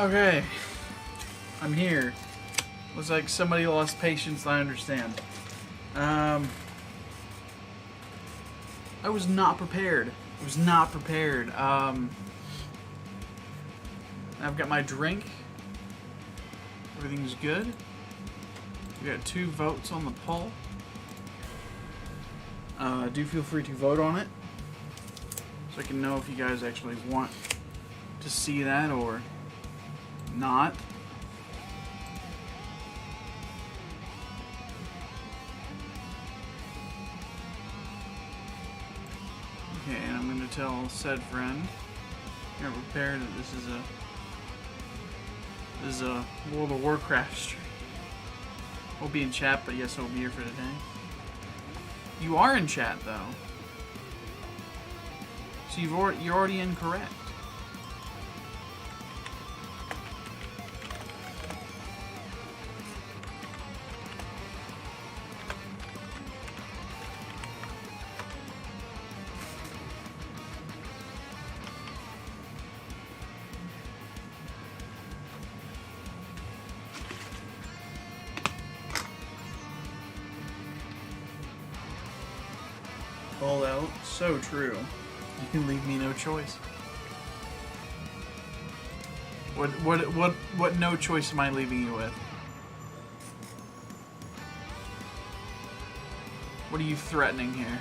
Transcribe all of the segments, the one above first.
Okay. I'm here. Looks like somebody lost patience, I understand. I was not prepared. I was not prepared. I've got my drink. Everything's good. We got 2 votes on the poll. Do feel free to vote on it, so I can know if you guys actually want to see that or not. Okay, and I'm going to tell said friend, you're prepared that this is a World of Warcraft stream. We'll be in chat, but yes, I'll be here for today. You are in chat though, so you're already incorrect. All out, so true. You can leave me no choice. What no choice am I leaving you with? What are you threatening here?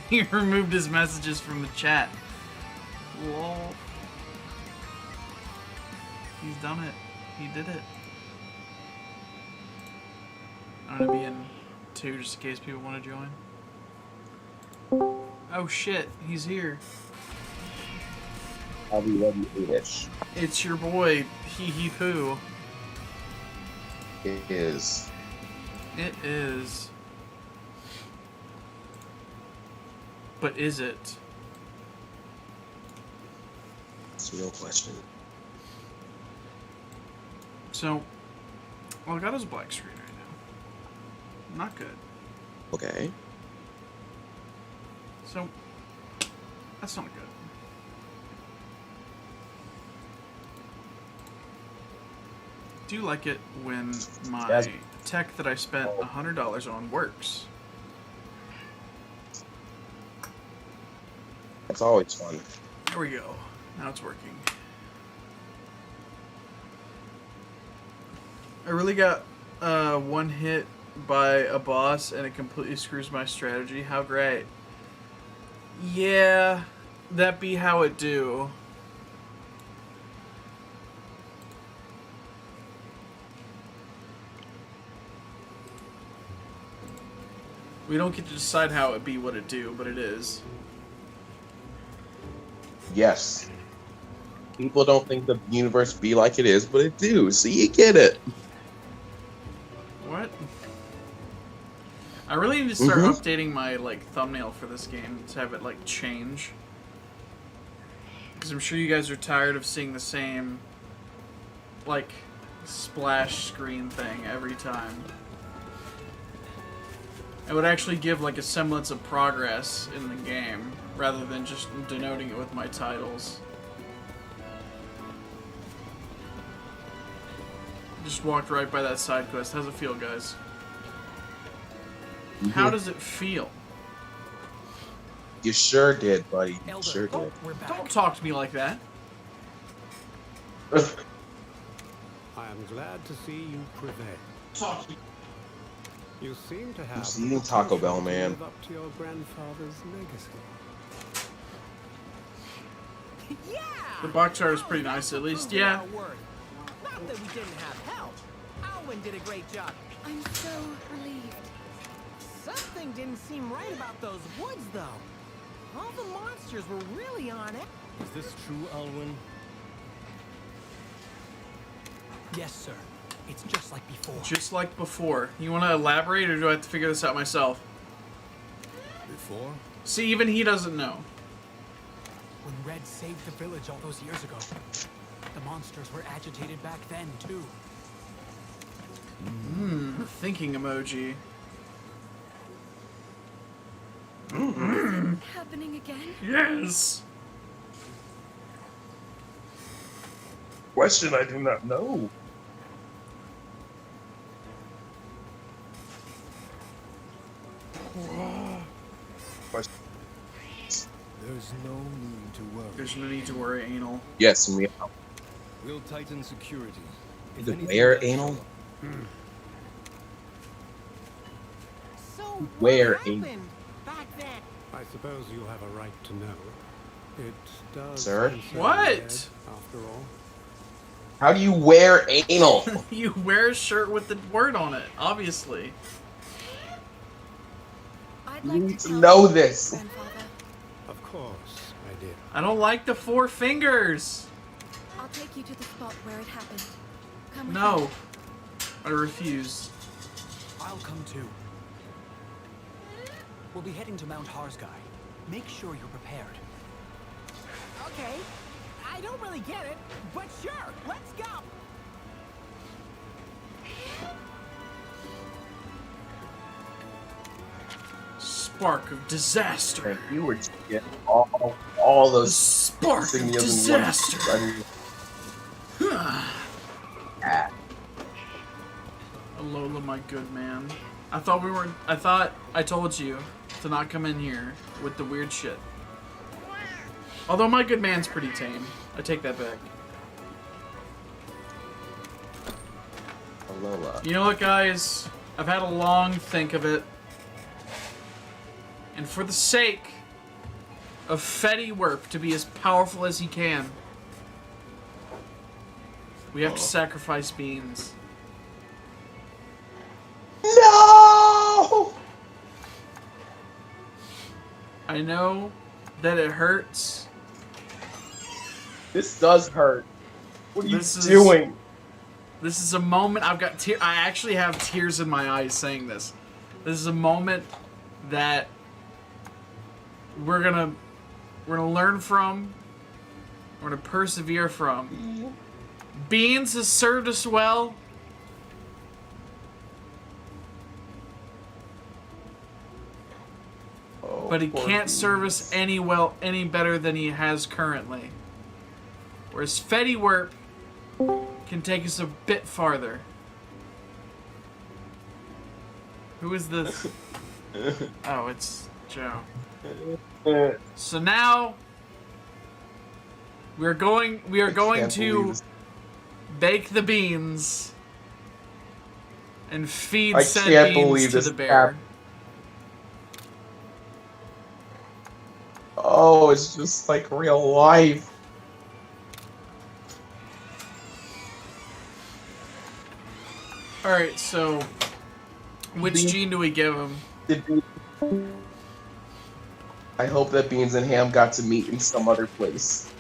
He removed his messages from the chat. Lol. He's done it. He did it. I'm gonna be in 2 just in case people want to join. Oh shit, he's here. I'll be ready for this. It's your boy, Hee Hee Poo. It is. It is. But is it? It's a real question. So, well, I got his black screen right now. Not good. Okay. So, that's not good. Do like it when my tech that I spent $100 on works. It's always fun. There we go. Now it's working. I really got one hit by a boss and it completely screws my strategy. How great. Yeah, that be how it do. We don't get to decide how it be what it do, but it is. Yes. People don't think the universe be like it is, but it do. So you get it. What? I really need to start updating my thumbnail for this game to have it change. Because I'm sure you guys are tired of seeing the same splash screen thing every time. It would actually give a semblance of progress in the game rather than just denoting it with my titles. Just walked right by that side quest. How's it feel, guys? How does it feel? You sure did, buddy. You Elder, sure did. Don't talk to me like that. I am glad to see you prevail. Talk to me. You seem to have Who's eating Taco Bell, man? live up to your grandfather's legacy. Yeah! The box art is pretty nice, at least. Yeah. Not that we didn't have help. Alwyn did a great job. I'm so relieved. Something didn't seem right about those woods, though. All the monsters were really on it. Is this true, Alwyn? Yes, sir. It's just like before. Just like before. You want to elaborate, or do I have to figure this out myself? Before? See, even he doesn't know. When Red saved the village all those years ago, the monsters were agitated back then, too. Thinking emoji. Happening again? Yes! Question I do not know. Question. There's no need to worry. There's no need to worry, anal. Yes, and we We'll tighten security. If The anything where does anal? show up. So Where what happened back then? I suppose you have a right to know. It does. Sir? concern What? the dead, after all. How do you wear anal? You wear a shirt with the word on it, obviously. I'd You like need to to tell know you, this. Grandfather. Of course, my dear. I don't like the 4 fingers. I'll take you to the spot where it happened. Come with No. me. I refuse. I'll come too. We'll be heading to Mount Harsguy. Make sure you're prepared. Okay, I don't really get it, but sure, let's go. Spark of disaster. And you were just getting all The those spark of signals in one. disaster. I mean, ah, Alola, my good man. I thought I told you to not come in here with the weird shit. Although my good man's pretty tame. I take that back. Alola. You know what, guys? I've had a long think of it. And for the sake of Fetty to be as powerful as he can, we have to sacrifice Beans. No! I know that it hurts. This does hurt. What are you This is- doing? This is a moment I actually have tears in my eyes saying this. This is a moment that we're gonna learn from. We're gonna persevere from. Beans has served us well. Oh, But he poor can't serve Beans. us any better than he has currently. Whereas Fetty can take us a bit farther. Who is this? Oh, it's Joe. So now we are going can't to believe this. bake the beans and feed I said can't beans believe to this the bear. happened. Oh, it's just like real life. Alright, so which gene do we give him? I hope that Beans and Ham got to meet in some other place.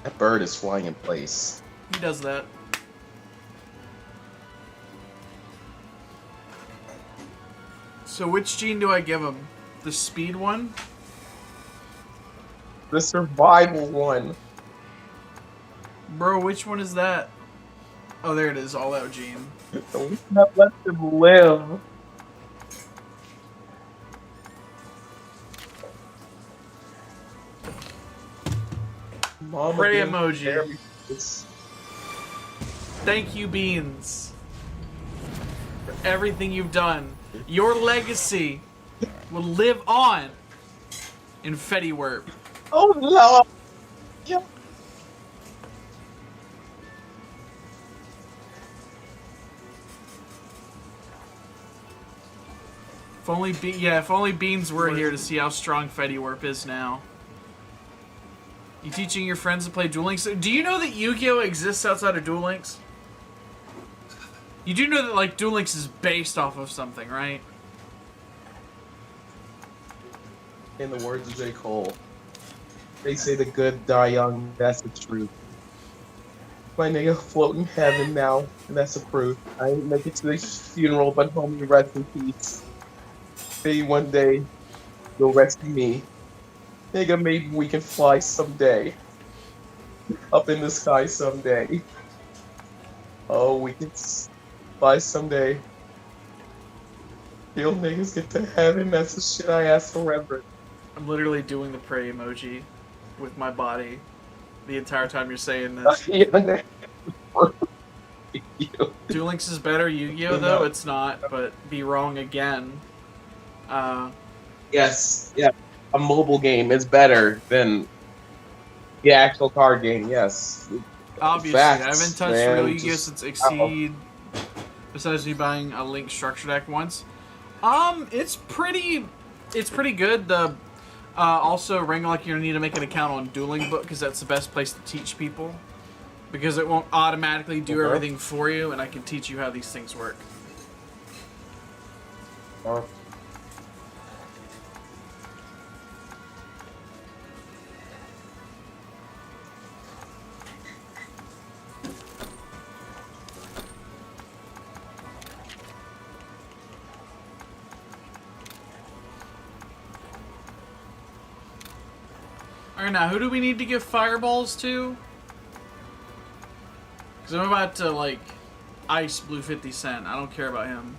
That bird is flying in place. He does that. So which gene do I give him? The speed one? The survival one. Bro, which one is that? Oh, there it is, all out gene. The one that lets him live. Mama Pray didn't emoji. prepare me for this. Thank you, Beans, for everything you've done. Your legacy will live on in Fetty. Oh no! Yeah. If only Beans were here to see how strong Fetty is now. You teaching your friends to play Duel Links? Do you know that Yu-Gi-Oh exists outside of Duel Links? You do know that like Duel Links is based off of something, right? In the words of J. Cole, they say the good die young, that's the truth. My nigga float in heaven now, and that's the proof. I ain't make it to the funeral, but homie, rest in peace. Maybe one day, you'll rescue me. Nigga, maybe we can fly someday. up in the sky someday. Oh, we can fly someday. Real niggas get to heaven. That's the shit I asked forever. I'm literally doing the pray emoji with my body the entire time you're saying this. Duel Links is better Yu-Gi-Oh though? No. It's not, but be wrong again. Yes, yeah. A mobile game is better than the actual card game, yes. Obviously, Facts, I haven't touched man, real Yu-Gi-Oh just- since Exceed, besides me buying a Link structure deck once. It's pretty good. The also, Rangalek, you're gonna need to make an account on Dueling Book because that's the best place to teach people. Because it won't automatically do everything for you, and I can teach you how these things work. Alright, now who do we need to give fireballs to? Because I'm about to, like, ice Blue 50 Cent. I don't care about him.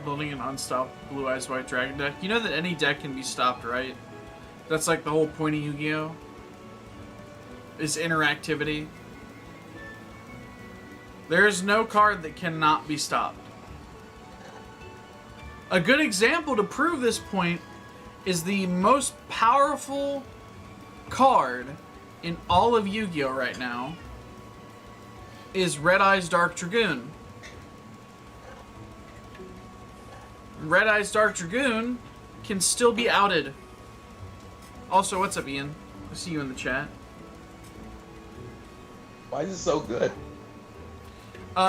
Building an unstopped Blue Eyes White Dragon deck. You know that any deck can be stopped, right? That's like the whole point of Yu-Gi-Oh! Is interactivity. There is no card that cannot be stopped. A good example to prove this point is the most powerful card in all of Yu-Gi-Oh! Right now is Red Eyes Dark Dragoon. Red Eyes Dark Dragoon can still be outed. Also, what's up, Ian? I see you in the chat. Why is it so good?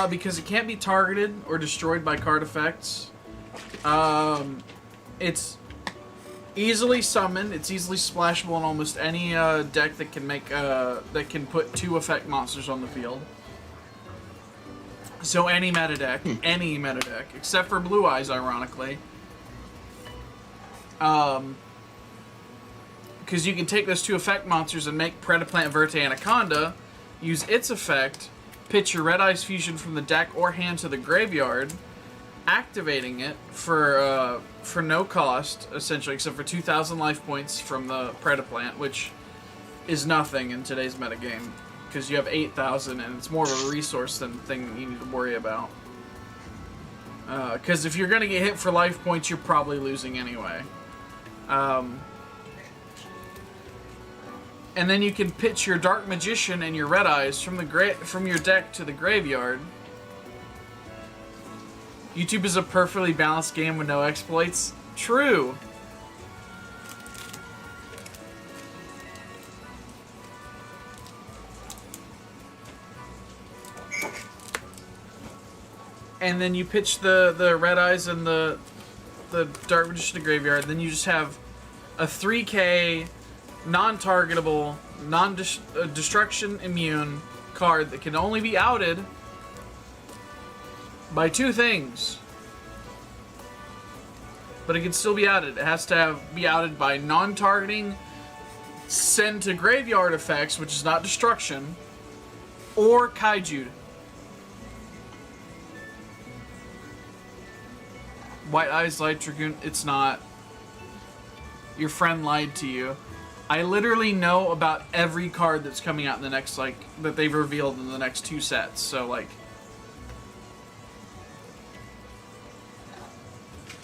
Because it can't be targeted or destroyed by card effects. It's easily summoned. It's easily splashable in almost any deck that can make that can put 2 effect monsters on the field. So any meta deck, except for Blue Eyes, ironically. Because you can take those 2 effect monsters and make Predaplant Verte Anaconda, use its effect, pitch your Red Eyes Fusion from the deck or hand to the graveyard, activating it for no cost, essentially, except for 2,000 life points from the Predaplant, which is nothing in today's metagame, because you have 8,000, and it's more of a resource than thing you need to worry about. Because if you're going to get hit for life points, you're probably losing anyway. And then you can pitch your Dark Magician and your Red Eyes from your deck to the graveyard. YouTube is a perfectly balanced game with no exploits. True. And then you pitch the Red Eyes and the Dark Magician to the graveyard. Then you just have a 3K non-targetable, non-destruction immune card that can only be outed by 2 things. But it can still be outed. It has to be outed by non-targeting, send to graveyard effects, which is not destruction, or kaiju. White Eyes Light Dragoon, it's not. Your friend lied to you. I literally know about every card that's coming out in the next, like, that they've revealed in the next 2 sets. So, like,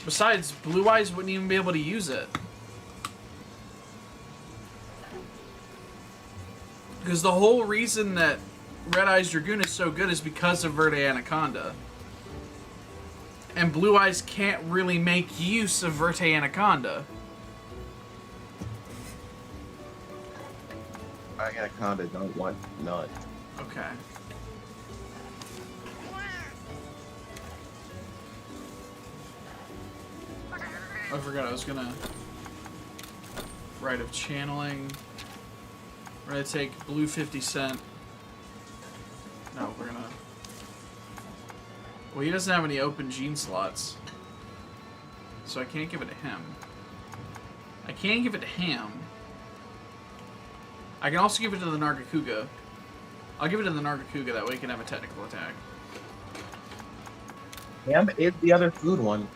besides, Blue Eyes wouldn't even be able to use it. Because the whole reason that Red Eyes Dragoon is so good is because of Verde Anaconda. And Blue Eyes can't really make use of Verte Anaconda. Anaconda don't want none. Okay. I forgot I was gonna... Rite of Channeling. We're gonna take Blue 50 Cent. No, we're gonna... Well, he doesn't have any open gene slots. So I can't give it to him. I can give it to him. I can also give it to the Nargacuga. I'll give it to the Nargacuga, that way he can have a technical attack. Ham is the other food one.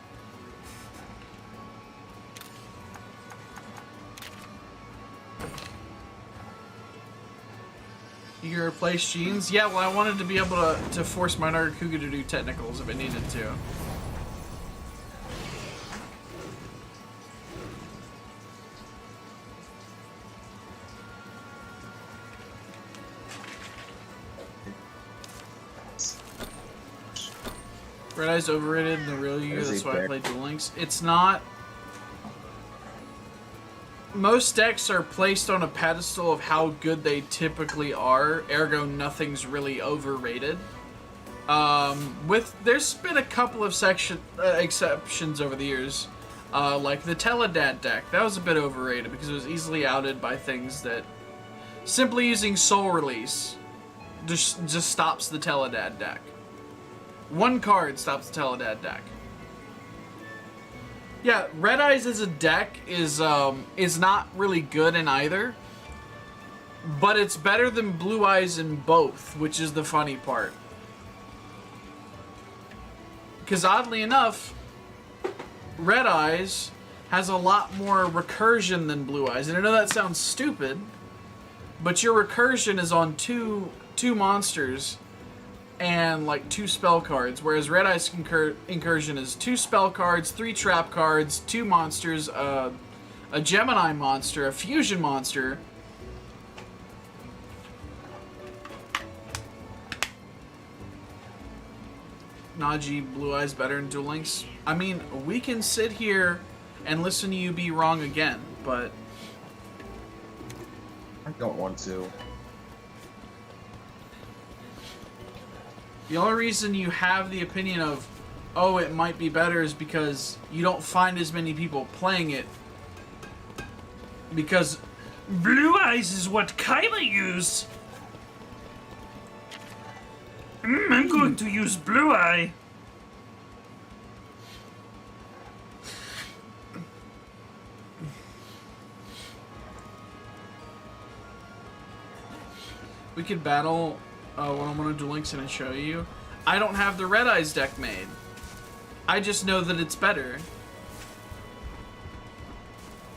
You can replace Jeans? Yeah, well, I wanted to be able to force my Nargacuga to do technicals if it needed to. Red Eye's overrated in the real Yu-Gi-Oh! That's why I play Duel Links. It's not. Most decks are placed on a pedestal of how good they typically are, ergo nothing's really overrated. There's been a couple of exceptions over the years, like the Teledad deck. That was a bit overrated because it was easily outed by things that simply using Soul Release just stops the Teledad deck. One card stops the Teledad deck. Yeah, Red Eyes as a deck is not really good in either, but it's better than Blue Eyes in both, which is the funny part. Because oddly enough, Red Eyes has a lot more recursion than Blue Eyes, and I know that sounds stupid, but your recursion is on two monsters and like 2 spell cards, whereas Red Eye's incursion is 2 spell cards, 3 trap cards, 2 monsters, a Gemini monster, a fusion monster. Najee, Blue Eyes better in Duel Links. I mean, we can sit here and listen to you be wrong again, but I don't want to. the only reason you have the opinion of, oh, it might be better is because you don't find as many people playing it. Because Blue Eyes is what Kyla used. I'm going to use Blue Eye. We could battle one-on-one on Duel Links and I show you. I don't have the Red Eyes deck made. I just know that it's better.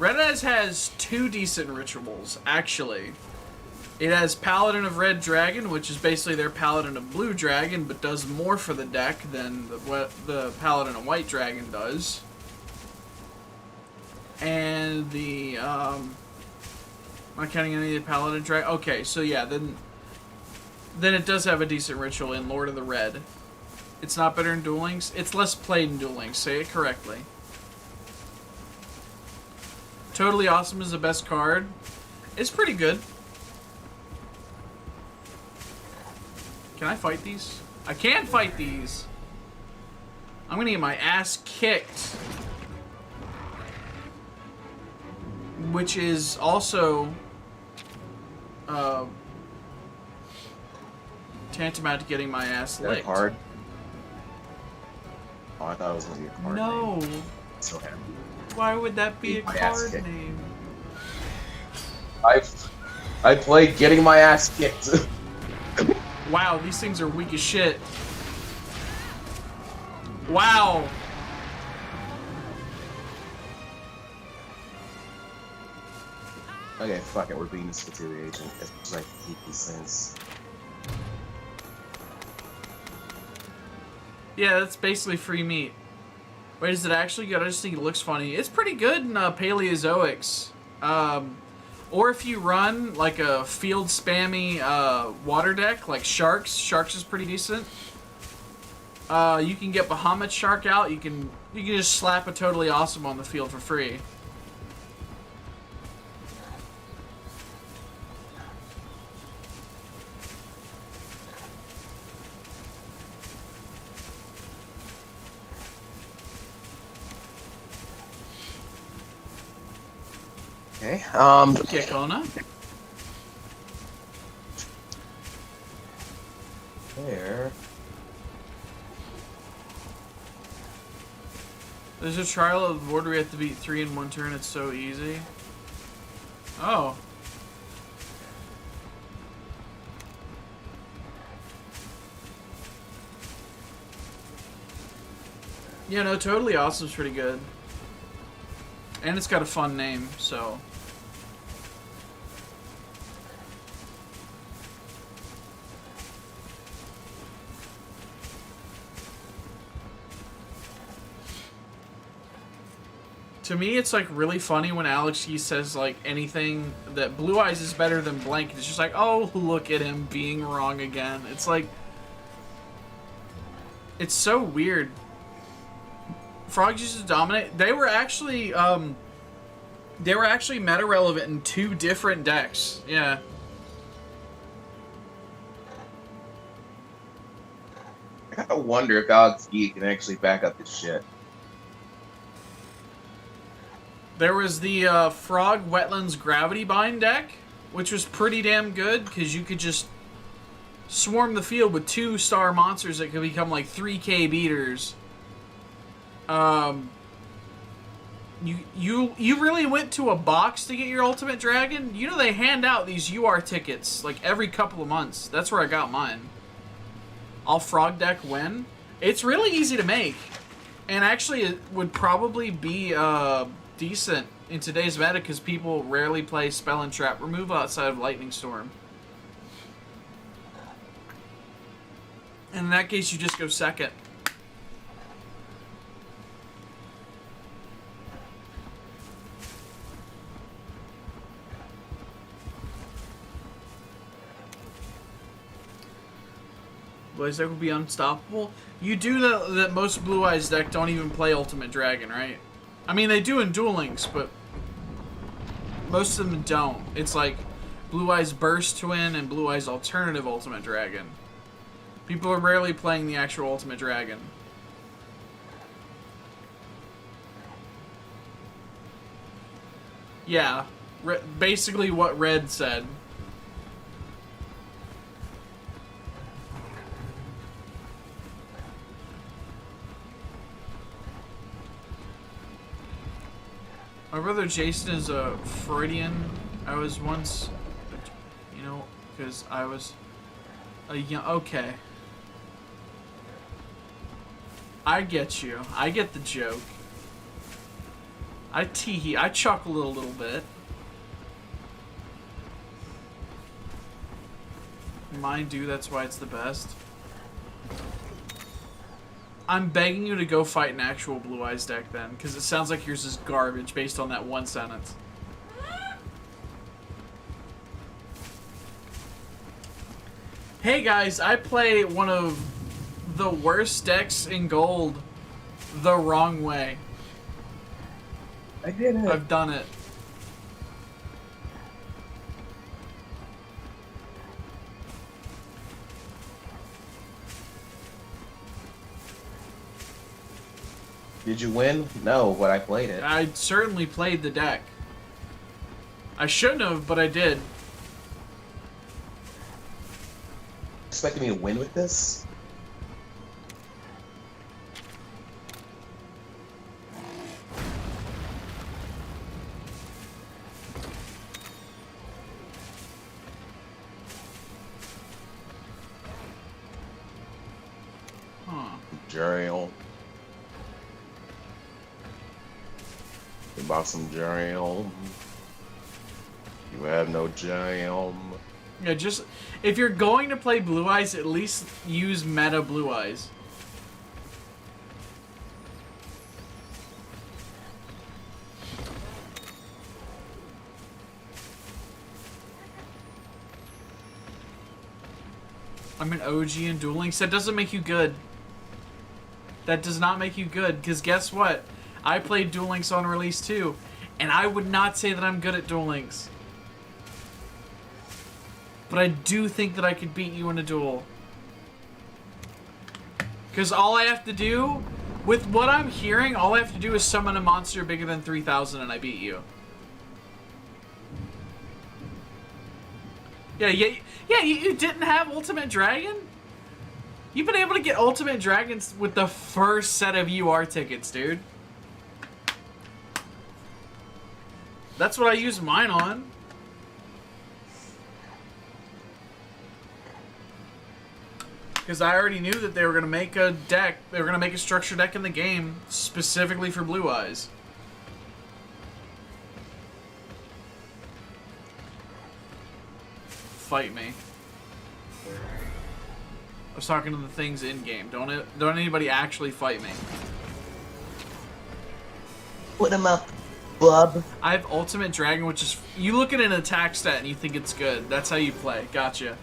Red Eyes has 2 decent rituals, actually. It has Paladin of Red Dragon, which is basically their Paladin of Blue Dragon, but does more for the deck than the Paladin of White Dragon does. And the, am I counting any of the Paladin Dragon? Okay, so yeah, then it does have a decent ritual in Lord of the Red. It's not better in Duel Links. It's less played in Duel Links. Say it correctly. Totally Awesome is the best card. It's pretty good. Can I fight these? I can fight these. I'm gonna get my ass kicked. Which is also tantamount to getting my ass licked. Card? Oh, I thought it was gonna be a card. No. Name. So happy. Why would that be a card name? I played getting my ass kicked. Wow, these things are weak as shit. Wow. Okay, fuck it, we're being this material agent. It's like he says. Yeah, that's basically free meat. Wait, is it actually good? I just think it looks funny. It's pretty good in Paleozoics. Or if you run like a field spammy water deck, like Sharks. Sharks is pretty decent. You can get Bahamut Shark out. You can just slap a Totally Awesome on the field for free. Okay, Kekona. There. There's a trial of the board where we have to beat 3 in 1 turn. It's so easy. Oh. Yeah, no, Totally Awesome's pretty good. And it's got a fun name, so... To me, it's like really funny when Alex he says like anything that Blue Eyes is better than blank. It's just like, oh, look at him being wrong again. It's like, it's so weird. Frogs used to dominate. They were actually meta relevant in 2 different decks. Yeah. I gotta wonder if Alex E can actually back up his shit. There was the Frog Wetlands Gravity Bind deck, which was pretty damn good because you could just swarm the field with 2-star monsters that could become like 3K beaters. You really went to a box to get your Ultimate Dragon? You know they hand out these UR tickets like every couple of months. That's where I got mine. All Frog deck win. It's really easy to make, and actually it would probably be decent in today's meta because people rarely play Spell and Trap removal outside of Lightning Storm. And in that case, you just go second. Blue Eyes deck would be unstoppable. You do that most Blue Eyes deck don't even play Ultimate Dragon, right? I mean, they do in Duel Links, but most of them don't. It's like Blue Eyes Burst Twin and Blue Eyes Alternative Ultimate Dragon. People are rarely playing the actual Ultimate Dragon. Yeah, basically what Red said. My brother Jason is a Freudian. I was once, you know, because I was a young. Okay. I get you. I get the joke. I tee-hee. I chuckled a little bit. Mine do. That's why it's the best. I'm begging you to go fight an actual Blue Eyes deck then, because it sounds like yours is garbage based on that one sentence. Hey guys, I play one of the worst decks in Gold the wrong way. I did it. I've done it. Did you win? No, but I played it. I certainly played the deck. I shouldn't have, but I did. Expecting me to win with this? Huh. Juriel. You bought some Juriel. You have no Juriel. Yeah, just if you're going to play Blue Eyes, at least use meta Blue Eyes. I'm an OG in Duel Links. That doesn't make you good. That does not make you good, because guess what? I played Duel Links on release too, and I would not say that I'm good at Duel Links. But I do think that I could beat you in a duel. Because all I have to do, with what I'm hearing, all I have to do is summon a monster bigger than 3,000 and I beat you. Yeah, you didn't have Ultimate Dragon? You've been able to get Ultimate Dragons with the first set of UR tickets, dude. That's what I use mine on. Because I already knew that they were going to make a deck. They were going to make a structure deck in the game specifically for Blue Eyes. Fight me. I was talking to the things in game. Don't anybody actually fight me. Put him up, bub. I have Ultimate Dragon, which is... You look at an attack stat and you think it's good. That's how you play. Gotcha.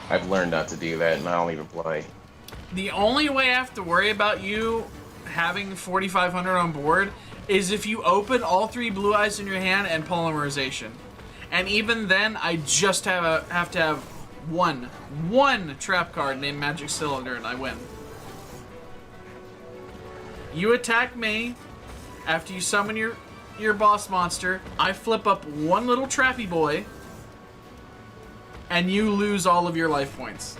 I've learned not to do that, and I don't even play. The only way I have to worry about you having 4,500 on board is if you open all 3 Blue Eyes in your hand and Polymerization. And even then, I just have to have one trap card named Magic Cylinder, and I win. You attack me after you summon your boss monster. I flip up one little trappy boy, and you lose all of your life points.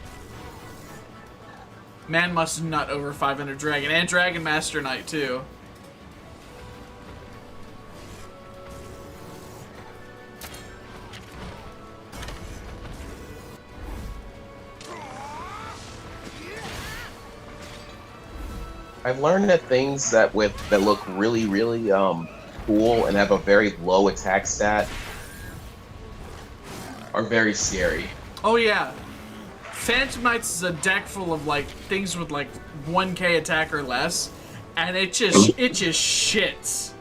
Man must nut over 500 Dragon, and Dragon Master Knight too. I've learned that things that look really, really cool and have a very low attack stat are very scary. Oh yeah. Phantom Knights is a deck full of like things with like 1k attack or less, and it just shits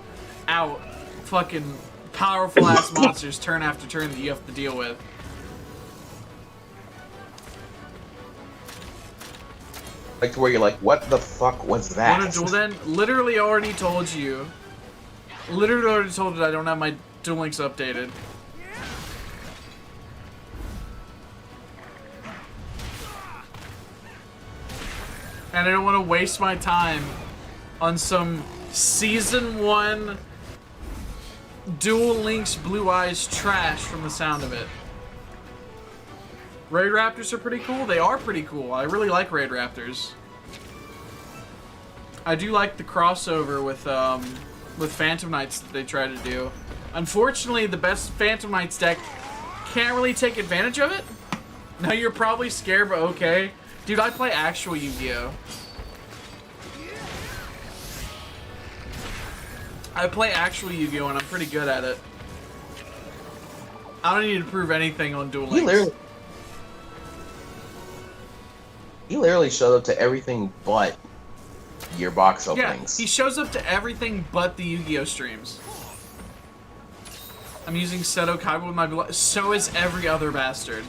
out fucking powerful ass monsters turn after turn that you have to deal with. Like to where you're like, what the fuck was that? What a duel then? Literally already told you. Literally already told you I don't have my Duel Links updated. And I don't want to waste my time on some Season 1 Duel Links Blue Eyes trash from the sound of it. Raid Raptors are pretty cool. They are pretty cool. I really like Raid Raptors. I do like the crossover with Phantom Knights that they try to do. Unfortunately, the best Phantom Knights deck can't really take advantage of it. Now you're probably scared, but okay. Dude, I play actual Yu-Gi-Oh! I play actual Yu-Gi-Oh! And I'm pretty good at it. I don't need to prove anything on Duel Links. He literally showed up to everything but your box openings. Yeah, he shows up to everything but the Yu-Gi-Oh! Streams. I'm using Seto Kaiba with my blood. So is every other bastard.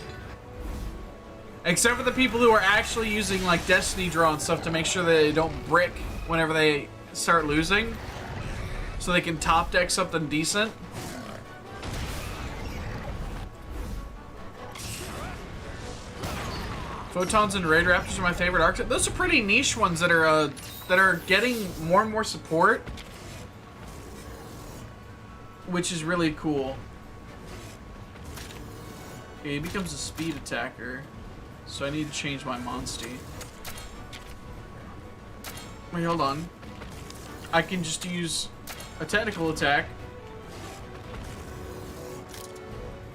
Except for the people who are actually using like Destiny Draw and stuff to make sure that they don't brick whenever they start losing. So they can top deck something decent. Photons and Raid Raptors are my favorite archetypes. Those are pretty niche ones that are getting more and more support, which is really cool. Okay, he becomes a speed attacker, so I need to change my Monstie. Wait, hold on. I can just use a technical attack.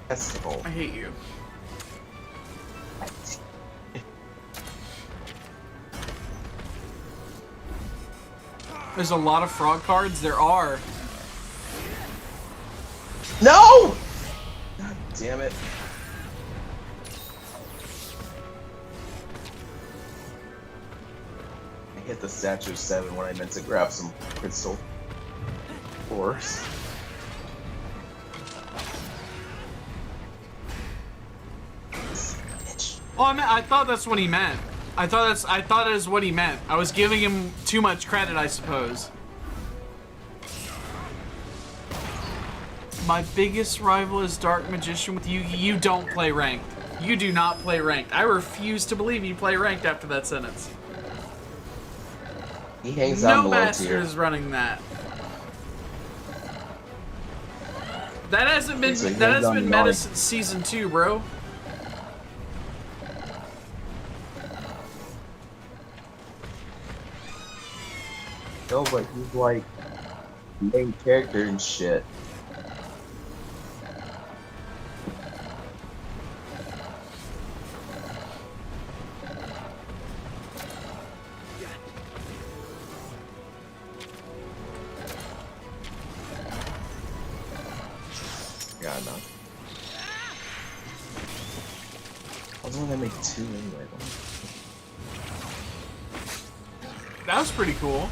Festival. I hate you. There's a lot of frog cards. There are. No! God damn it. I hit the statue of 7 when I meant to grab some crystal ores. Oh, I thought that's what he meant. I thought that is what he meant. I was giving him too much credit, I suppose. My biggest rival is Dark Magician with you. You don't play ranked. You do not play ranked. I refuse to believe you play ranked after that sentence. He hangs out No below bastard tier. is running that. That hasn't been So he that hangs has on been the meta line. since season 2, bro. No, but he's like main character and shit. god, no. I was only gonna make 2 anyway. That was pretty cool.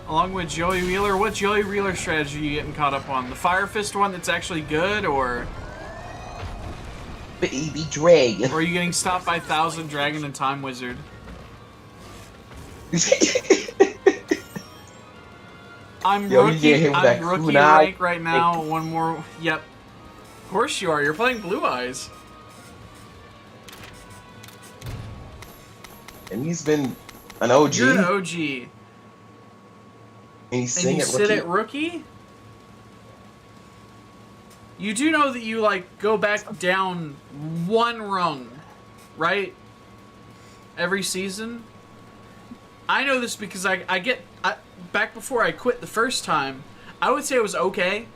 Along with Joey Wheeler, what Joey Wheeler strategy are you getting caught up on? The Fire Fist one that's actually good, or Baby Dragon. or are you getting stopped by Thousand Dragon and Time Wizard? I'm Yo, you get hit rookie. with I'm that rookie kunai. rank right now. One more. Yep. Of course you are. You're playing Blue Eyes. And he's been an OG. You're an OG. And he's And you sit at rookie? You do know that you, like, go back down 1 rung, right? Every season? I know this because I back before I quit the first time, I would say it was okay.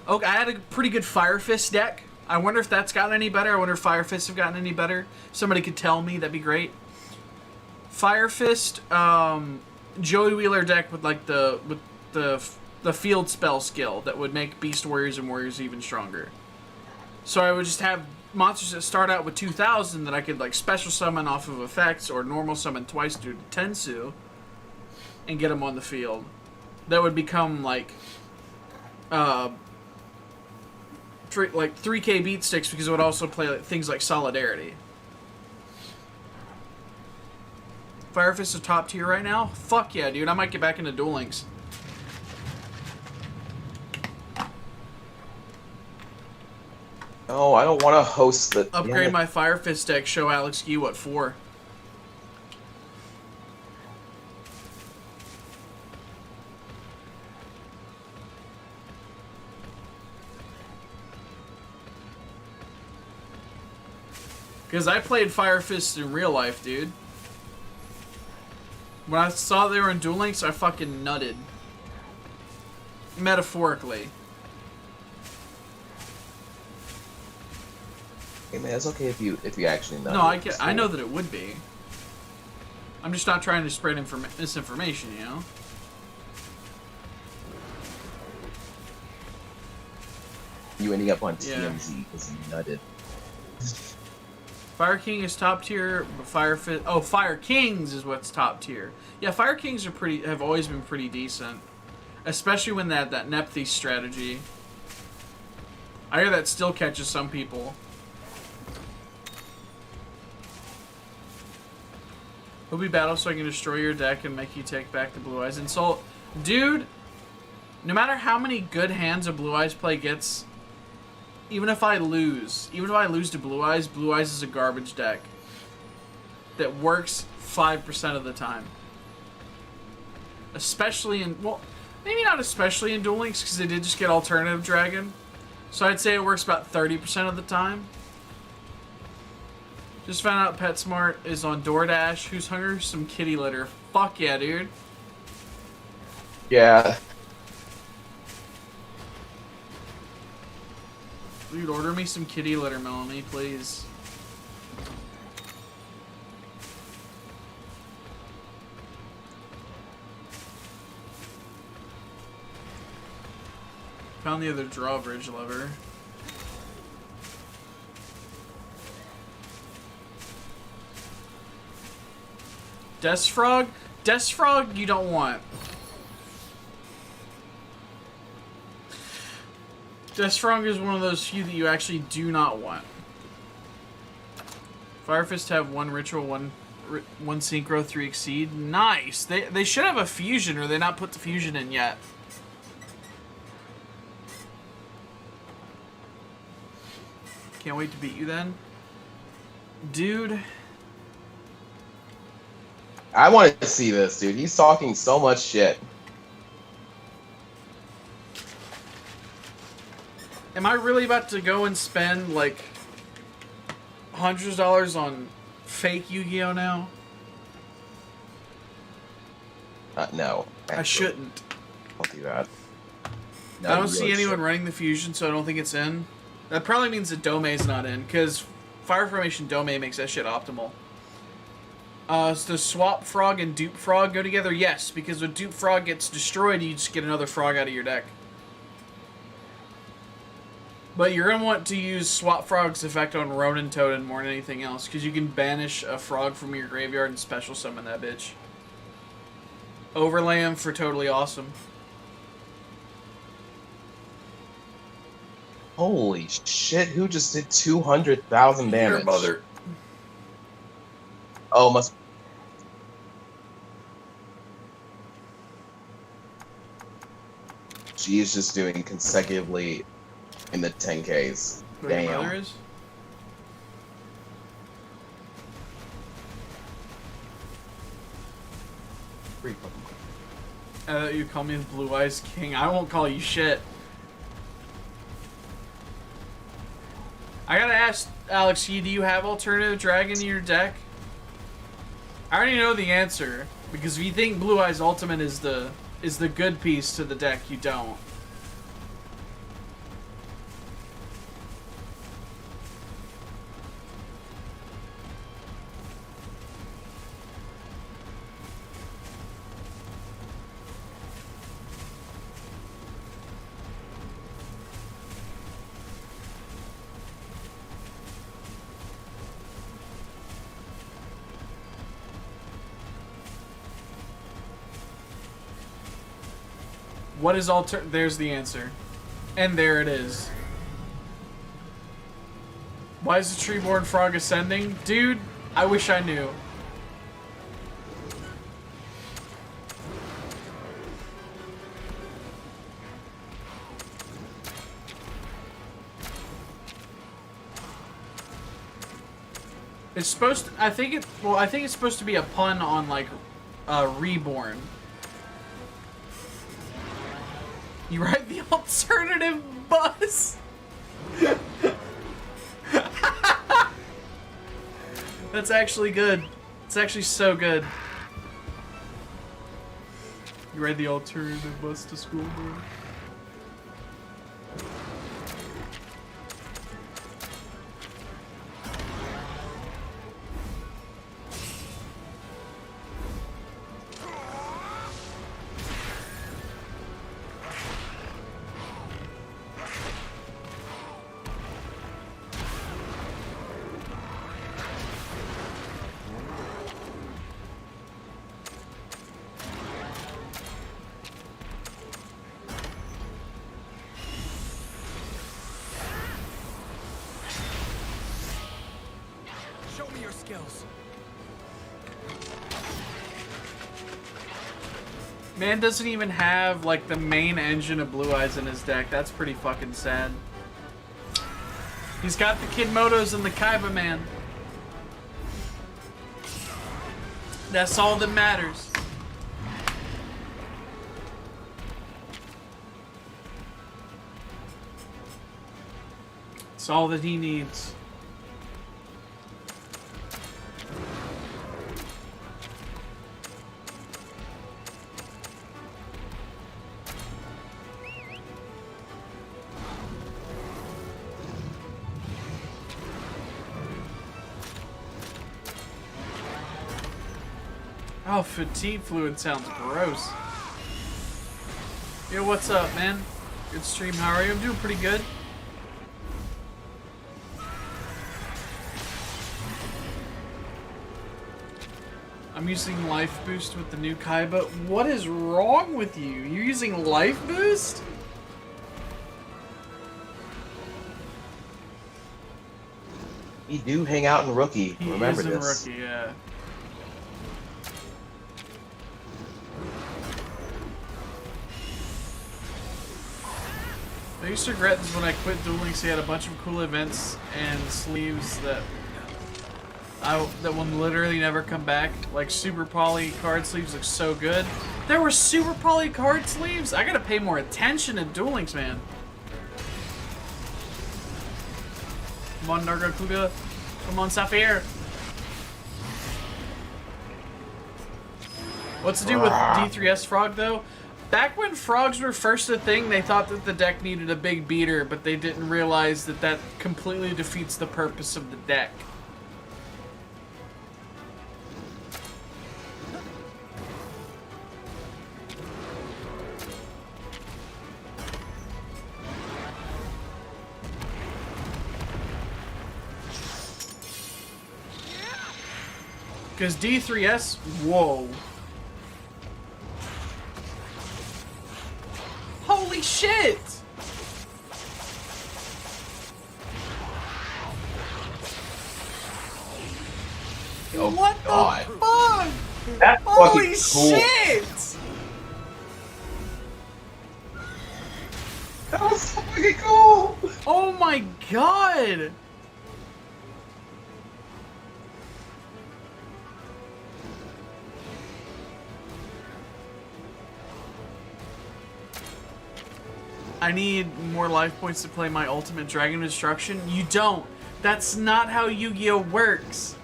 Okay, I had a pretty good Fire Fist deck. I wonder if that's gotten any better. I wonder if Fire Fists have gotten any better. Somebody could tell me, that'd be great. Fire Fist, Joey Wheeler deck with like the field spell skill that would make Beast Warriors and Warriors even stronger. So I would just have monsters that start out with 2,000 that I could like special summon off of effects or normal summon twice due to Tensu and get them on the field. That would become like 3K beat sticks because it would also play like, things like Solidarity. Fire Fist is top tier right now? Fuck yeah, dude. I might get back into Duel Links. Oh, I don't want to host the... Upgrade my Fire Fist deck. Show Alex Gee what for. Because I played Fire Fist in real life, dude. When I saw they were in Duel Links, I fucking nutted. Metaphorically. Hey man, it's okay if you actually know. No, I know that it would be. I'm just not trying to spread misinformation, you know? You ending up on Yeah. TMZ because you nutted. Fire King is top tier, but Fire Kings is what's top tier. Yeah, Fire Kings have always been pretty decent. Especially when that Nephthys strategy. I hear that still catches some people. Who'll be battle so I can destroy your deck and make you take back the Blue Eyes insult? Dude, no matter how many good hands a Blue Eyes play gets, even if I lose to Blue Eyes is a garbage deck that works 5% of the time. Especially in, well, maybe not especially in Duel Links because they did just get Alternative Dragon. So I'd say it works about 30% of the time. Just found out PetSmart is on DoorDash. Who's hungry for some kitty litter? Fuck yeah, dude. Yeah. Dude, order me some kitty litter, Melanie, please. Found the other drawbridge lever. Deathfrog? Deathfrog you don't want. Deathfrog is one of those few that you actually do not want. Fire Fist have 1 ritual, 1 synchro, 3 exceed. Nice! They should have a fusion, or they not put the fusion in yet. Can't wait to beat you then. Dude. I wanted to see this, dude. He's talking so much shit. Am I really about to go and spend, like, hundreds of dollars on fake Yu-Gi-Oh now? No. I shouldn't. Don't do that. No, I don't you see really anyone shouldn't. running the fusion, so I don't think it's in. That probably means that Dome's not in, because Fire Formation Dome makes that shit optimal. Does Swap Frog and Dupe Frog go together? Yes, because when Dupe Frog gets destroyed, you just get another frog out of your deck. But you're going to want to use Swap Frog's effect on Ronin Totem more than anything else, because you can banish a frog from your graveyard and special summon that bitch. Overlay him for totally awesome. Holy shit, who just did 200,000 damage? Your mother. Oh, must. She's just doing consecutively in the 10Ks. Who your Damn. mother is? Free Pokemon. You call me the Blue Eyes King. I won't call you shit. I gotta ask, Alex, do you have alternative dragon in your deck? I already know the answer, because if you think Blue Eyes Ultimate is the good piece to the deck, you don't. What is there's the answer. And there it is. Why is the Treeborn Frog ascending? Dude, I wish I knew. It's supposed to, I think it's supposed to be a pun on like Reborn. You ride the alternative bus. That's actually good. It's actually so good. You ride the alternative bus to school, bro. Show me your skills. Man doesn't even have like the main engine of Blue Eyes in his deck. That's pretty fucking sad. He's got the Kid Motos and the Kaiba, man. That's all that matters. It's all that he needs. Oh, fatigue fluid sounds gross. Yo, what's up, man? Good stream. How are you? I'm doing pretty good. I'm using Life Boost with the new Kaiba. What is wrong with you? You're using Life Boost? We do hang out in Rookie. He Remember is in this. Rookie, yeah. I used to regret this when I quit Duel Links. He had a bunch of cool events and sleeves that will literally never come back. Like Super Poly card sleeves look so good. There were Super Poly card sleeves? I gotta pay more attention to Duel Links, man. Come on, Nargacuga. Come on, Sapphire. What's to do with D3S Frog, though? Back when frogs were first a thing, they thought that the deck needed a big beater, but they didn't realize that that completely defeats the purpose of the deck. Because D3S, whoa. Holy shit! Oh, What God. the fuck? That's Holy fucking cool. shit! That was so fucking cool. Oh my god! I need more life points to play my ultimate Dragon Destruction. You don't. That's not how Yu-Gi-Oh works.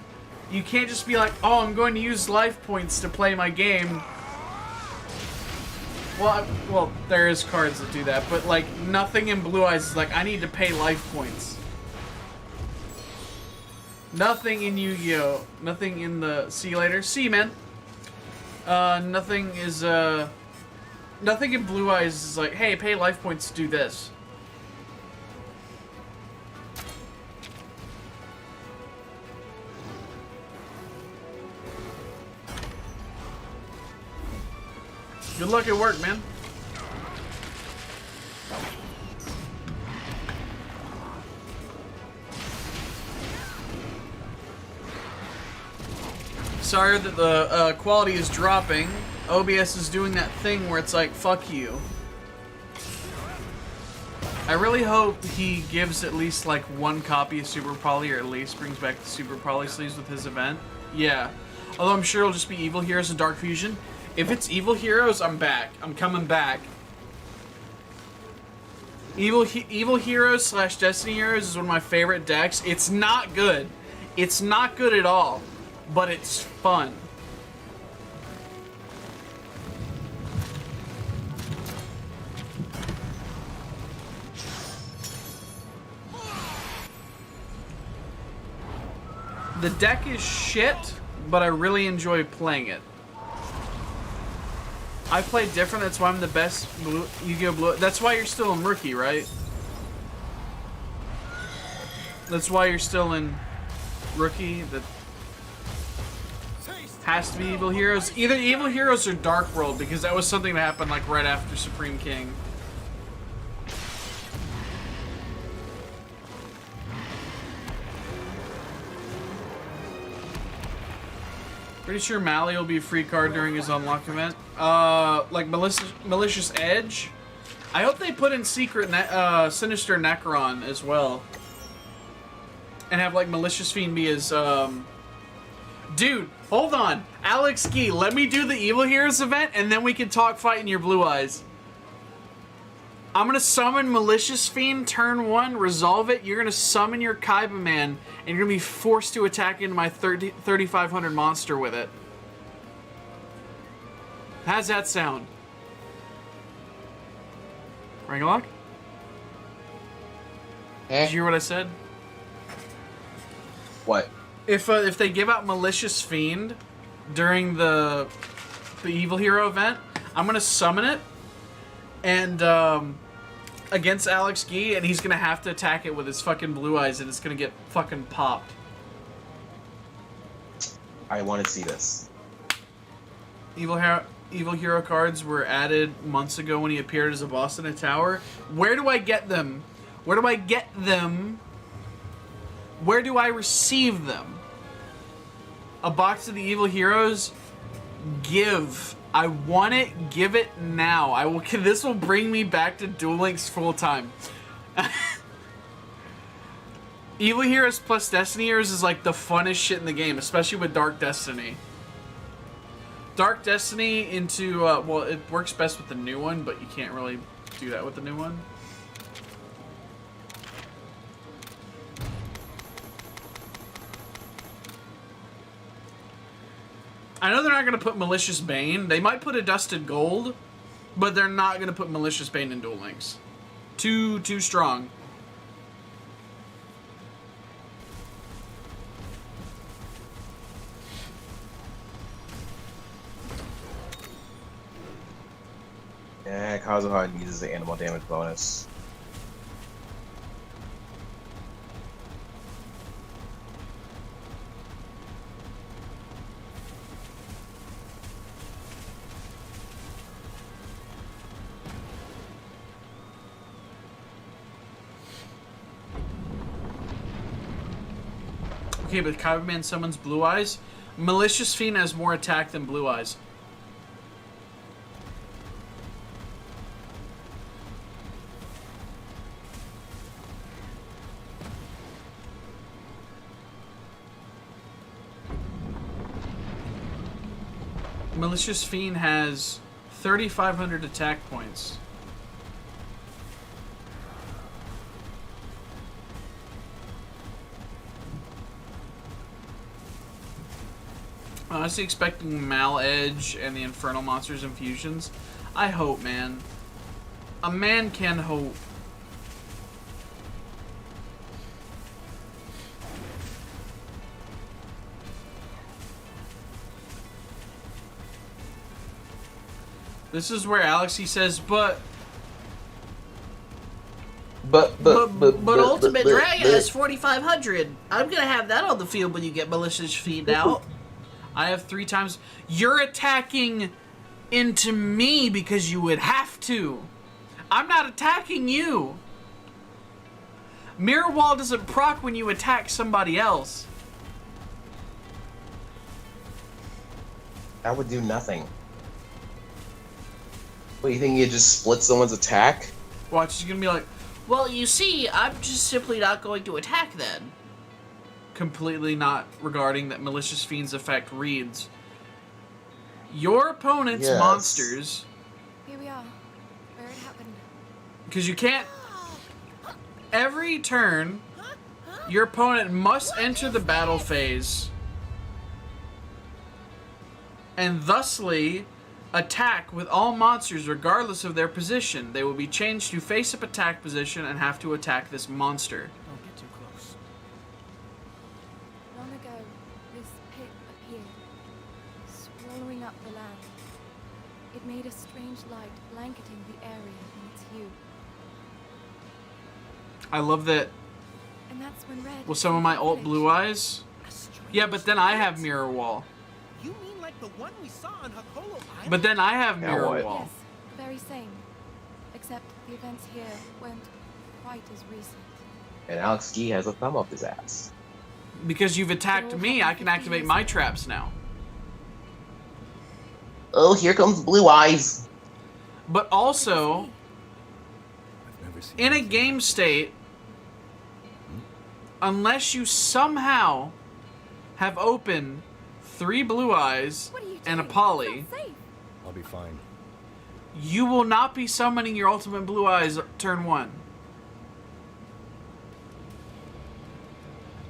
You can't just be like, oh, I'm going to use life points to play my game. Well, there is cards that do that, but like nothing in Blue Eyes is like, I need to pay life points. Nothing in Yu-Gi-Oh, nothing in the see you later, see you, man. Nothing is nothing in Blue Eyes is like, hey, pay life points to do this. Good luck at work, man. Sorry that the quality is dropping. OBS is doing that thing where it's like, fuck you. I really hope he gives at least like one copy of Super Poly, or at least brings back the Super Poly sleeves with his event. Yeah. Although I'm sure it'll just be Evil Heroes and Dark Fusion. If it's Evil Heroes, I'm back. I'm coming back. Evil Heroes slash Destiny Heroes is one of my favorite decks. It's not good. It's not good at all. But it's fun. The deck is shit, but I really enjoy playing it. I play different, that's why I'm the best Yu-Gi-Oh! Blue. That's why you're still in Rookie, right? That's why you're still in Rookie. That has to be Evil Heroes. Either Evil Heroes or Dark World, because that was something that happened like right after Supreme King. Pretty sure Mally will be a free card during his unlock event. Like Malicious Edge. I hope they put in Sinister Necron as well. And have like Malicious Fiend be his, Dude, hold on. Alex Gee, let me do the Evil Heroes event and then we can talk fight in your Blue Eyes. I'm gonna summon Malicious Fiend turn 1, resolve it. You're gonna summon your Kaiba Man, and you're gonna be forced to attack into my 3,500 monster with it. How's that sound? Rangalok? Did you hear what I said? What? If they give out Malicious Fiend during the Evil Hero event, I'm gonna summon it. And, against Alex Gee, and he's gonna have to attack it with his fucking Blue Eyes, and it's gonna get fucking popped. I want to see this. Evil Hero cards were added months ago when he appeared as a boss in a tower. Where do I get them? Where do I get them? Where do I receive them? A box of the Evil Heroes? Give. I want it. Give it now. I will. This will bring me back to Duel Links full time. Evil Heroes plus Destiny Heroes is like the funnest shit in the game, especially with Dark Destiny. Dark Destiny into well, it works best with the new one, but you can't really do that with the new one. I know they're not going to put Malicious Bane. They might put a Dusted Gold, but they're not going to put Malicious Bane in Duel Links. Too strong. Yeah, Kazuha uses the animal damage bonus. Okay, but Kyberman summons Blue Eyes. Malicious Fiend has more attack than Blue Eyes. Malicious Fiend has 3,500 attack points. Honestly expecting Mal Edge and the Infernal Monsters infusions. I hope, man. A man can hope. This is where Alexi says, but Ultimate Dragon is 4,500. I'm gonna have that on the field when you get Malicious Fiend out. I have 3 times. You're attacking into me because you would have to. I'm not attacking you. Mirror Wall doesn't proc when you attack somebody else. That would do nothing. What, you think you just split someone's attack? Watch, she's gonna be like, well, you see, I'm just simply not going to attack then. Completely not regarding that Malicious Fiend's effect reads. Your opponent's monsters... Here we are, where it happened. Because you can't... Every turn, your opponent must enter the battle phase and thusly attack with all monsters regardless of their position. They will be changed to face-up attack position and have to attack this monster. Don't get too close. Long ago, this pit appeared, swallowing up the land. It made a strange light blanketing the area in its hue. I love that. And that's when red... Well, some of my alt Blue Eyes. Yeah, but then I have Mirror Wall. You mean like the one we saw on Hakolo Island? But then I have Now Mirror what? Wall. Yes, the very same. Except the events here weren't quite as recent. And Alex Gee has a thumb up his ass. Because you've attacked me, I can activate my traps now. Oh, here comes Blue Eyes. But also, I've never seen in a anything. game state, unless you somehow have opened 3 Blue Eyes What are you doing? and a Poly, It's not safe. I'll be fine. you will not be summoning your ultimate Blue Eyes turn 1.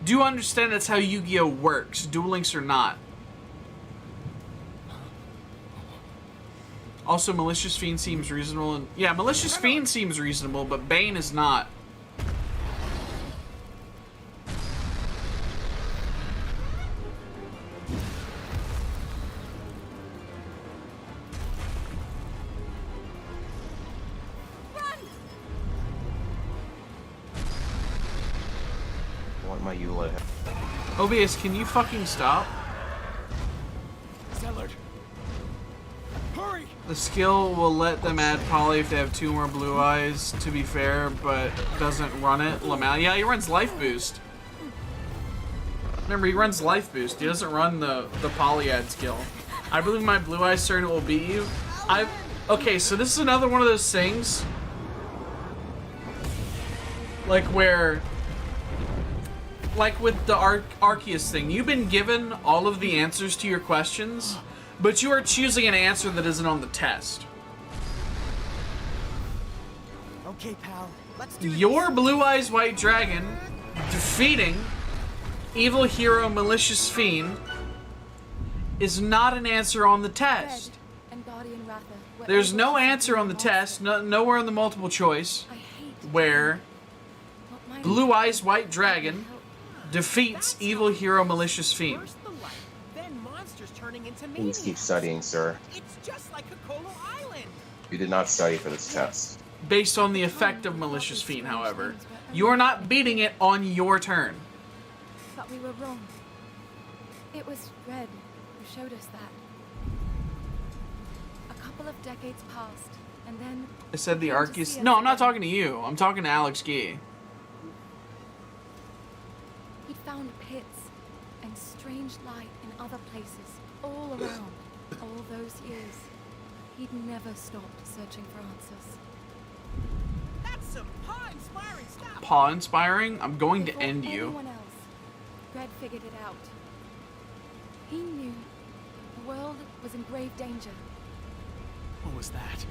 Do you understand that's how Yu-Gi-Oh works, Duel Links or not? Also, Malicious Fiend seems reasonable, and yeah, Malicious Fiend seems reasonable, but Bane is not. I want my Eula. OBS, can you fucking stop? Zellard! Hurry! The skill will let them add Poly if they have 2 more Blue Eyes, to be fair, but doesn't run it. Lamal, yeah, he runs Life Boost. Remember, he runs Life Boost. He doesn't run the Polyad skill. I believe my Blue Eyes turn will beat you. Okay, so this is another one of those things, like where, like with the Arceus thing, you've been given all of the answers to your questions, but you are choosing an answer that isn't on the test. Okay, pal. Let's do Your this. Blue Eyes White Dragon defeating Evil Hero Malicious Fiend is not an answer on the test. Red and Guardian Ratha were There's able no to answer on the monster. test, nowhere in the multiple choice, I hate where what my Blue Eyes White Dragon defeats That's Evil how it Hero works. Malicious Fiend. First the light, then monsters turning into Please maniacs. keep studying, sir. It's just like Hakolo Island. You did not study for this test. Based on the effect of Malicious Fiend, however. You are not beating it on your turn. But we were wrong. It was Red who showed us that. A couple of decades passed, and then I said the came to Arceus. see No, us I'm not again. talking to you. I'm talking to Alex Gee. He'd found pits strange light in other places, all around. All those years, he'd never stopped searching for answers. That's some awe-inspiring stuff. Paw-inspiring? I'm going to Before end you. anyone else, Greg figured it out. He knew the world was in grave danger. What was that?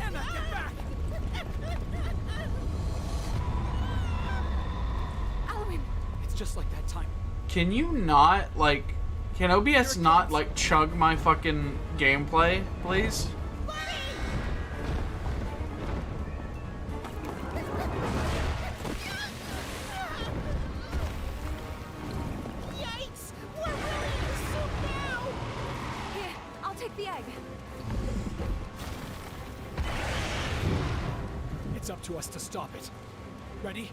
Emma, get back! Alwyn! It's just like that time. Can you not, like... Can OBS not, like, chug my fucking gameplay, please? Yikes! We're really in the soup now! Here, I'll take the egg. It's up to us to stop it. Ready?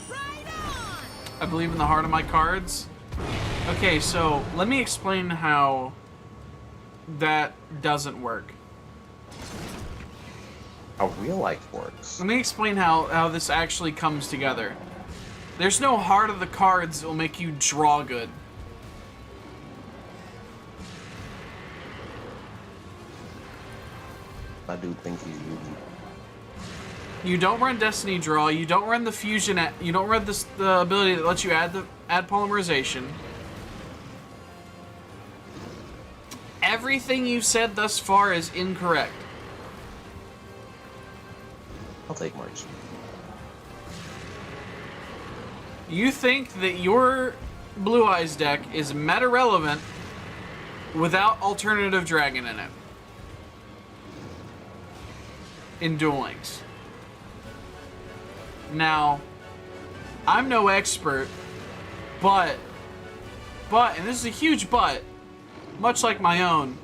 Right on! I believe in the heart of my cards. Okay, so let me explain how that doesn't work. How real life works. Let me explain how this actually comes together. There's no heart of the cards that will make you draw good. I do think he's using. You don't run Destiny Draw. You don't run the fusion. You don't run the ability that lets you add polymerization. Everything you've said thus far is incorrect. I'll take March. You think that your Blue Eyes deck is meta relevant without alternative dragon in it. In Duel Links. Now, I'm no expert, but, and this is a huge but, much like my own,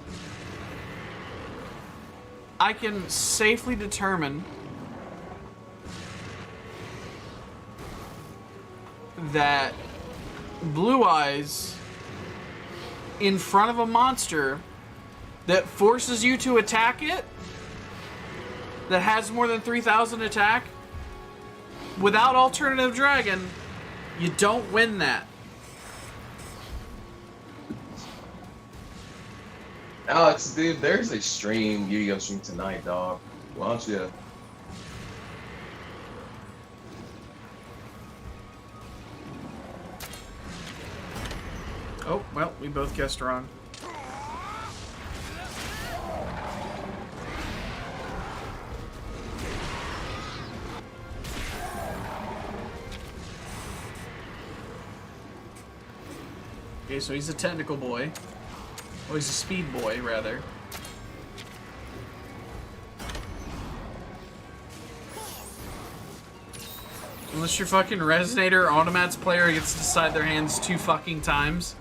I can safely determine that Blue Eyes in front of a monster that forces you to attack it, that has more than 3,000 attack, without alternative dragon, you don't win that. Alex, dude, there's a stream, Yu-Gi-Oh stream tonight, dog. Why don't you? Oh, well, we both guessed wrong. Okay, so he's a technical boy. Oh, he's a speed boy, rather. Unless your fucking Resonator Automats player gets to decide their hands 2 fucking times.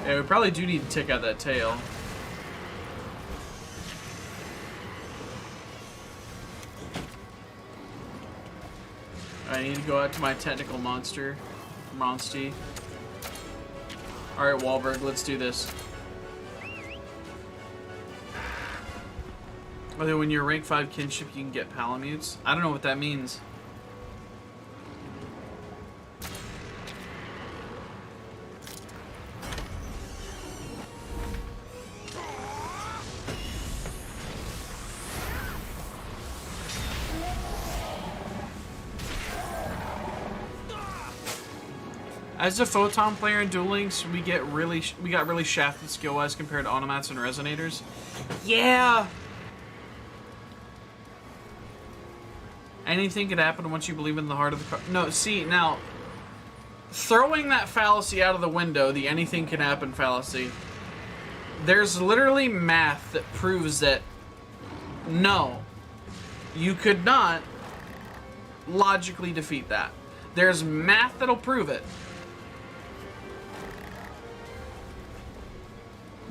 Yeah, we probably do need to take out that tail. I need to go out to my technical monster. Monsty. Alright, Wahlberg, let's do this. Although when you're rank 5 kinship, you can get Palamutes. I don't know what that means. As a Photon player in Duel Links, we got really shafted skill-wise compared to Automats and Resonators. Yeah! Anything could happen once you believe in the heart of the card. No, see, now, throwing that fallacy out of the window, the anything can happen fallacy, there's literally math that proves that, no, you could not logically defeat that. There's math that'll prove it.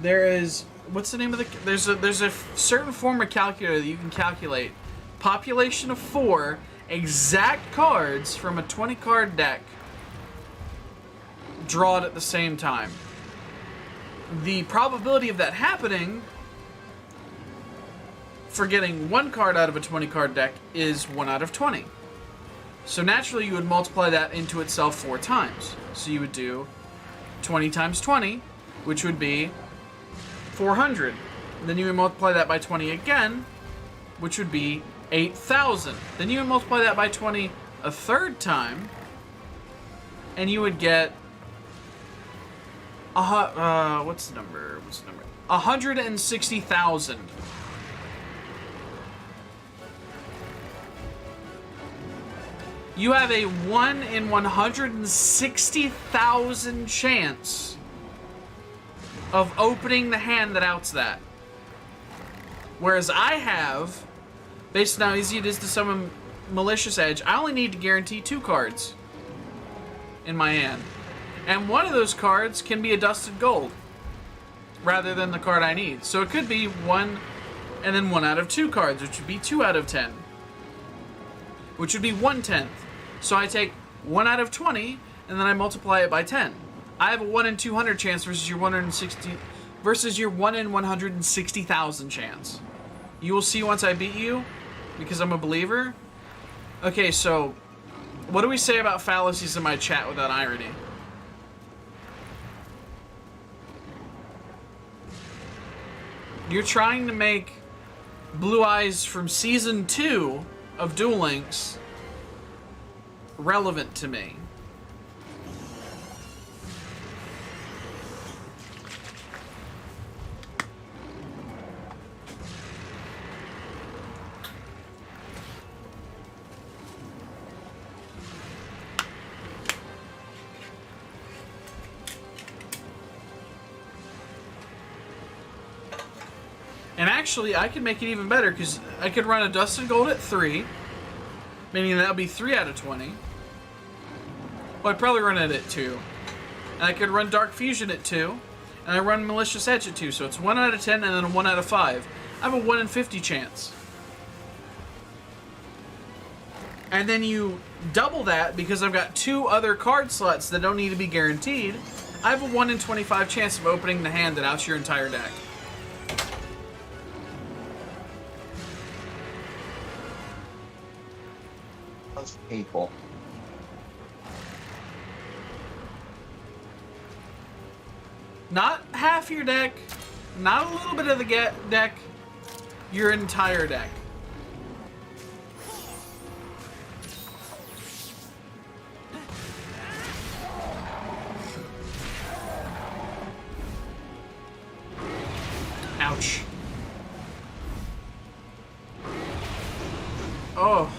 There is, what's the name of the, there's a certain form of calculator that you can calculate population of 4 exact cards from a 20-card deck, draw it at the same time. The probability of that happening for getting 1 card out of a 20-card deck is 1 out of 20. So naturally you would multiply that into itself 4 times. So you would do 20 times 20, which would be 400. Then you would multiply that by 20 again, which would be 8,000. Then you would multiply that by 20 a third time, and you would get what's the number? 160,000. You have a 1 in 160,000 chance of opening the hand that outs that. Whereas I have, based on how easy it is to summon Malicious Edge, I only need to guarantee 2 cards in my hand. And one of those cards can be a Dusted Gold, rather than the card I need. So it could be 1 and then 1 out of 2 cards, which would be 2 out of 10. Which would be 1/10. So I take 1 out of 20, and then I multiply it by 10. I have a 1 in 200 chance versus your 1 in 160,000 chance. You will see once I beat you, because I'm a believer. Okay, so what do we say about fallacies in my chat without irony? You're trying to make Blue Eyes from Season 2 of Duel Links relevant to me. And actually, I could make it even better, because I could run a Dusted Gold at 3, meaning that would be 3 out of 20. Well, I'd probably run it at 2. And I could run Dark Fusion at 2, and I run Malicious Edge at 2, so it's 1 out of 10 and then a 1 out of 5. I have a 1 in 50 chance. And then you double that, because I've got 2 other card slots that don't need to be guaranteed. I have a 1 in 25 chance of opening the hand that outs your entire deck. That's painful. Not half your deck, not a little bit of the deck, your entire deck. Ouch. Oh.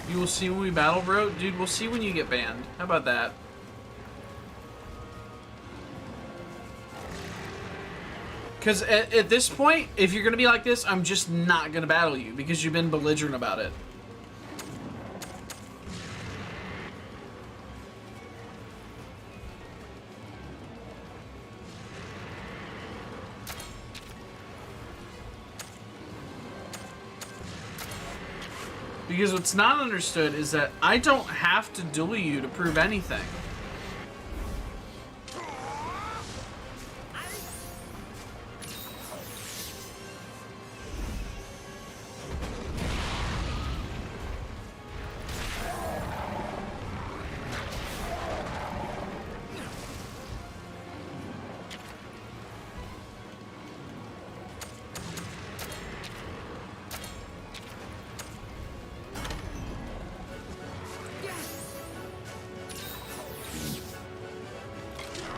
You will see when we battle, bro. Dude, we'll see when you get banned. How about that? Because at this point, if you're going to be like this, I'm just not going to battle you, because you've been belligerent about it. Because what's not understood is that I don't have to duel you to prove anything.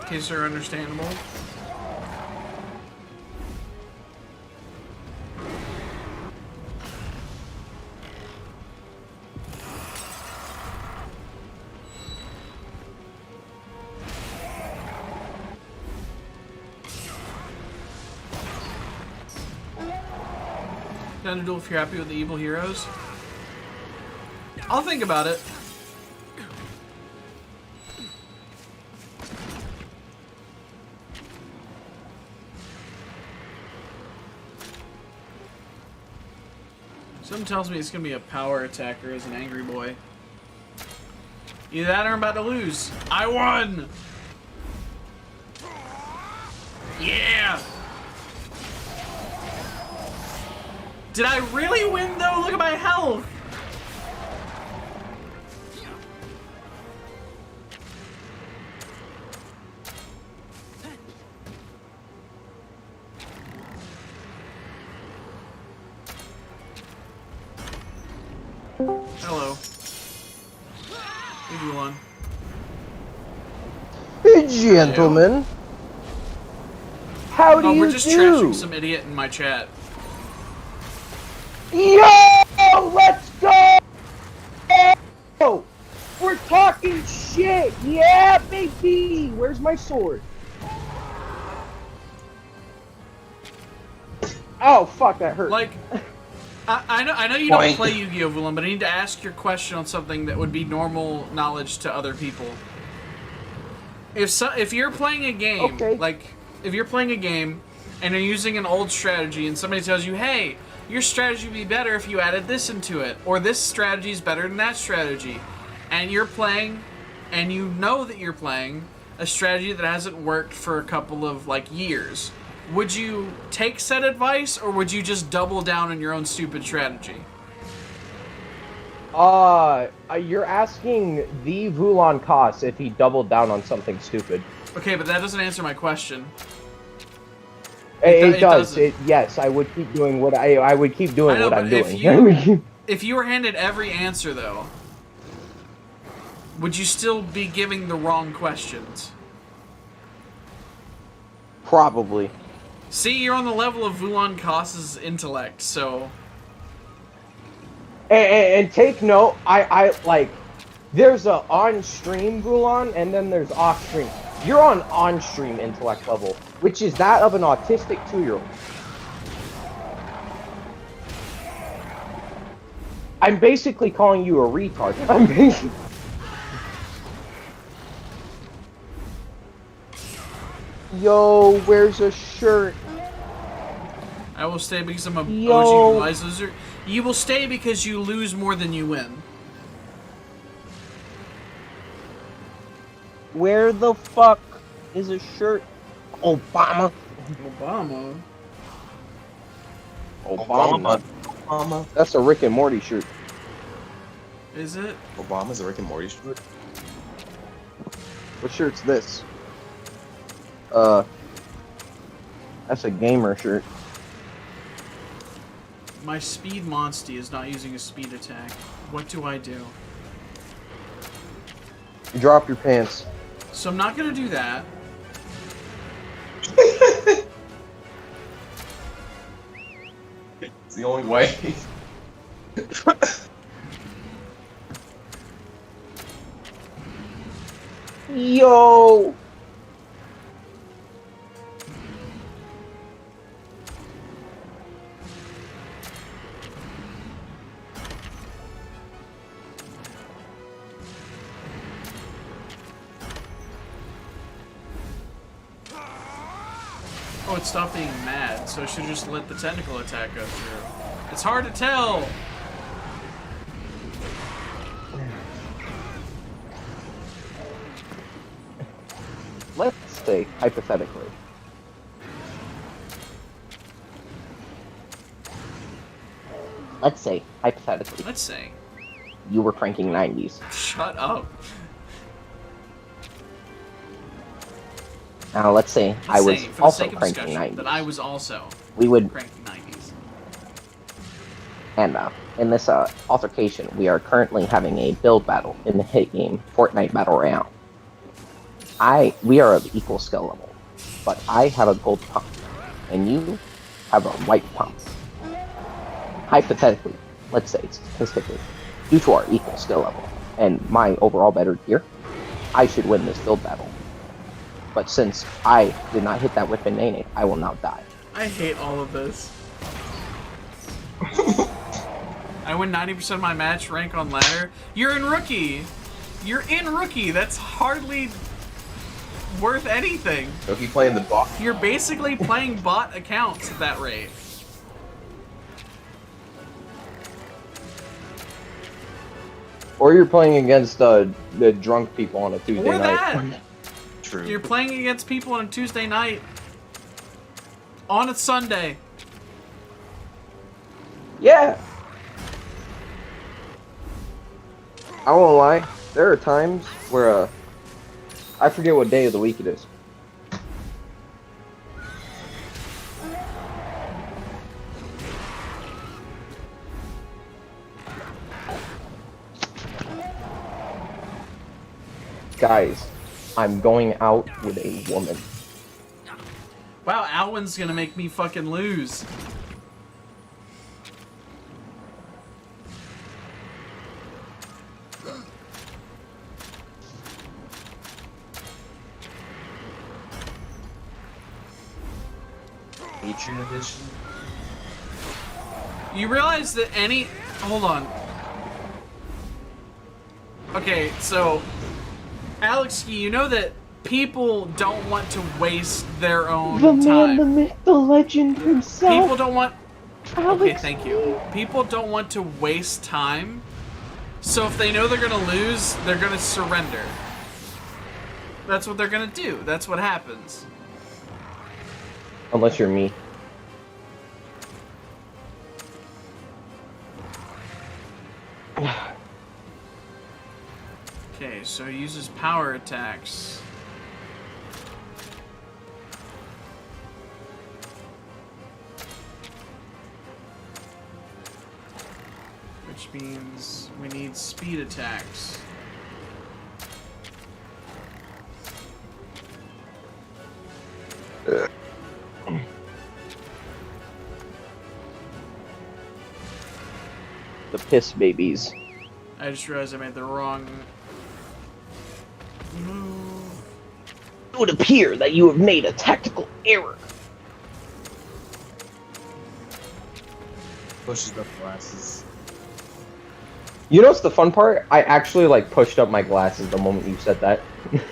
Okay, sir, understandable. down to duel if you're happy with the evil heroes? I'll think about it. Something tells me it's gonna be a power attacker as an angry boy. Either that or I'm about to lose. I won! Yeah! Did I really win though? Look at my health! Hello. We do one. Hey, gentlemen. How do you do? We're just trashing some idiot in my chat. Yo, let's go! We're talking shit. Yeah, baby. Where's my sword? Oh, fuck, that hurt. Like, I know you don't play Yu-Gi-Oh! Willem, but I need to ask your question on something that would be normal knowledge to other people. If you're playing a game, Okay. like, if you're playing a game and you're using an old strategy and somebody tells you, hey, your strategy would be better if you added this into it, or this strategy is better than that strategy, and you're playing, and you know that you're playing a strategy that hasn't worked for a couple of, like, years, would you take said advice, or would you just double down on your own stupid strategy? You're asking the Vulan Koss if he doubled down on something stupid. Okay, but that doesn't answer my question. It does. doesn't. Yes, I would keep doing what I would keep doing what I'm doing. If you were handed every answer, though, would you still be giving the wrong questions? Probably. See, you're on the level of Vulan Koss's intellect, so... And take note, I like, there's a on-stream Vulan, and then there's off-stream. You're on-stream intellect level, which is that of an autistic 2-year-old. I'm basically calling you a retard. I'm basically... Yo, where's a shirt? I will stay because I'm a Yo. OG wise loser. You will stay because you lose more than you win. Where the fuck is a shirt? Obama. Obama. That's a Rick and Morty shirt. Is it? Obama's a Rick and Morty shirt. What shirt's this? That's a gamer shirt. My speed monstie is not using a speed attack. What do I do? You drop your pants. So I'm not gonna do that. It's the only way. Yo! Oh, it stopped being mad, so I should just let the technical attack go through. It's hard to tell! Let's say, hypothetically. Let's say, hypothetically, Let's say. you were cranking 90s. Shut up. Now, let's say I was For the also sake of cranking discussion, 90s. that I was also We would, cranking 90s. and in this altercation, we are currently having a build battle in the hit game, Fortnite Battle Royale. We are of equal skill level, but I have a gold pump, and you have a white pump. Hypothetically, let's say statistically, due to our equal skill level and my overall better gear, I should win this build battle. But since I did not hit that whip in Nene, I will now die. I hate all of this. I win 90% of my match rank on ladder. You're in rookie. You're in rookie. That's hardly worth anything. So if you play in the bot, You're basically playing bot accounts at that rate. Or you're playing against the drunk people on a Tuesday Or night. that. true. You're playing against people on a Tuesday night. On a Sunday. Yeah. I won't lie. There are times where I forget what day of the week it is. Guys, I'm going out with a woman. Wow, Alwyn's gonna make me fucking lose. Patreon edition. You realize that any... Hold on. Okay, so... Alex, you know that people don't want to waste their own The man, time. the myth, the legend himself. People don't want... Alex. Okay, thank you. People don't want to waste time. So if they know they're gonna lose, they're gonna surrender. That's what they're gonna do. That's what happens. Unless you're me. Okay, so he uses power attacks. Which means we need speed attacks. The piss babies. I just realized I made the wrong move. It would appear that you have made a tactical error. Pushes up glasses. You know what's the fun part? I actually like pushed up my glasses the moment you said that. Can't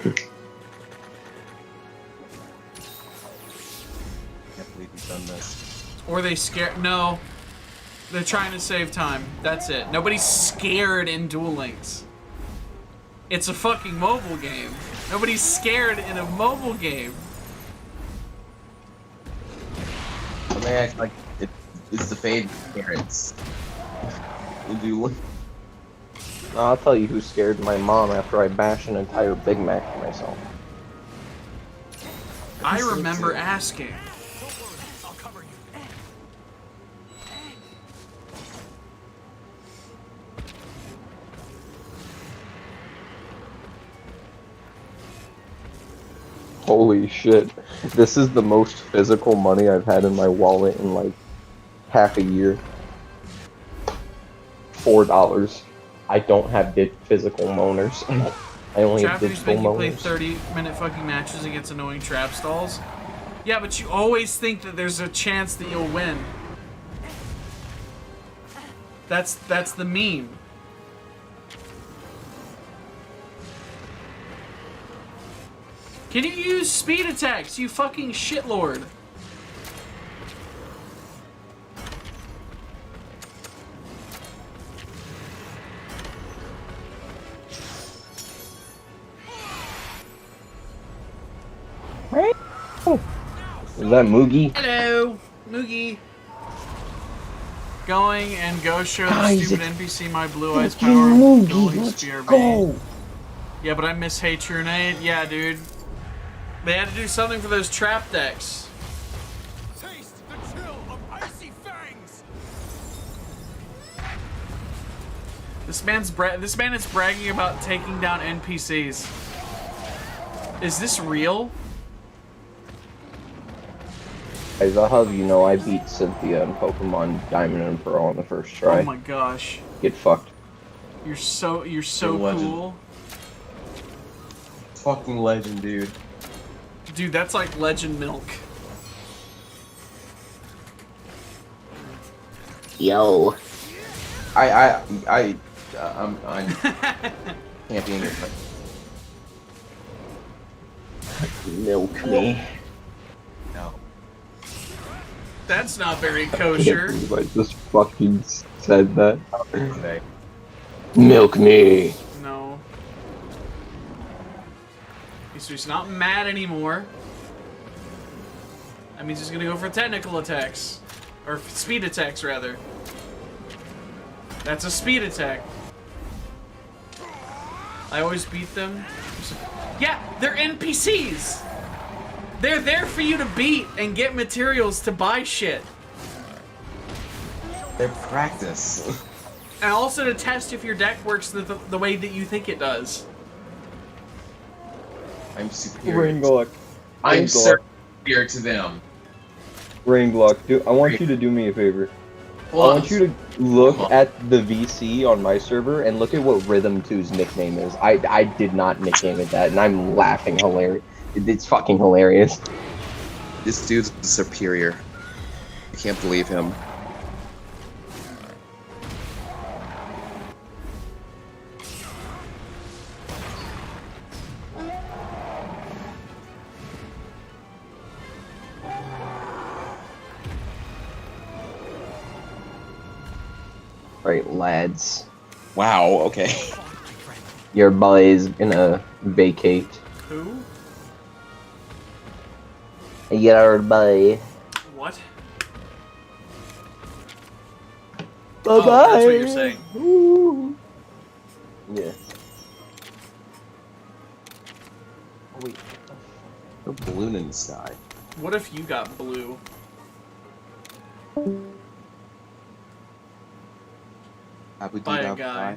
believe you've done this. Or they scare. No. They're trying to save time. That's it. Nobody's scared in Duel Links. It's a fucking mobile game. Nobody's scared in a mobile game. But they act like it's the FaZe parents. We'll do. I'll tell you who scared my mom after I bashed an entire Big Mac for myself. I remember asking. Don't worry, I'll cover you. Holy shit. This is the most physical money I've had in my wallet in like half a year. $4. I don't have physical moaners. I only have Japanese digital make you play moaners. 30-minute fucking matches against annoying trap stalls. Yeah, but you always think that there's a chance that you'll win. That's the meme. Can you use speed attacks, you fucking shitlord? Is that Moogie? Hello, Moogie. Going and go show the Guys, stupid it's NPC my blue eyes fucking power. Moogie, Going let's spear bait. go! Yeah, but I miss Hey True Nate. Yeah, dude. They had to do something for those trap decks. Taste the chill of icy fangs. This man is bragging about taking down NPCs. Is this real? Guys, I'll have you know I beat Cynthia in Pokemon Diamond and Pearl on the first try. Oh my gosh. Get fucked. You're so You're a legend. cool. Fucking legend, dude. Dude, that's like legend milk. Yo. I'm camping your friend. Milk me. No. That's not very kosher. I just fucking said that. Today. Milk me. No. So he's not mad anymore. That means he's gonna go for technical attacks. Or speed attacks, rather. That's a speed attack. I always beat them. Yeah, they're NPCs! They're there for you to beat and get materials to buy shit. They're practice. And also to test if your deck works the way that you think it does. I'm superior. Rainglock. I'm superior to them. Rainglock, dude, I want you to do me a favor. I Well, want you to look at the VC on my server and look at what Rhythm 2's nickname is. I did not nickname it that, and I'm laughing hilarious. It's fucking hilarious. this dude's superior. I can't believe him. Right, lads. Wow, okay. Your boy is gonna vacate. Who? Your boy. What? Bye Oh, bye. that's what you're saying. Ooh. Yeah. Oh, wait. A balloon in the sky. What if you got blue? By a guy.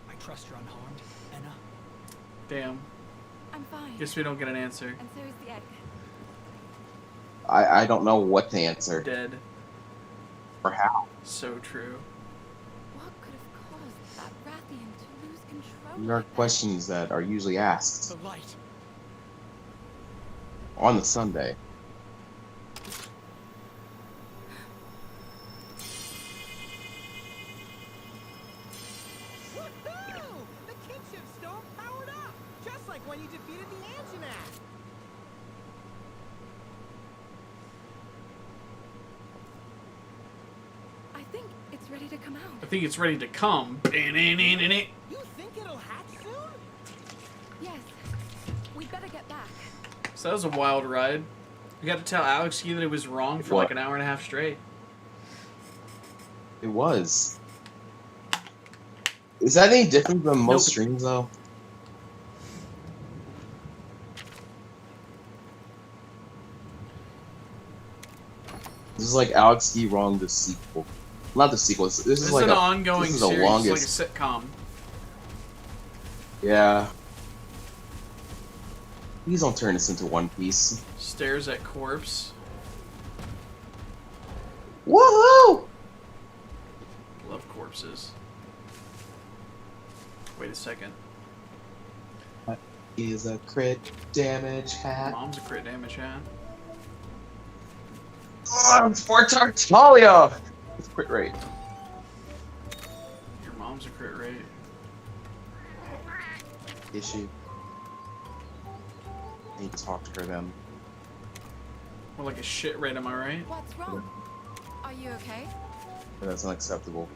I trust you're unharmed, Anna. Damn. I'm fine. Guess we don't get an answer. And so is the egg. I don't know what to answer. Dead. Or how. So true. What could have caused that Rathian to lose control? There are like that? questions that are usually asked The light. on the Sunday. Woohoo! The kinship stone powered up, just like when you defeated the Anjanath. I think it's ready to come out. I think it's ready to come. You think it'll hatch soon? Yes. We'd better get back. So that was a wild ride. We got to tell Alex Key that it was wrong for What? like an hour and a half straight. It was. Is that any different than most Nope. streams, though? This is like Alex E. Wrong, the sequel. Not the sequel. This This is is like an a, ongoing this is the series, longest. like a sitcom. Yeah. Please don't turn this into One Piece. Stares at corpse. Woohoo! Love corpses. Wait a second. Is a crit damage hat. Mom's a crit damage, huh? Oh, it's for Tartaglia! It's crit rate. Your mom's a crit rate. Issue. I need to talk to her then. More like a shit rate, am I right? What's wrong? Are you okay? That's unacceptable.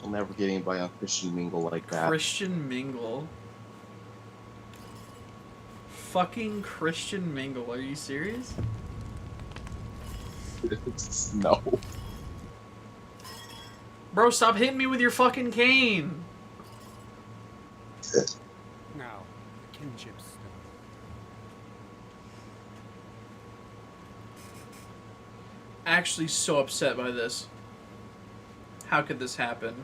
I'll never get anybody on Christian Mingle like that. Christian Mingle. Fucking Christian Mingle. Are you serious? No. Bro, stop hitting me with your fucking cane. Now, the kinship stone. Actually so upset by this. How could this happen?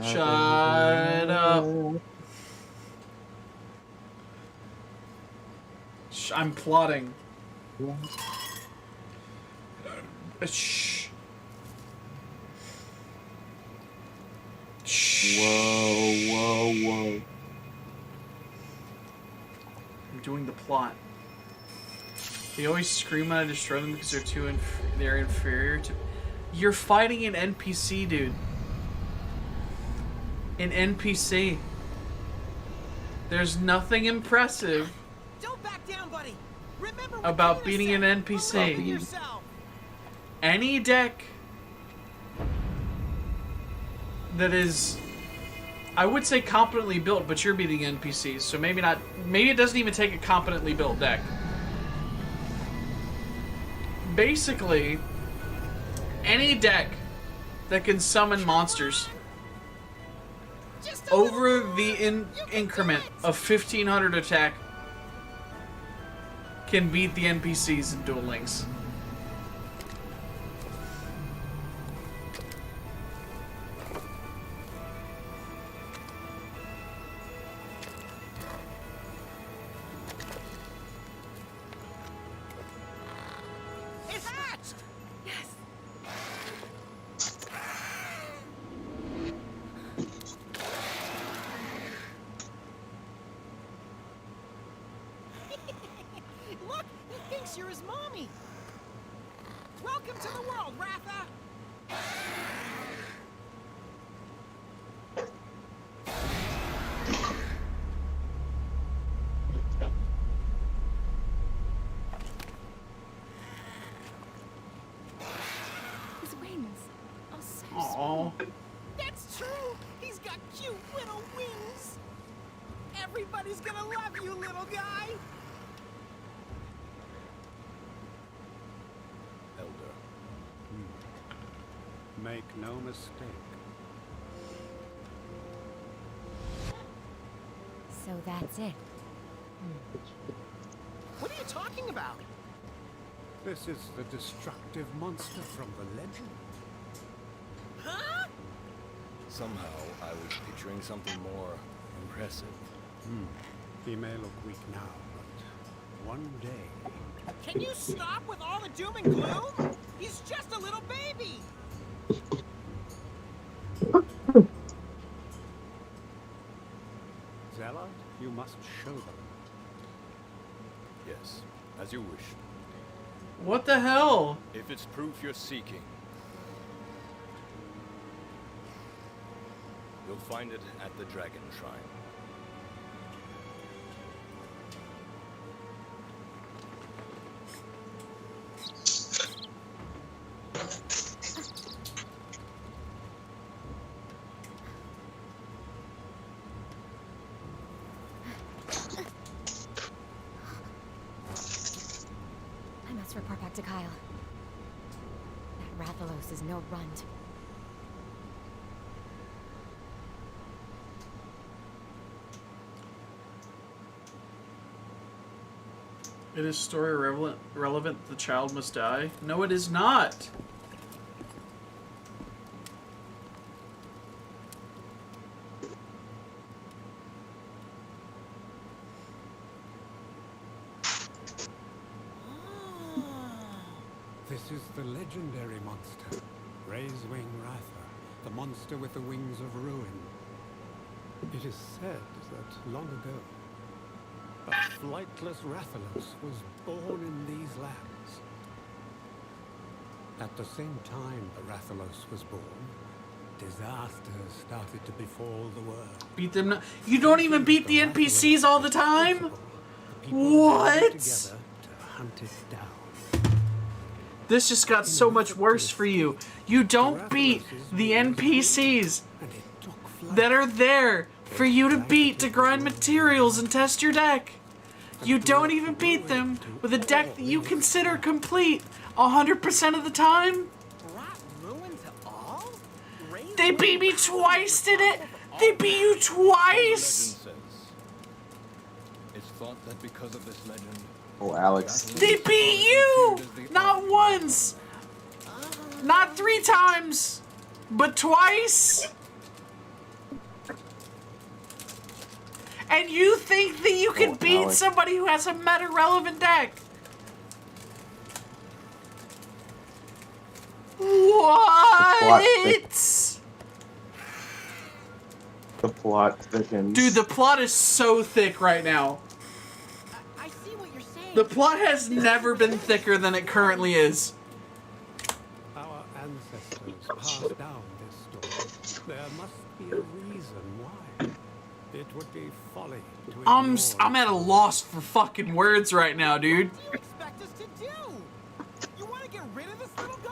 Shut up. I'm plotting. Shh. Whoa. I'm doing the plot. They always scream when I destroy them because they're inferior to. You're fighting an NPC, dude. An NPC. There's nothing impressive Don't back down, buddy. Remember about what beating Tina an said. NPC. Believe in yourself. Any deck that is, I would say competently built, but you're beating NPCs, so maybe not. Maybe it doesn't even take a competently built deck. Basically, any deck that can summon monsters Just a over little more. the You can increment do it. of 1500 attack can beat the NPCs in Duel Links. It hatched. Yes. Look, he thinks you're his mommy. Welcome to the world, Ratha. His wings are so Aww. small. That's true. He's got cute little wings. Everybody's gonna love you, little guy. Elder. Make no mistake. So that's it. What are you talking about? This is the destructive monster from the legend. Huh? Somehow, I was picturing something more impressive. He may look weak now, but one day. Can you stop with all the doom and gloom? He's just a little baby. Zealot, you must show them. Yes, as you wish. What the hell? If it's proof you're seeking, you'll find it at the Dragon Shrine. I must report back to Kyle. That Rathalos is no runt. It is story relevant the child must die? No, it is not. This is the legendary monster, Raisewing Ratha, the monster with the wings of ruin. It is said that long ago, a flightless Rathalos was born in these lands. At the same time the Rathalos was born, disasters started to befall the world. Beat them. You don't even beat the NPCs all the time? The people What? banded together to hunt it down. This just got so much worse for you. You don't beat the NPCs And it took flight. that are there for you to beat to grind materials and test your deck. You don't even beat them with a deck that you consider complete 100% of the time. Brought ruin to all? Raise They beat me twice, did it? They beat you Legend twice. says, it's thought that because of this legend, Oh, Alex. They beat you! Not once! Not 3 times! But twice! And you think that you can Oh, beat Alex. somebody who has a meta-relevant deck? What? The plot thickens. Dude, the plot is so thick right now. I see what you're saying. The plot has never been thicker than it currently is. Our ancestors passed down this story. There must be a reason why. It would be folly to I'm ignore at a loss for fucking words right now, dude. What do you expect us to do? You want to get rid of this little guy?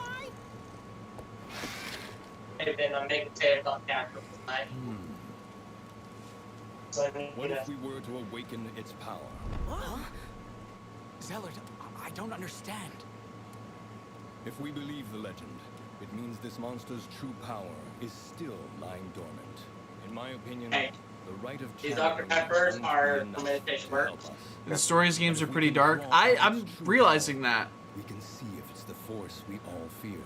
What if we were to awaken its power? Huh? Zellert, I don't understand. If we believe the legend, it means this monster's true power is still lying dormant. In my opinion, the right of challenge The stories games are pretty dark. I'm realizing that. We can see if it's the force we all fear.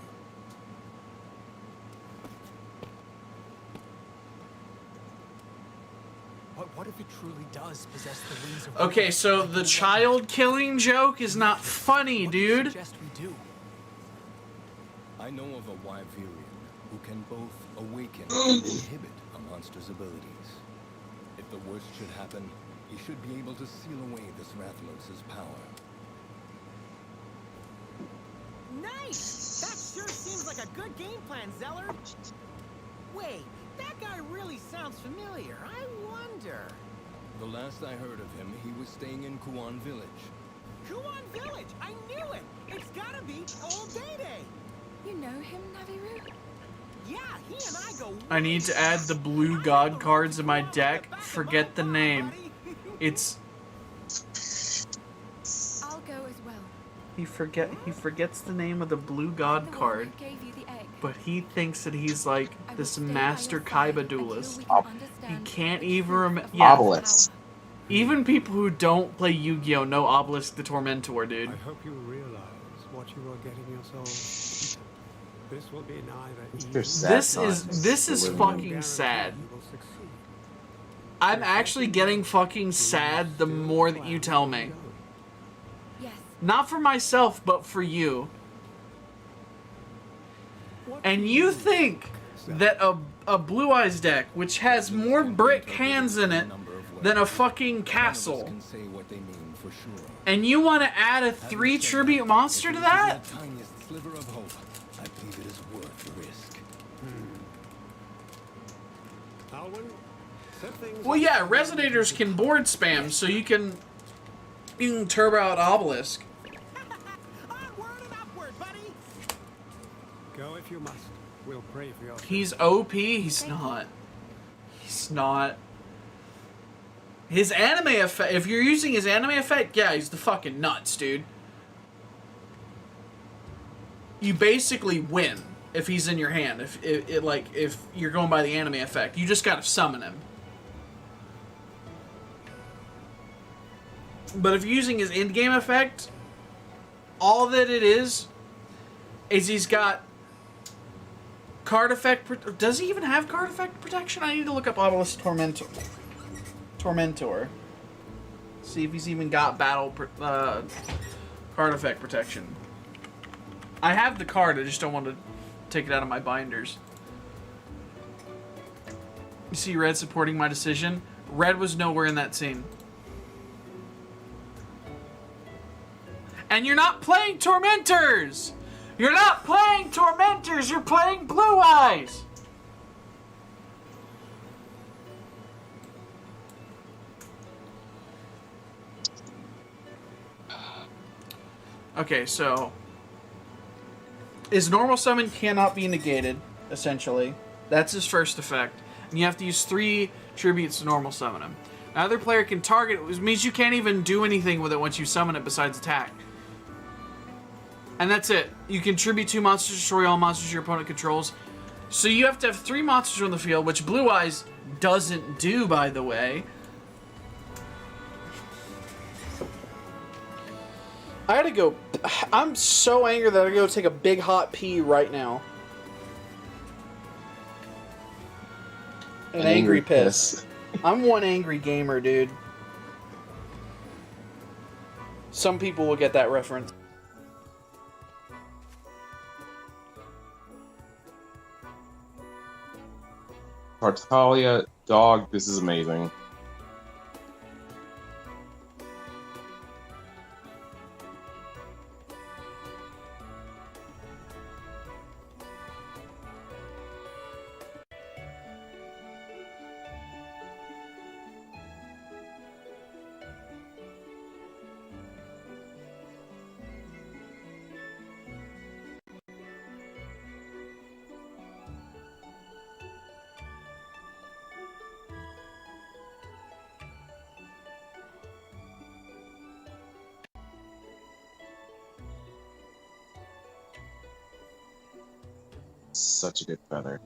What if it truly does possess the wings of Okay, so the child killing joke is not funny, What do you dude. suggest we do? I know of a Wyverian who can both awaken and inhibit a monster's abilities. If the worst should happen, he should be able to seal away this Rathalos' power. Nice! That sure seems like a good game plan, Zeller. Wait, that guy really sounds familiar. I wonder. The last I heard of him, he was staying in Kuan Village. Kuan Village! I knew it! It's gotta be Old Day-Day! You know him, Naviru? Yeah, he and I go I need to add the blue god cards in my deck. Forget the name. It's I'll go as well. he forgets the name of the blue god The one card, who gave you the egg. but he thinks that he's like I will this stay by master your side Kaiba until duelist. we can He He understand can't the even truth rem- of yeah. Obelisk. power. Even people who don't play Yu-Gi-Oh know Obelisk the Tormentor, dude. I hope you realize what you are getting yourselves into. This will be neither They're easy sad This is times. fucking sad. you will succeed. I'm actually getting fucking sad the more that you tell me. Yes. Not for myself, but for you. And you think that a Blue Eyes deck, which has more brick hands in it than a fucking castle, Can say what they mean for sure. and you want to add a 3 tribute monster to that? The tiniest sliver of hope. I believe it is worth the risk. Alwyn, set things Well, up. yeah, Resonators can board spam, so you can turbo out Obelisk. Onward and upward, buddy! Go if you must. We'll pray for your He's OP. He's not. He's not. His anime effect. If you're using his anime effect, yeah, he's the fucking nuts, dude. You basically win if he's in your hand. If you're going by the anime effect, you just gotta summon him. But if you're using his in-game effect, all that it is he's got card effect. Does he even have card effect protection? I need to look up Obelisk Tormentor. See if he's even got battle card effect protection. I have the card, I just don't want to take it out of my binders. You see Red supporting my decision? Red was nowhere in that scene. And you're not playing Tormentors! You're not playing Tormentors, you're playing Blue Eyes! Okay, so his normal summon cannot be negated, essentially. That's his first effect. And you have to use 3 tributes to normal summon him. Another player can target it, which means you can't even do anything with it once you summon it besides attack. And that's it. You can tribute 2 monsters, destroy all monsters your opponent controls. So you have to have 3 monsters on the field, which Blue Eyes doesn't do, by the way. I gotta go. I'm so angry that I gotta go take a big hot pee right now. An angry piss. I'm one angry gamer, dude. Some people will get that reference. Tartaglia Dog, this is amazing. Such a good feather.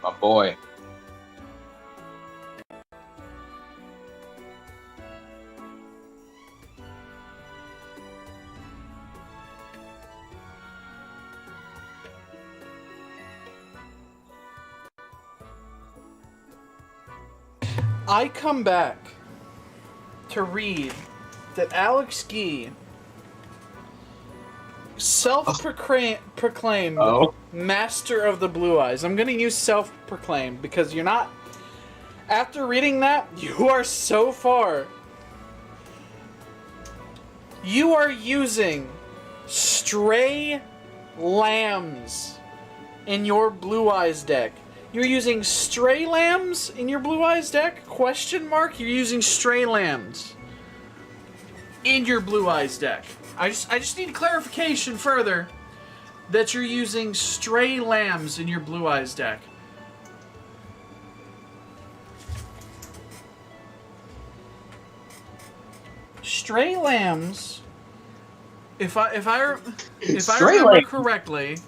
My boy. I come back to read that Alex Gee, self-proclaimed master of the blue eyes. I'm going to use self-proclaimed because you're not... After reading that, you are so far... You are using stray lambs in your blue eyes deck. You're using stray lambs in your blue eyes deck? Question mark? You're using stray lambs in your blue eyes deck. I just need clarification further that you're using stray lambs in your blue eyes deck. Stray lambs. If I remember correctly,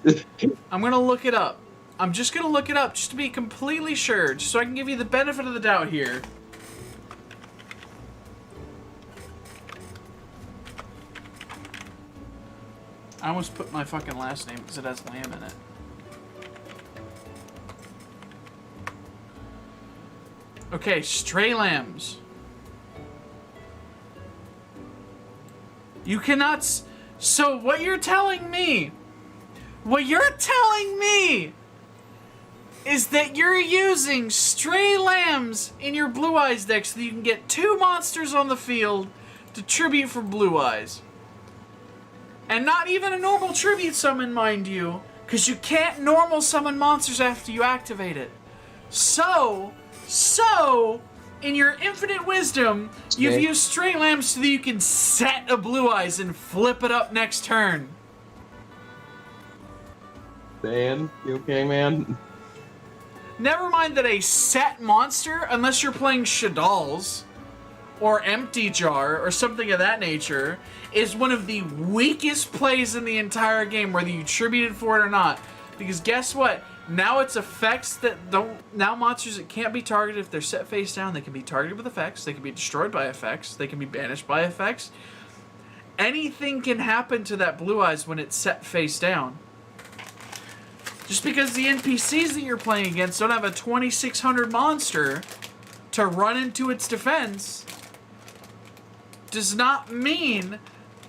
I'm gonna look it up. I'm just gonna look it up just to be completely sure, just so I can give you the benefit of the doubt here. I almost put my fucking last name because it has lamb in it. Okay, stray lambs. You cannot... So what you're telling me... What you're telling me is that you're using stray lambs in your blue eyes deck so that you can get 2 monsters on the field to tribute for blue eyes. And not even a normal tribute summon, mind you, because you can't normal summon monsters after you activate it. So, in your infinite wisdom, you've used stray lambs so that you can set a blue eyes and flip it up next turn. Dan, you okay, man? Never mind that a set monster, unless you're playing Shadowlands or Empty Jar or something of that nature, is one of the weakest plays in the entire game, whether you tributed for it or not. Because guess what? Now it's effects that don't... Now monsters that can't be targeted if they're set face down, they can be targeted with effects, they can be destroyed by effects, they can be banished by effects. Anything can happen to that blue eyes when it's set face down. Just because the NPCs that you're playing against don't have a 2600 monster to run into its defense does not mean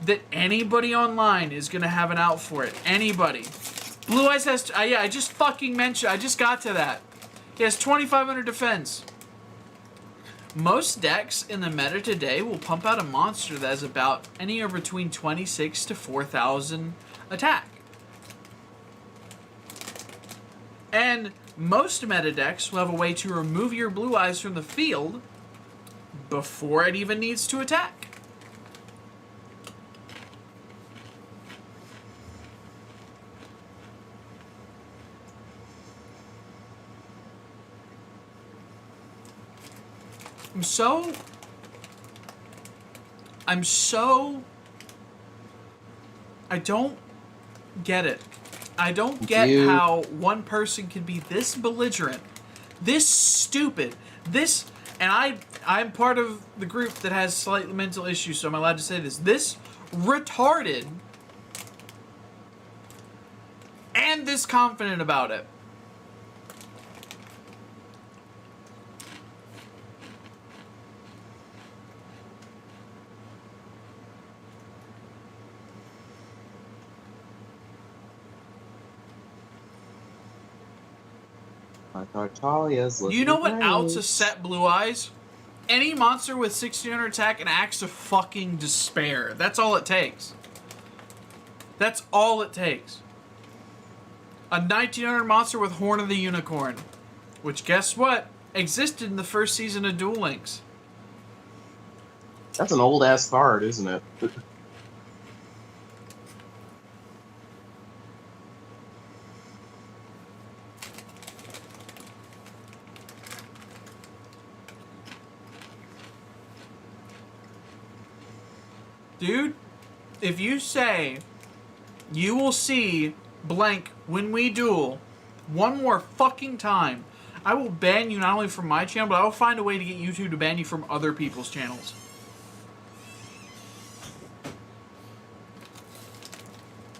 that anybody online is going to have an out for it. Anybody. Blue Eyes has... yeah, I just fucking mentioned... I just got to that. He has 2500 defense. Most decks in the meta today will pump out a monster that has about anywhere between 26 to 4,000 attack. And most meta decks will have a way to remove your blue eyes from the field before it even needs to attack. I don't get it. I don't get how one person can be this belligerent, this stupid, this, and I'm part of the group that has slight mental issues, so I'm allowed to say this retarded, and this confident about it. You know what outs a set blue eyes? Any monster with 1600 attack and acts of fucking despair. That's all it takes. That's all it takes. A 1900 monster with Horn of the Unicorn. Which, guess what? Existed in the first season of Duel Links. That's an old-ass card, isn't it? Dude, if you say you will see blank when we duel one more fucking time, I will ban you not only from my channel, but I will find a way to get YouTube to ban you from other people's channels.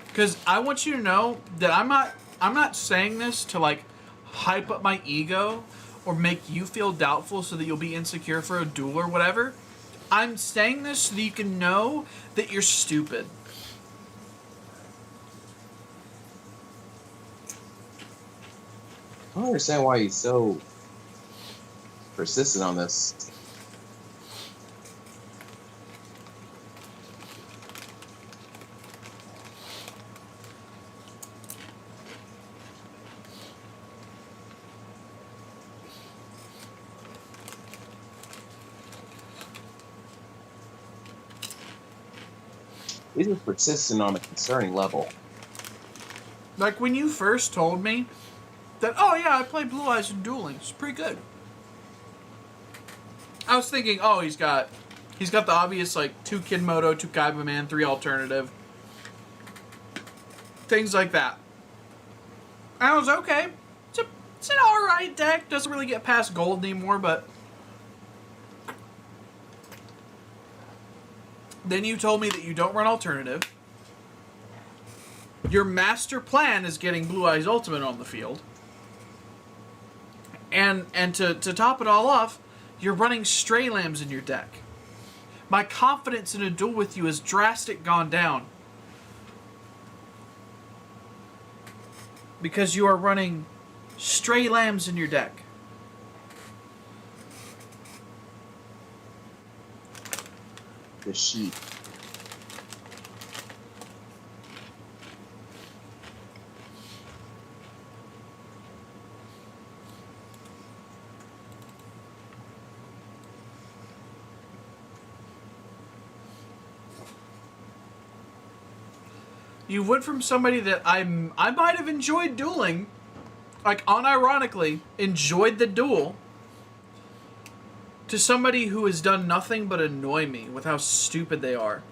Because I want you to know that I'm not saying this to like hype up my ego or make you feel doubtful so that you'll be insecure for a duel or whatever. I'm saying this so that you can know that you're stupid. I don't understand why he's so persistent on this. He's just persistent on a concerning level. Like when you first told me that, oh yeah, I play Blue Eyes in Duel Links, it's pretty good. I was thinking, oh, he's got the obvious like 2 Kid Moto, 2 Kaiba Man, 3 alternative. Things like that. And I was okay. It's an alright deck. Doesn't really get past gold anymore, but then you told me that you don't run alternative. Your master plan is getting Blue Eyes Ultimate on the field. And to top it all off, you're running Stray Lambs in your deck. My confidence in a duel with you has drastically gone down. Because you are running Stray Lambs in your deck. The sheep. You went from somebody that I might have enjoyed dueling, like unironically enjoyed the duel, to somebody who has done nothing but annoy me with how stupid they are.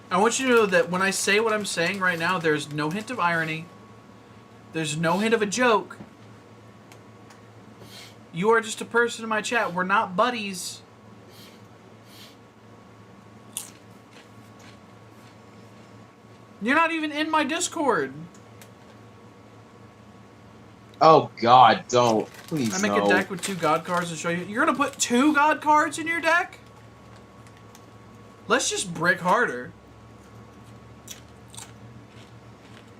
I want you to know that when I say what I'm saying right now, there's no hint of irony. There's no hint of a joke. You are just a person in my chat. We're not buddies. You're not even in my Discord. Oh God, don't. Please, I make a deck with 2 God cards and show you. You're gonna put 2 God cards in your deck? Let's just brick harder.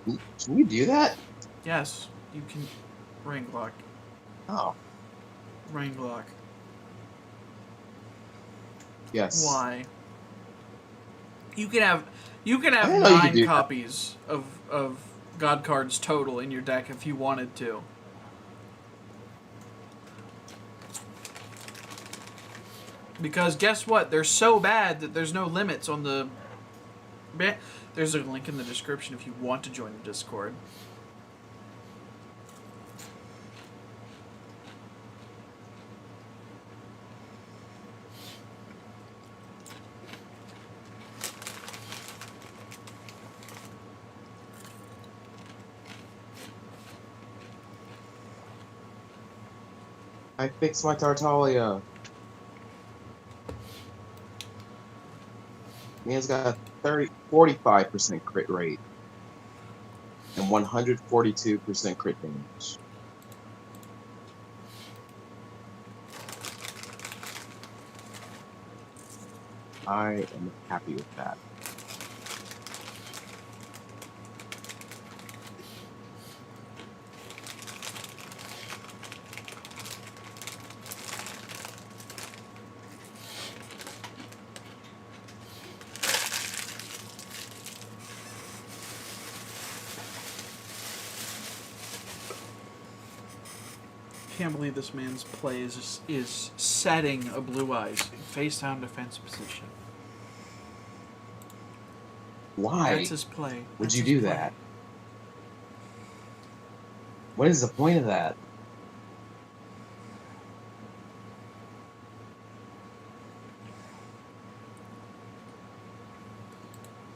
Can you do that? Yes, you can ring block. Oh, Rainblock. yes. Why? You can have I didn't know you could 9 do that. copies of God cards total in your deck if you wanted to. Because guess what? They're so bad that there's no limits on the... There's a link in the description if you want to join the Discord. I fixed my Tartaglia. Man's got a 45% crit rate and 142% crit damage. I am happy with that. Can't believe this man's play is setting a Blue Eyes face down defense position. Why That's his play. would That's you his do play. that? What is the point of that?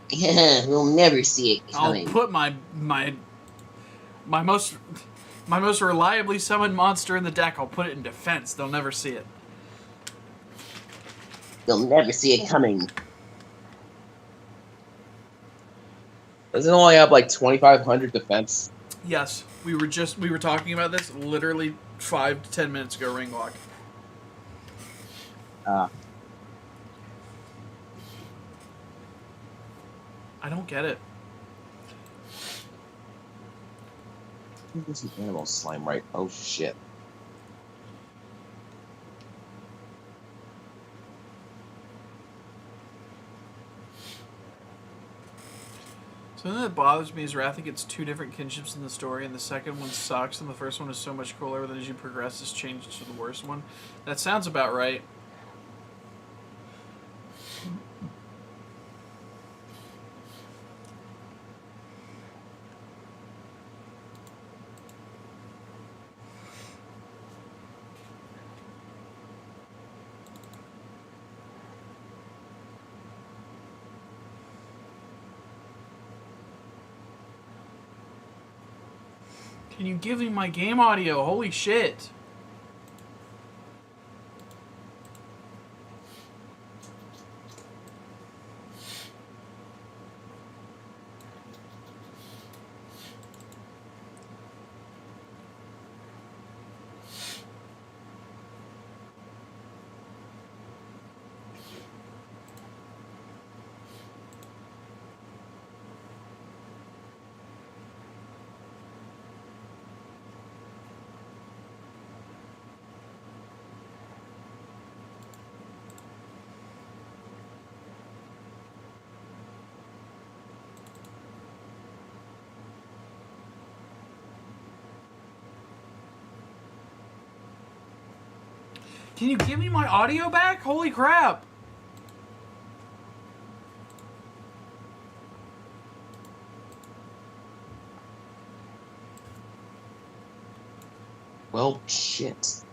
Yeah, we'll never see it I'll coming. put my most reliably summoned monster in the deck. I'll put it in defense. They'll never see it. You'll never see it coming. Doesn't it only have like 2,500 defense? Yes, we were talking about this literally 5 to 10 minutes ago. Ringlock. I don't get it. There's an animal slime, right? Oh shit. Something that bothers me is Ratha gets 2 different kinships in the story, and the second one sucks, and the first one is so much cooler that as you progress, it's changed to the worst one. That sounds about right. Can you give me my game audio? Holy shit. Can you give me my audio back? Holy crap. Well, shit.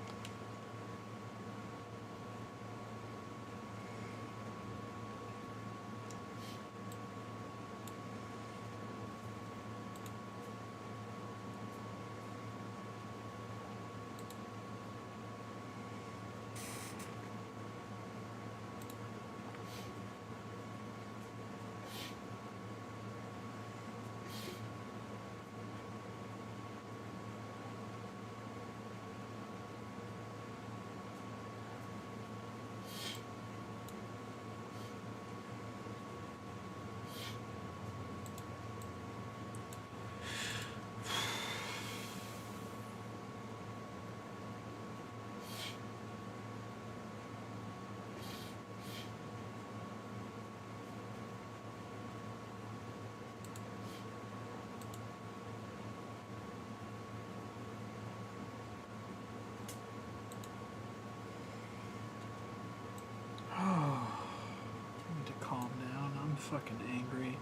fucking angry.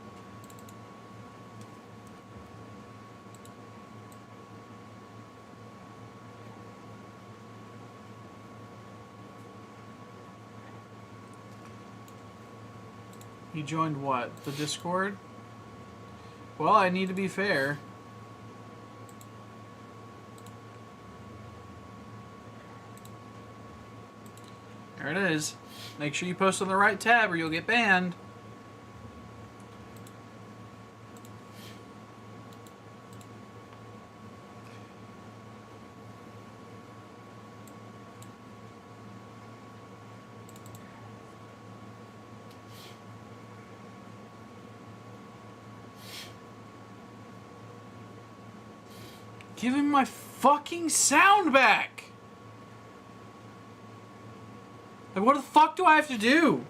He joined what? The Discord? Well, I need to be fair. There it is. Make sure you post on the right tab or you'll get banned. Give him my fucking sound back! Like, what the fuck do I have to do?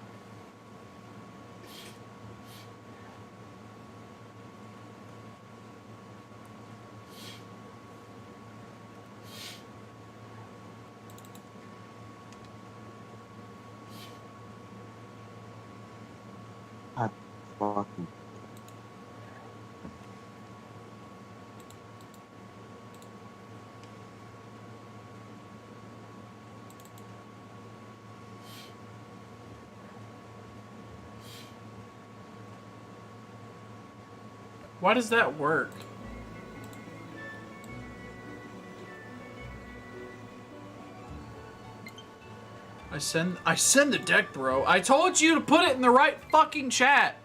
God, fucking. Why does that work? I send the deck, bro. I told you to put it in the right fucking chat.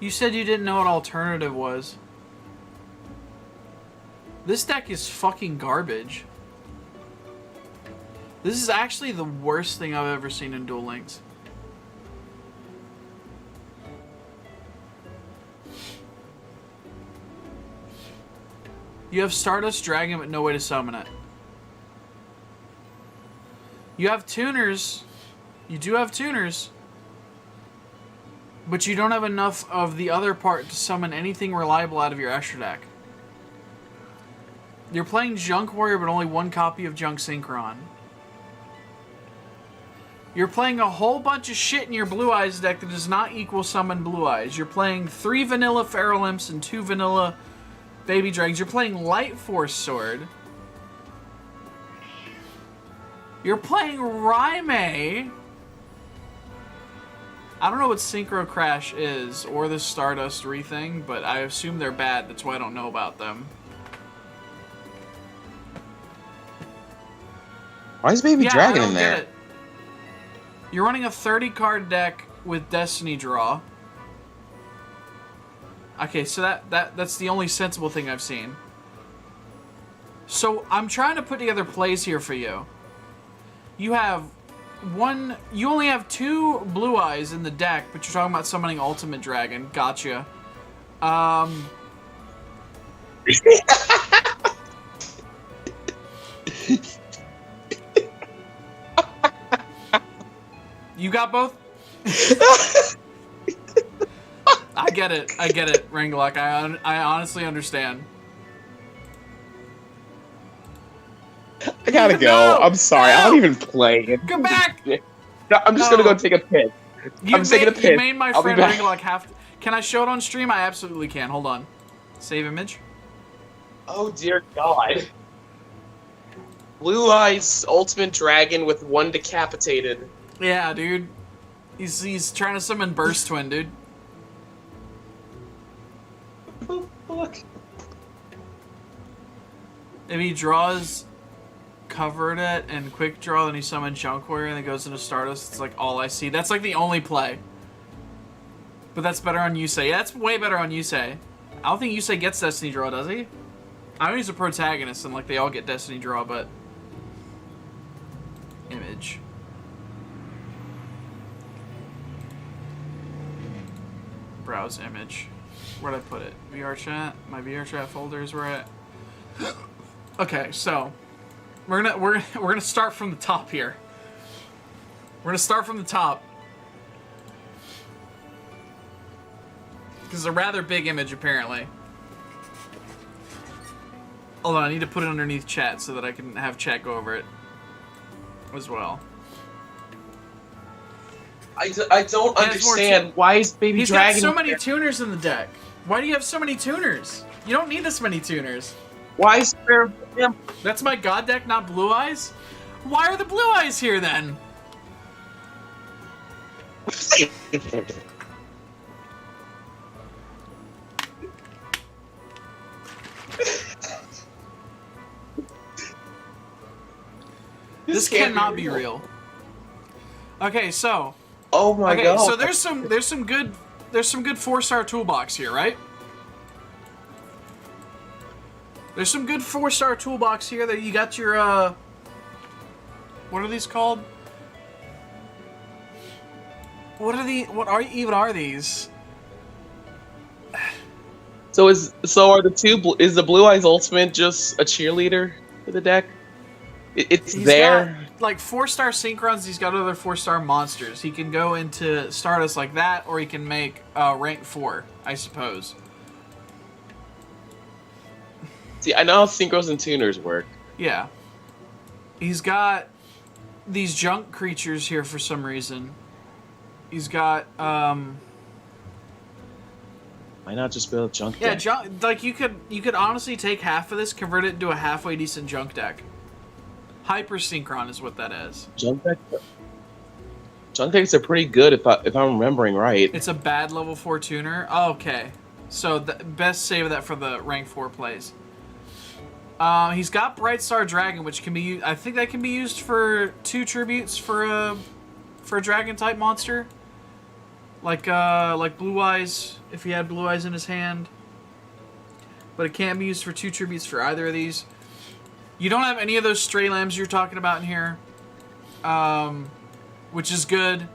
You said you didn't know what alternative was. This deck is fucking garbage. This is actually the worst thing I've ever seen in Duel Links. You have Stardust Dragon but no way to summon it. You have tuners. You do have tuners. But you don't have enough of the other part to summon anything reliable out of your extra deck. You're playing Junk Warrior, but only one copy of Junk Synchron. You're playing a whole bunch of shit in your Blue Eyes deck that does not equal summon Blue Eyes. You're playing 3 vanilla Feral Imps and 2 vanilla Baby Dragons. You're playing Light Force Sword. You're playing Raime. I don't know what Synchro Crash is, or the Stardust Rething, but I assume they're bad, that's why I don't know about them. Why is Baby Dragon I don't in there? get it. You're running a 30-card deck with Destiny Draw. Okay, so that's the only sensible thing I've seen. So, I'm trying to put together plays here for you. You have you only have 2 Blue Eyes in the deck, but you're talking about summoning Ultimate Dragon. Gotcha. You got both? I get it, Rangalok. I honestly understand. I gotta go. No! I'm sorry. No! I don't even play. Come back! No, I'm just gonna go take a piss. I'm taking a piss. You made my I'll be friend back. Rangalok have to... Can I show it on stream? I absolutely can. Hold on. Save image. Oh dear God. Blue Eyes Ultimate Dragon with 1 decapitated. Yeah, dude. He's trying to summon Burst Twin, dude. Oh fuck. If he draws Covered It and Quick Draw, then he summons Junk Warrior and then goes into Stardust, it's like all I see. That's like the only play. But that's better on Yusei. Yeah, that's way better on Yusei. I don't think Yusei gets Destiny Draw, does he? I know he's a protagonist and like they all get Destiny Draw, but... Image. Browse image. Where'd I put it? VR chat? My VR chat folder is where I... Okay, so... We're gonna start from the top here. We're gonna start from the top. This is a rather big image, apparently. Hold on, I need to put it underneath chat so that I can have chat go over it as well. I don't understand. Why is Baby He's Dragon... got so many tuners in the deck. Why do you have so many tuners? You don't need this many tuners. Why is there... That's my god deck, not Blue Eyes? Why are the Blue Eyes here, then? This cannot be real. Okay, so... Oh my god. So there's some good 4-star toolbox here, right? There's some good 4-star toolbox here that you got your what are these called? What are these? So is the Blue Eyes Ultimate just a cheerleader for the deck? It's He's there. got, like 4-star Synchrons, he's got other 4-star monsters. He can go into Stardust like that, or he can make rank 4, I suppose. See, I know how Synchros and Tuners work. Yeah. He's got these junk creatures here for some reason. He's got, Why not just build a junk deck? yeah, like you could honestly take half of this, convert it into a halfway decent junk deck. Hyper Synchron is what that is. Junk decks are pretty good if I'm remembering right. It's a bad level 4 tuner. Oh, okay. So the best save of that for the rank 4 plays. He's got Bright Star Dragon, which can be I think that can be used for 2 tributes for a dragon type monster. Like Blue Eyes, if he had Blue Eyes in his hand. But it can't be used for 2 tributes for either of these. You don't have any of those stray lambs you're talking about in here. Which is good.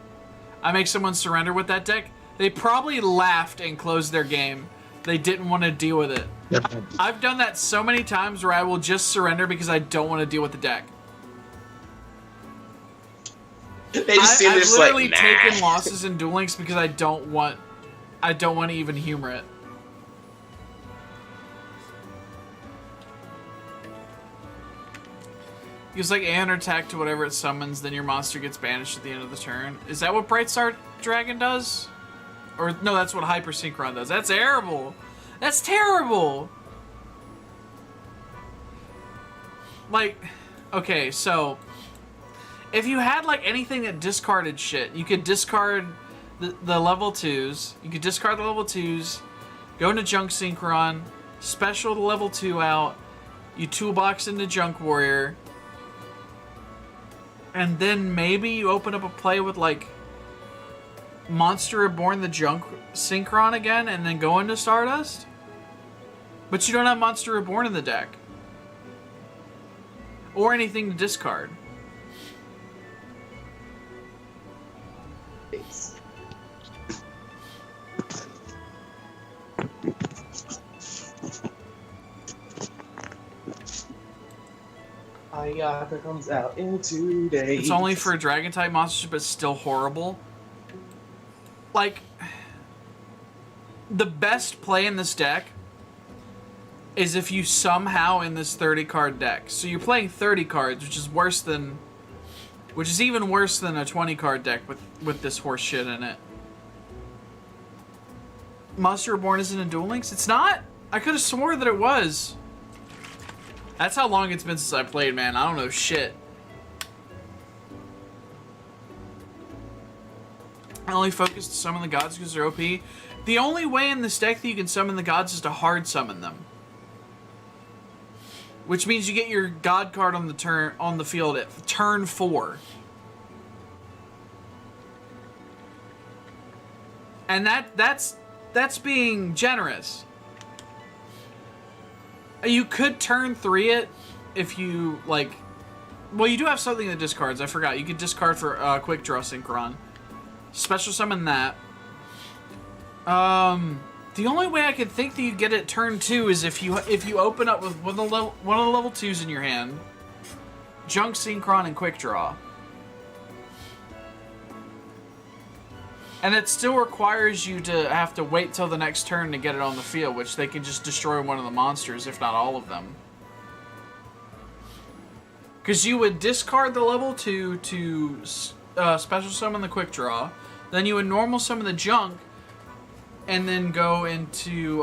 I make someone surrender with that deck. They probably laughed and closed their game. They didn't want to deal with it. I've done that so many times where I will just surrender because I don't want to deal with the deck. They just seem I've just literally like, nah. taken losses in Duel Links because I don't want to even humor it. Use like Anner attack to whatever it summons, then your monster gets banished at the end of the turn. Is that what Bright Star Dragon does? Or no, that's what Hyper Synchron does. That's terrible. That's terrible. Like, okay, so if you had like anything that discarded shit, you could discard the level 2s. You could discard the level 2s, go into Junk Synchron, special the level 2 out, you toolbox into Junk Warrior, and then maybe you open up a play with like Monster Reborn the Junk Synchron again and then go into Stardust? But you don't have Monster Reborn in the deck. Or anything to discard. Ayaka comes out in 2 days. It's only for Dragon type monsters, but still horrible. Like, the best play in this deck is if you somehow in this 30 card deck. So you're playing 30 cards, which is even worse than a 20 card deck with this horse shit in it. Monster Reborn isn't in Duel Links? It's not? I could have swore that it was. That's how long it's been since I played, man. I don't know shit. I only focus to summon the gods because they're OP. The only way in this deck that you can summon the gods is to hard summon them. Which means you get your god card on the field at turn 4. And that's being generous. You could turn 3 it if you like. Well, you do have something that discards. I forgot. You could discard for Quick Draw Synchron. Special summon that. The only way I could think that you get it turn 2 is if you open up with one of the level 2s in your hand, Junk Synchron and Quick Draw. And it still requires you to have to wait till the next turn to get it on the field, which they can just destroy one of the monsters, if not all of them. Because you would discard the level 2 to special summon the quick draw, then you would normal summon the junk, and then go into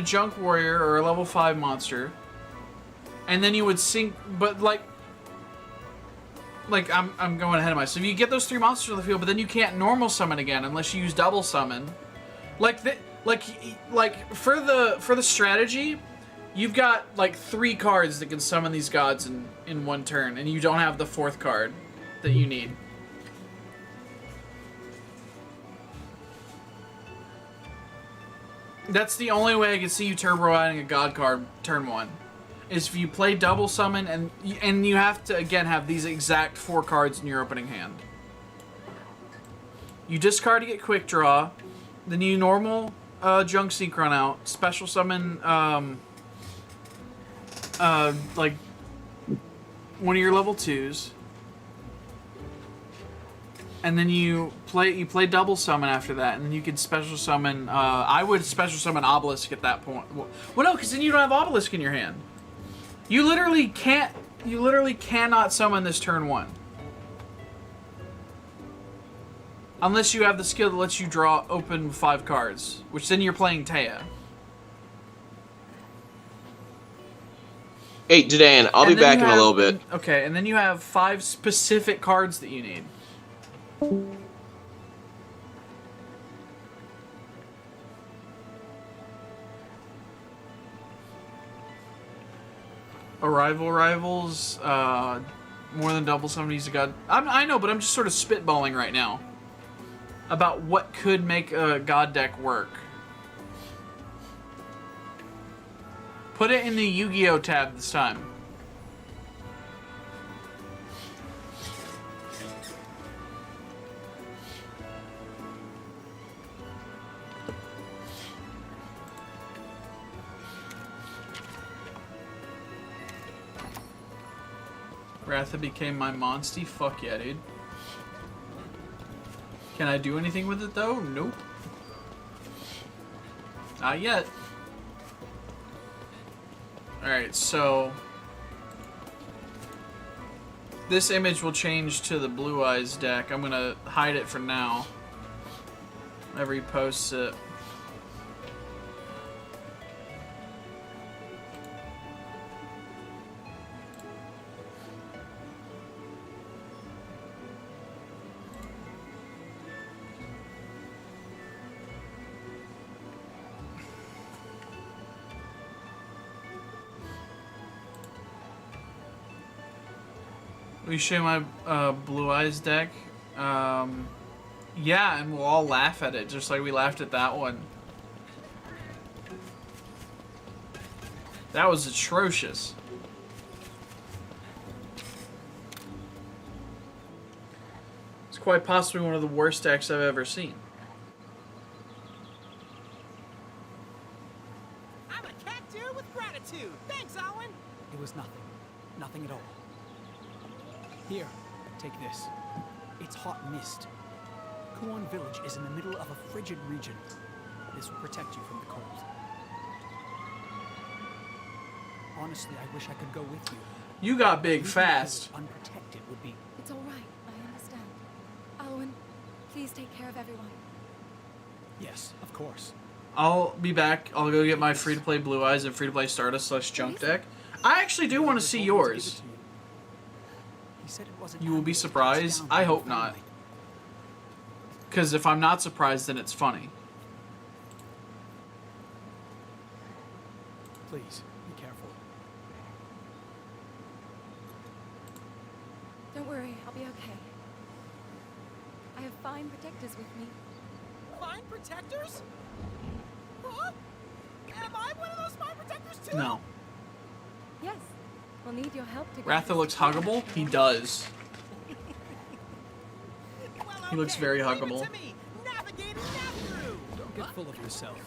Junk Warrior or a level 5 monster, and then you would sync. But like I'm going ahead of myself. So you get those 3 monsters on the field, but then you can't normal summon again unless you use double summon. Like for the strategy, you've got like 3 cards that can summon these gods in one turn, and you don't have the 4th card that you need. That's the only way I can see you turbo adding a god card turn 1. Is if you play double summon and you have to again have these exact 4 cards in your opening hand. You discard to get quick draw, then you normal junk synchron out, special summon like one of your level 2s, and then you play double summon after that, and then you can special summon. I would special summon Obelisk at that point. Well, no, because then you don't have Obelisk in your hand. You literally can't. You literally cannot summon this turn 1. Unless you have the skill that lets you draw open 5 cards, which then you're playing Taya. Hey, Jidayun, I'll be back in a little bit. Okay, and then you have 5 specific cards that you need. Rivals, more than double somebody's a god. I know, but I'm just sort of spitballing right now about what could make a god deck work. Put it in the Yu-Gi-Oh tab this time. Ratha became my monstie? Fuck yeah, dude. Can I do anything with it though? Nope. Not yet. Alright, so this image will change to the Blue Eyes deck. I'm gonna hide it for now. Whenever he posts it. We show my Blue Eyes deck. Yeah, and we'll all laugh at it, just like we laughed at that one. That was atrocious. It's quite possibly one of the worst decks I've ever seen. I'm a cat dude with gratitude. Thanks, Owen. It was nothing. Nothing at all. Here, take this. It's hot mist. Kuon village is in the middle of a frigid region. This will protect you from the cold. Honestly, I wish I could go with you. You got big fast. Unprotected would be. It's all right. I understand. Alwyn, please take care of everyone. Yes, of course. I'll be back. I'll go get my free-to-play Blue Eyes and free-to-play Stardust / Junk deck. I actually do want to see yours. You will be surprised. I hope not. Because if I'm not surprised, then it's funny. Please, be careful. Don't worry, I'll be okay. I have fine protectors with me. Fine protectors? Huh? Am I one of those fine protectors too? No. Yes, we'll need your help to get Ratha this looks together. huggable? He does. Well, He looks okay, very leave it huggable. to me. Navigating that through. Don't get full of yourself.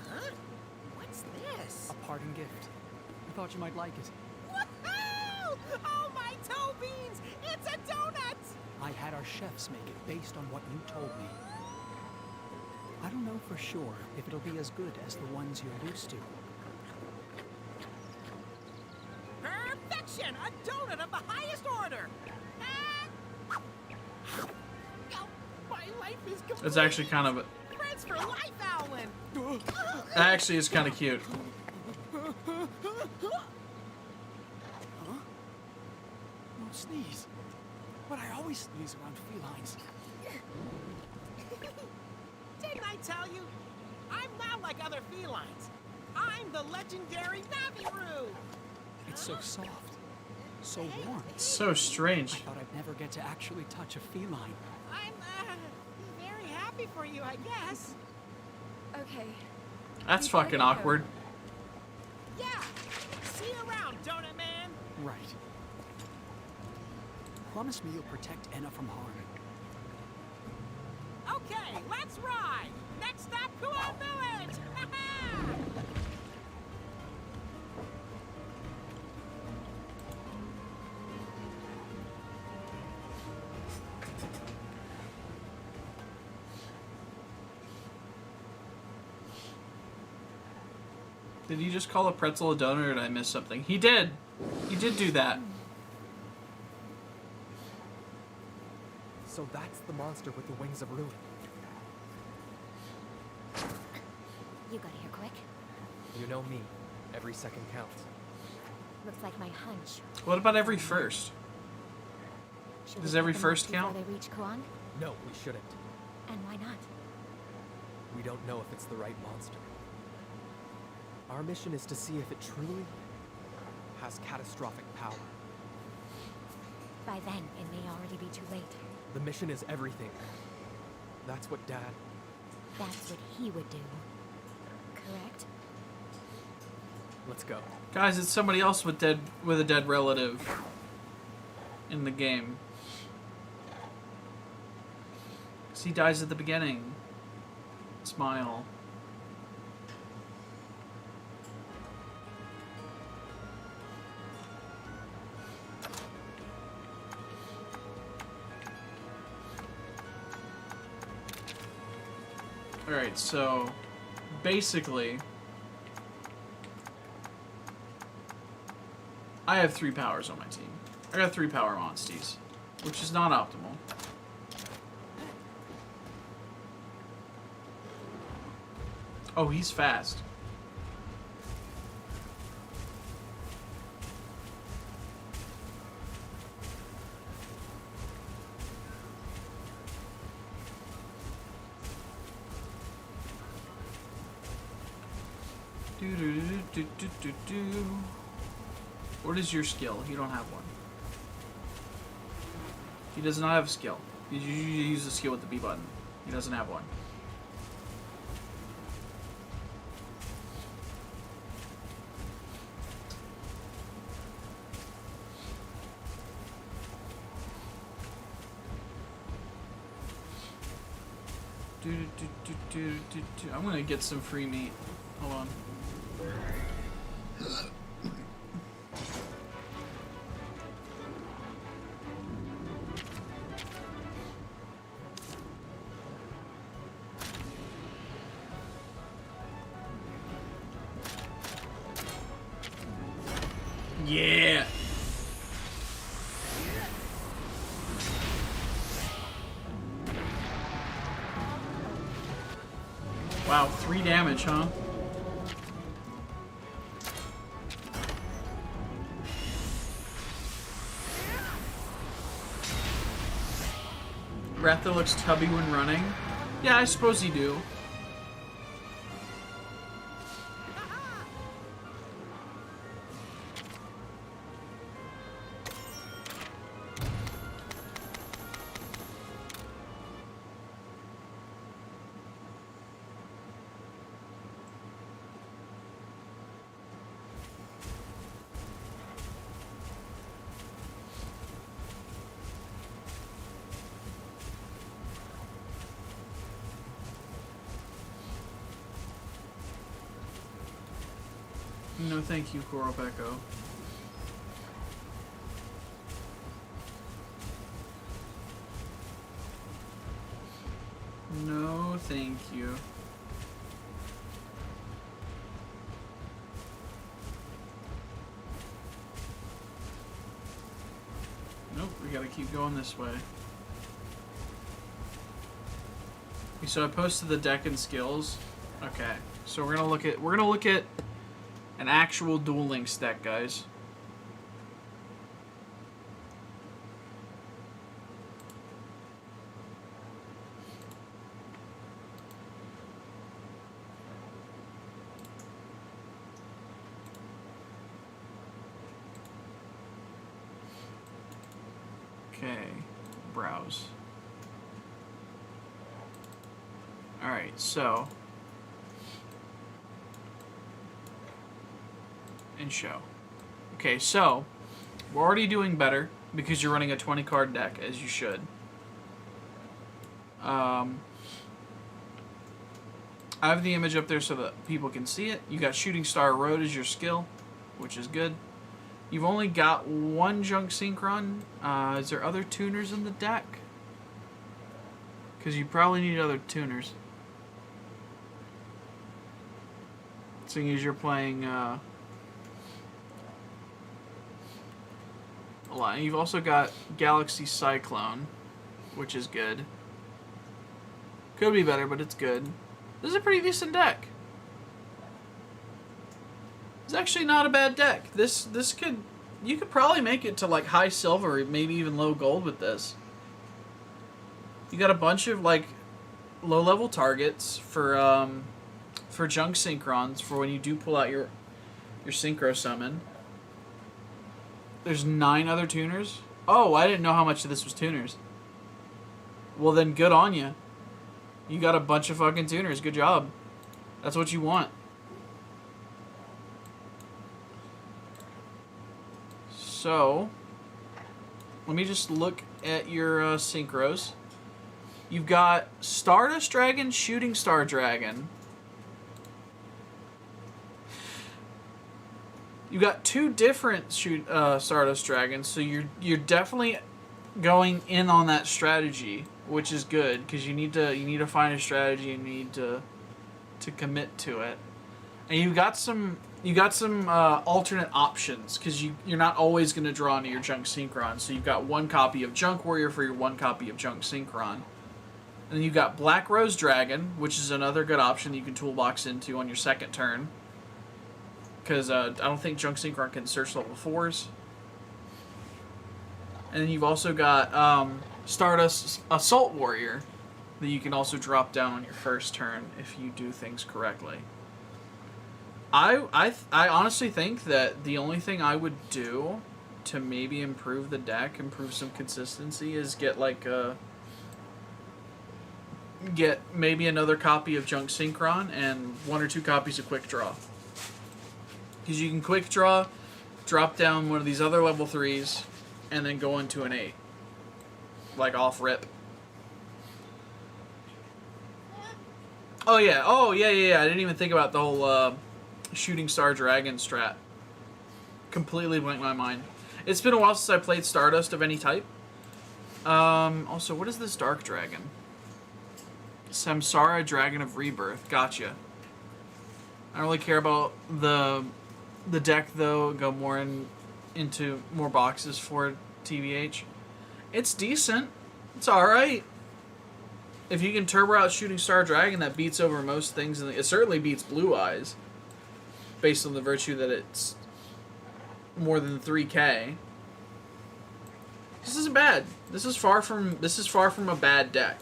Huh? What's this? A parting gift. I thought you might like it. Woohoo! Oh my toe beans! It's a donut! I had our chefs make it based on what you told me. I don't know for sure if it'll be as good as the ones you're used to. Perfection! A donut of the highest order! Ah! Oh, my life is complete. It's actually kind of... Friends for life, Owlin! That actually is kind of cute. Huh? No sneeze. But I always sneeze around felines. Didn't I tell you? I'm not like other felines. I'm the legendary Naviru! It's so soft. So warm. It's so strange. I thought I'd never get to actually touch a feline. I'm, very happy for you, I guess. Okay. That's fucking awkward. Yeah! See you around, Donut Man! Right. Promise me you'll protect Enna from harm. Okay, let's ride! Next stop, Kuon Village! Did he just call a pretzel a donut, or did I miss something? He did! He did do that. So that's the monster with the wings of ruin. You got here quick. You know me. Every second counts. Looks like my hunch. What about every first? Should Does we every pick them up first count? before they reach Kuon? No, we shouldn't. And why not? We don't know if it's the right monster. Our mission is to see if it truly has catastrophic power. By then, it may already be too late. The mission is everything. That's what Dad... That's what he would do. Correct? Let's go. Guys, it's somebody else with a dead relative in the game. 'Cause he dies at the beginning. Smile. Alright, so basically I have 3 powers on my team. I got 3 power monsties, which is not optimal. Oh, he's fast. What is your skill? You don't have one. He does not have a skill. You usually use the skill with the B button. He doesn't have one. I'm gonna get some free meat. Hold on. Yeah. Wow, 3 damage, huh? Ratha looks tubby when running. Yeah, I suppose you do. No, thank you, Corvin. Thank you. Nope, we gotta keep going this way. So I posted the deck and skills. Okay, so we're gonna look at an actual Duel Links deck, guys. Okay, browse. Alright, so. And show. Okay, so. We're already doing better because you're running a 20 card deck, as you should. I have the image up there so that people can see it. You got Shooting Star Road as your skill, which is good. You've only got one Junk Synchron. Is there other tuners in the deck? Because you probably need other tuners. Seeing as you're playing a lot. And you've also got Galaxy Cyclone, which is good. Could be better, but it's good. This is a pretty decent deck. It's actually not a bad deck. You could probably make it to like high silver, maybe even low gold with this. You got a bunch of like low level targets for Junk Synchrons for when you do pull out your Synchro Summon. There's 9 other tuners. Oh, I didn't know how much of this was tuners. Well then, good on you. You got a bunch of fucking tuners. Good job. That's what you want. So, let me just look at your synchros. You've got Stardust Dragon, Shooting Star Dragon. You got 2 different Stardust Dragons, so you're definitely going in on that strategy, which is good because you need to find a strategy and you need to commit to it. And you got some alternate options because you're not always going to draw into your Junk Synchron. So you've got 1 copy of Junk Warrior for your 1 copy of Junk Synchron. And then you've got Black Rose Dragon, which is another good option that you can toolbox into on your second turn. Because I don't think Junk Synchron can search level 4s. And then you've also got Stardust Assault Warrior that you can also drop down on your first turn if you do things correctly. I honestly think that the only thing I would do to maybe improve the deck, improve some consistency, is get maybe another copy of Junk Synchron and 1 or 2 copies of Quick Draw. Because you can Quick Draw, drop down one of these other level 3s, and then go into an 8. Like off rip. Oh yeah, I didn't even think about the whole Shooting Star Dragon strat. Completely blanked my mind. It's been a while since I played Stardust of any type. Also, what is this Dark Dragon? Samsara Dragon of Rebirth. Gotcha. I don't really care about the deck though. Go more into more boxes for TBH. It's decent. It's alright. If you can turbo out Shooting Star Dragon, that beats over most things. It certainly beats Blue Eyes. Based on the virtue that it's more than 3K. This isn't bad. This is far from a bad deck.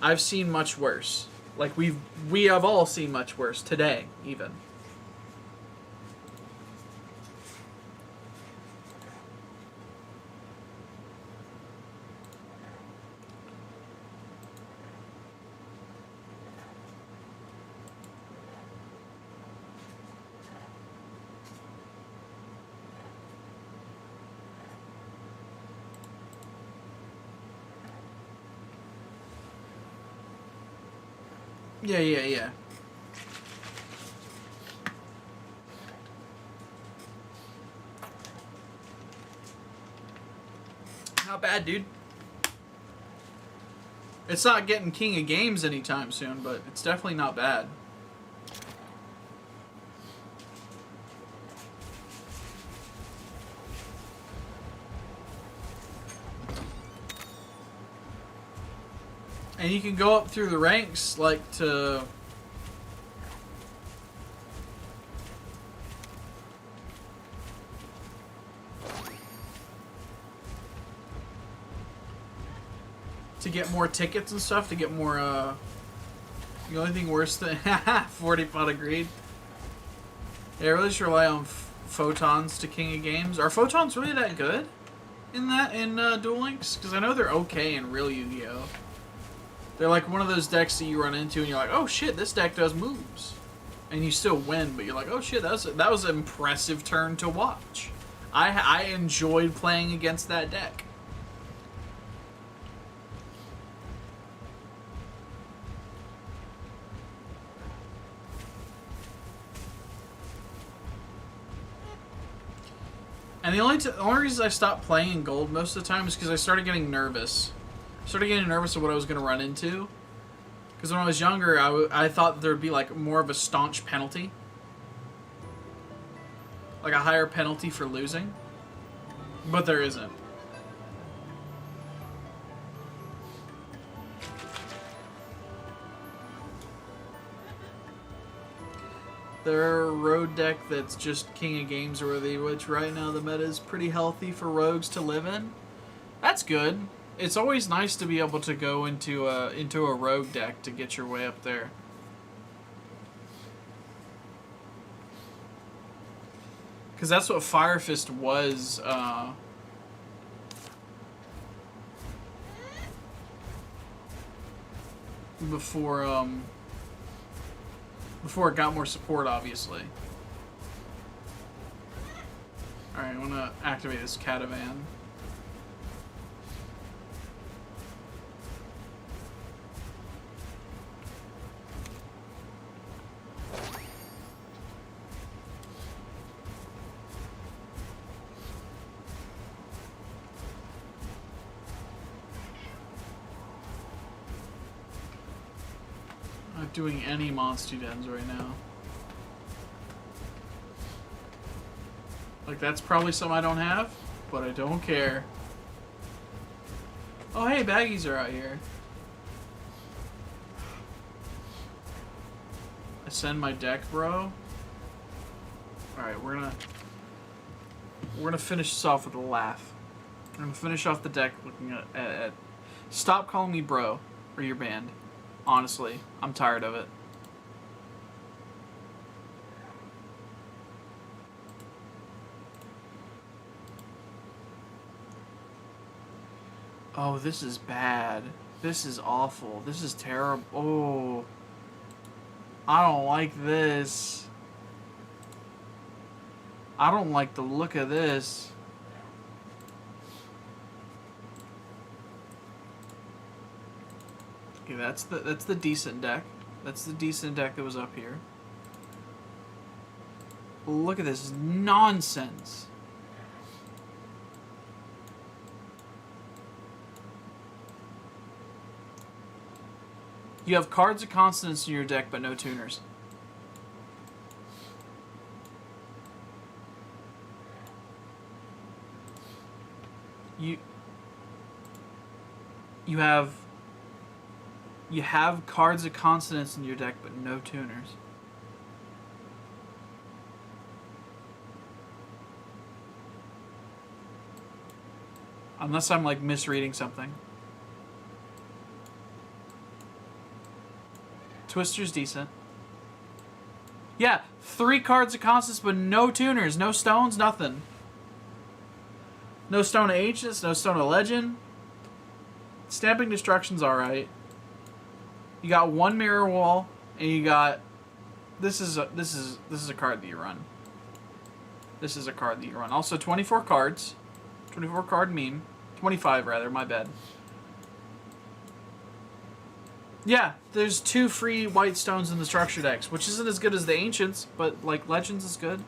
I've seen much worse. Like we have all seen much worse today, even. Yeah. Not bad, dude. It's not getting King of Games anytime soon, but it's definitely not bad. And you can go up through the ranks, like, to... to get more tickets and stuff, to get more, The only thing worse than... 40 pot agreed. Yeah, I really just rely on photons to King of Games. Are photons really that good in Duel Links? Because I know they're okay in real Yu-Gi-Oh! They're like one of those decks that you run into and you're like, oh shit, this deck does moves. And you still win, but you're like, oh shit, that was an impressive turn to watch. I enjoyed playing against that deck. And the only reason I stopped playing in gold most of the time is because I started getting nervous. I started getting nervous of what I was going to run into. Because when I was younger, I thought there would be like more of a staunch penalty. Like a higher penalty for losing. But there isn't. They're a road deck that's just King of Games worthy, which right now the meta is pretty healthy for rogues to live in. That's good. It's always nice to be able to go into a rogue deck to get your way up there. Because that's what Fire Fist was, before it got more support, obviously. Alright, I want to activate this Catavan. Not doing any monster dens right now. Like, that's probably something I don't have, but I don't care. Oh, hey, baggies are out here. Ascend my deck, bro. Alright, we're gonna finish this off with a laugh. I'm gonna finish off the deck looking at stop calling me bro, or you're banned. Honestly, I'm tired of it. Oh, this is bad. This is awful. This is terrible. Oh. I don't like this. I don't like the look of this. Okay, that's the decent deck. That's the decent deck that was up here. Look at this nonsense. You have cards of consonants in your deck, but no tuners. You have cards of consonants in your deck, but no tuners. Unless I'm like misreading something. Twister's decent. Yeah, 3 cards of consonants, but no tuners, no stones, nothing. No Stone of Ancients, no Stone of Legend. Stamping Destruction's alright. You got 1 Mirror Wall, and you got... This is a card that you run. This is a card that you run. Also, 24 cards. 24 card meme. 25, rather, my bad. Yeah, there's 2 free white stones in the structure decks, which isn't as good as the Ancients, but, like, Legends is good.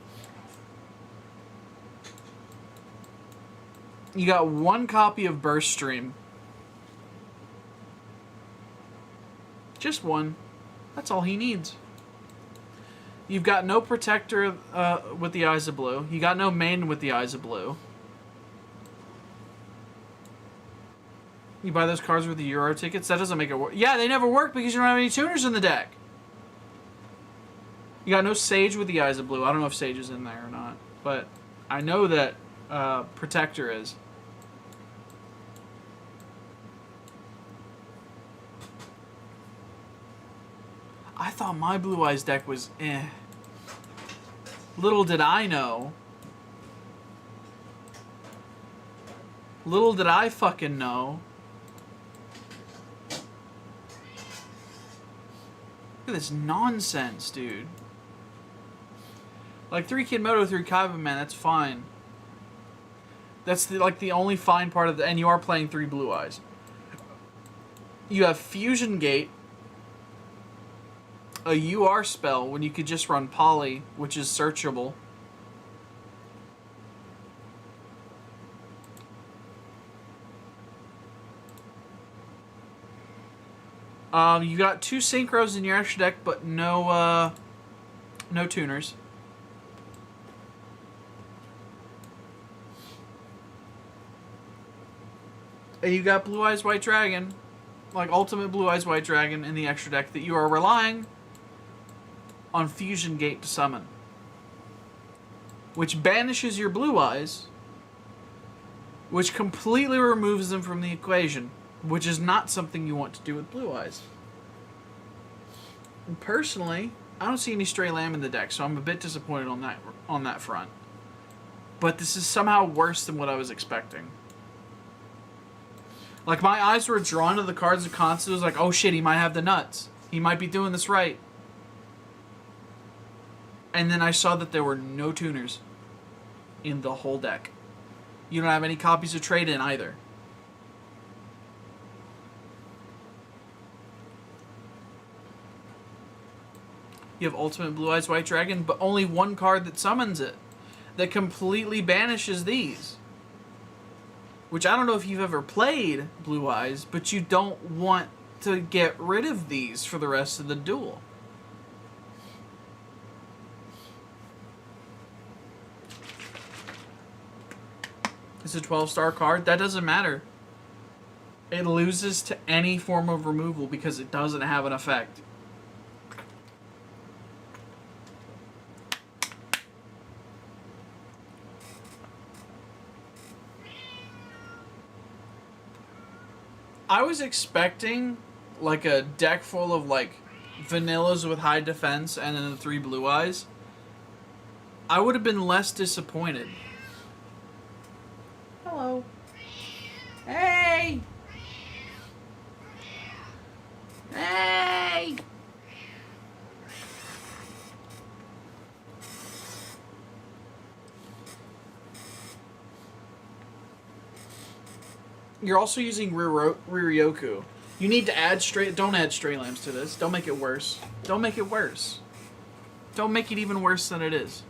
You got 1 copy of Burst Stream. Just one. That's all he needs. You've got no Protector with the Eyes of Blue. You got no Main with the Eyes of Blue. You buy those cards with the Euro tickets? That doesn't make it work. Yeah, they never work because you don't have any tuners in the deck. You got no Sage with the Eyes of Blue. I don't know if Sage is in there or not. But I know that Protector is. I thought my Blue Eyes deck was eh. Little did I know. Little did I fucking know. Look at this nonsense, dude. Like 3 Kid Moto through Kaiba, man, that's fine. That's the only fine part of the, and you are playing 3 Blue Eyes. You have Fusion Gate, a UR spell when you could just run Poly, which is searchable. You got 2 Synchros in your extra deck, but no tuners. And you got Blue Eyes White Dragon, like Ultimate Blue Eyes White Dragon in the extra deck that you are relying on Fusion Gate to summon, which banishes your Blue Eyes, which completely removes them from the equation, which is not something you want to do with Blue Eyes. And personally, I don't see any Stray Lamb in the deck, so I'm a bit disappointed on that front. But this is somehow worse than what I was expecting. Like, my eyes were drawn to the cards of Constance. I was like, oh shit, he might have the nuts. He might be doing this right. And then I saw that there were no tuners in the whole deck. You don't have any copies of trade in either. You have Ultimate Blue Eyes White Dragon, but only one card that summons it. That completely banishes these. Which I don't know if you've ever played Blue Eyes, but you don't want to get rid of these for the rest of the duel. It's a 12-star card. That doesn't matter. It loses to any form of removal because it doesn't have an effect. I was expecting like a deck full of like vanillas with high defense and then the 3 Blue Eyes. I would have been less disappointed. Hello. Hey! Hey! You're also using Riryoku. You need to add don't add Stray Lambs to this. Don't make it worse. Don't make it worse. Don't make it even worse than it is.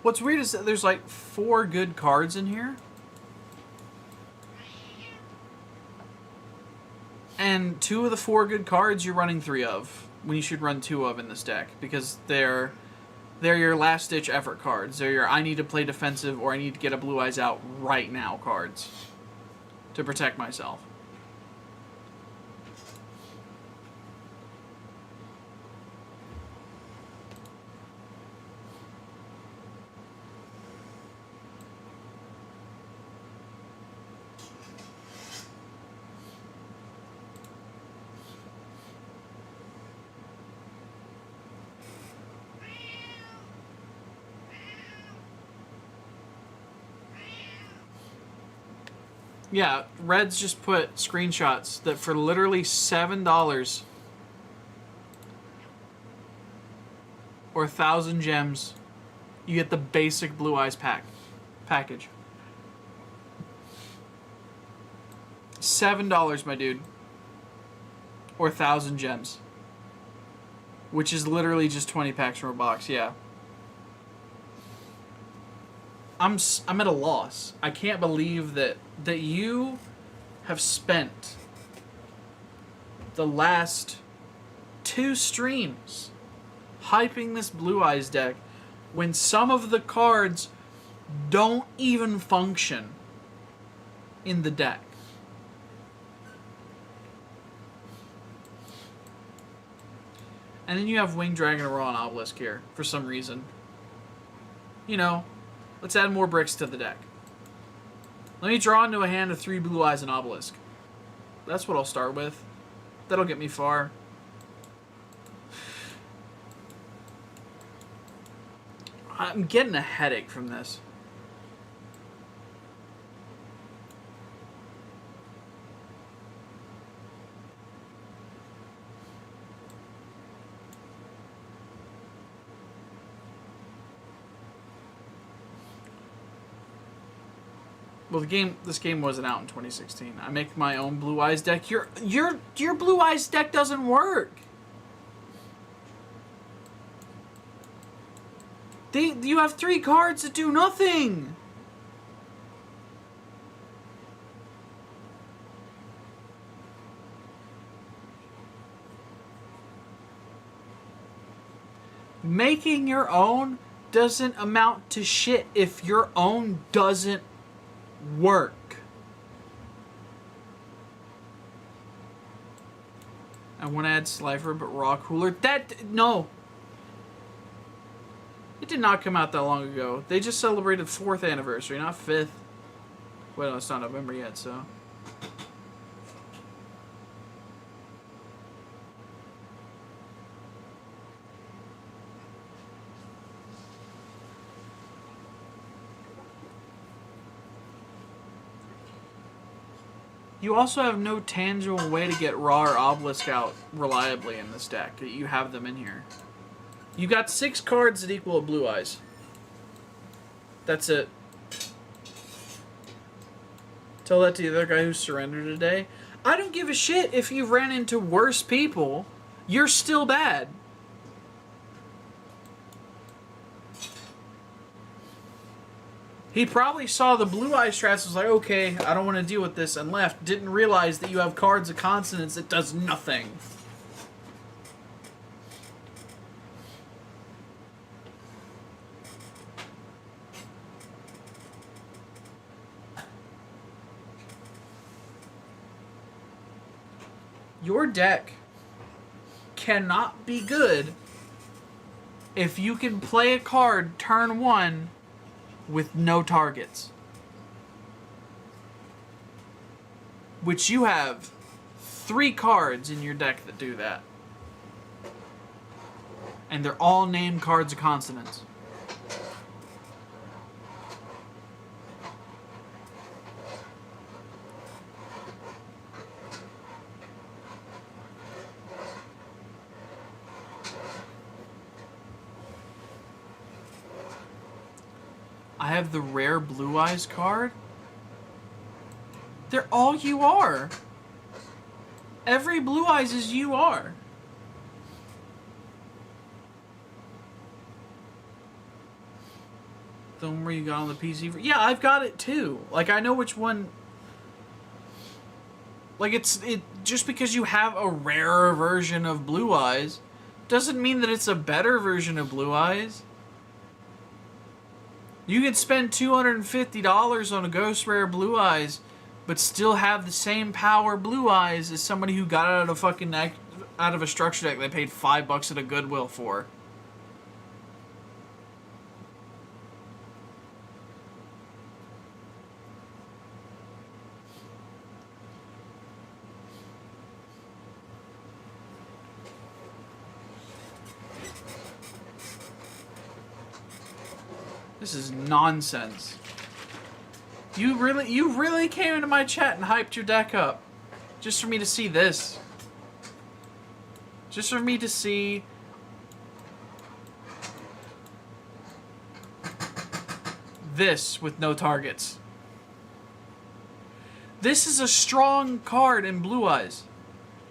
What's weird is that there's like 4 good cards in here. And 2 of the 4 good cards you're running 3 of. When you should run 2 of in this deck. Because they're your last ditch effort cards. They're your I need to play defensive or I need to get a Blue Eyes out right now cards. To protect myself. Yeah, Reds just put screenshots that for literally $7 or 1,000 gems, you get the basic Blue Eyes package. $7, my dude. Or 1,000 gems. Which is literally just 20 packs from a box, yeah. I'm at a loss. I can't believe that you have spent the last 2 streams hyping this Blue Eyes deck when some of the cards don't even function in the deck. And then you have Winged Dragon or Raw and Obelisk here for some reason. You know, let's add more bricks to the deck. Let me draw into a hand of 3 Blue Eyes and Obelisk. That's what I'll start with. That'll get me far. I'm getting a headache from this. Well, this game wasn't out in 2016. I make my own Blue Eyes deck. Your Blue Eyes deck doesn't work. You have 3 cards that do nothing. Making your own doesn't amount to shit if your own doesn't work. I want to add Slifer, but Raw Cooler. No. It did not come out that long ago. They just celebrated 4th anniversary, not 5th. Well, it's not November yet, so. You also have no tangible way to get Raw or Obelisk out reliably in this deck. You have them in here. You got 6 cards that equal a Blue Eyes. That's it. Tell that to the other guy who surrendered today. I don't give a shit if you ran into worse people. You're still bad. He probably saw the Blue Eye strats, was like, okay, I don't want to deal with this, and left. Didn't realize that you have cards of consonants that does nothing. Your deck cannot be good if you can play a card turn 1 with no targets. Which you have 3 cards in your deck that do that. And they're all named cards of consonants. I have the rare Blue Eyes card. They're all you are. Every Blue Eyes is you are. The one where you got on the PC. Yeah, I've got it too. Like, I know which one. Like, it just because you have a rarer version of Blue Eyes doesn't mean that it's a better version of Blue Eyes. You could spend $250 on a Ghost Rare Blue Eyes, but still have the same power Blue Eyes as somebody who got it out of fucking out of a structure deck they paid $5 at a Goodwill for. This is nonsense. You really came into my chat and hyped your deck up. Just for me to see this. Just for me to see this with no targets. This is a strong card in Blue Eyes.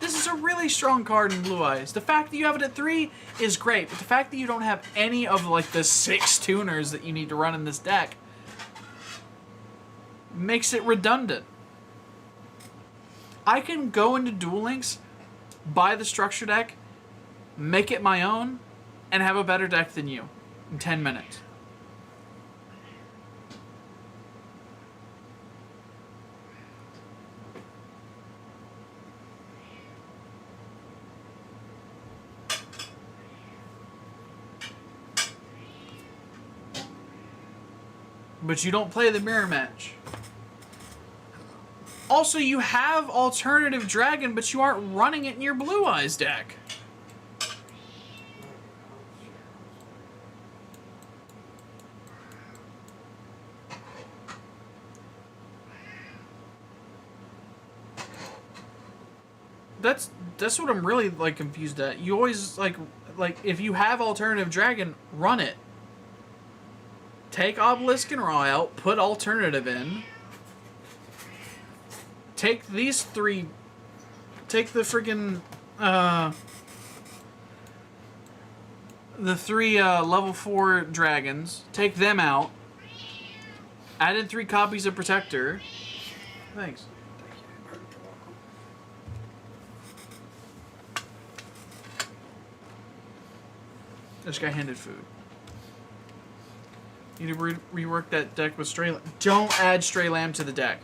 This is a really strong card in Blue Eyes. The fact that you have it at 3 is great, but the fact that you don't have any of like the 6 tuners that you need to run in this deck makes it redundant. I can go into Duel Links, buy the structure deck, make it my own, and have a better deck than you in 10 minutes. But you don't play the mirror match. Also, you have alternative dragon, but you aren't running it in your Blue Eyes deck. That's what I'm really like confused at. You always like if you have alternative dragon, run it. Take Obelisk and Raw out, put alternative in. Take these three. Take the friggin' the three level 4 dragons. Take them out. Add in 3 copies of Protector. Thanks. This guy handed food. You need to rework that deck with Stray Lamb. Don't add Stray Lamb to the deck.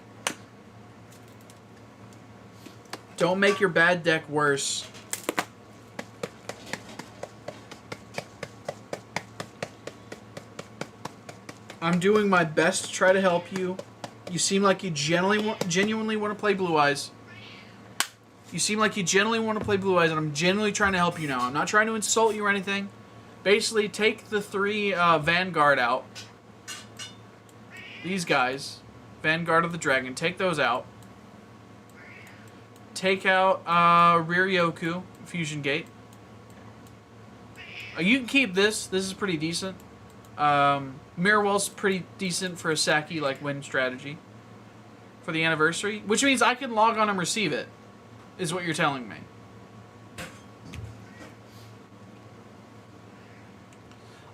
Don't make your bad deck worse. I'm doing my best to try to help you. You seem like you genuinely want to play Blue Eyes. You seem like you genuinely want to play Blue Eyes, and I'm genuinely trying to help you now. I'm not trying to insult you or anything. Basically, take the 3 Vanguard out. These guys. Vanguard of the Dragon. Take those out. Take out Riryoku, Fusion Gate. You can keep this. This is pretty decent. Mirrorwell's pretty decent for a Saki like win strategy for the anniversary, which means I can log on and receive it, is what you're telling me.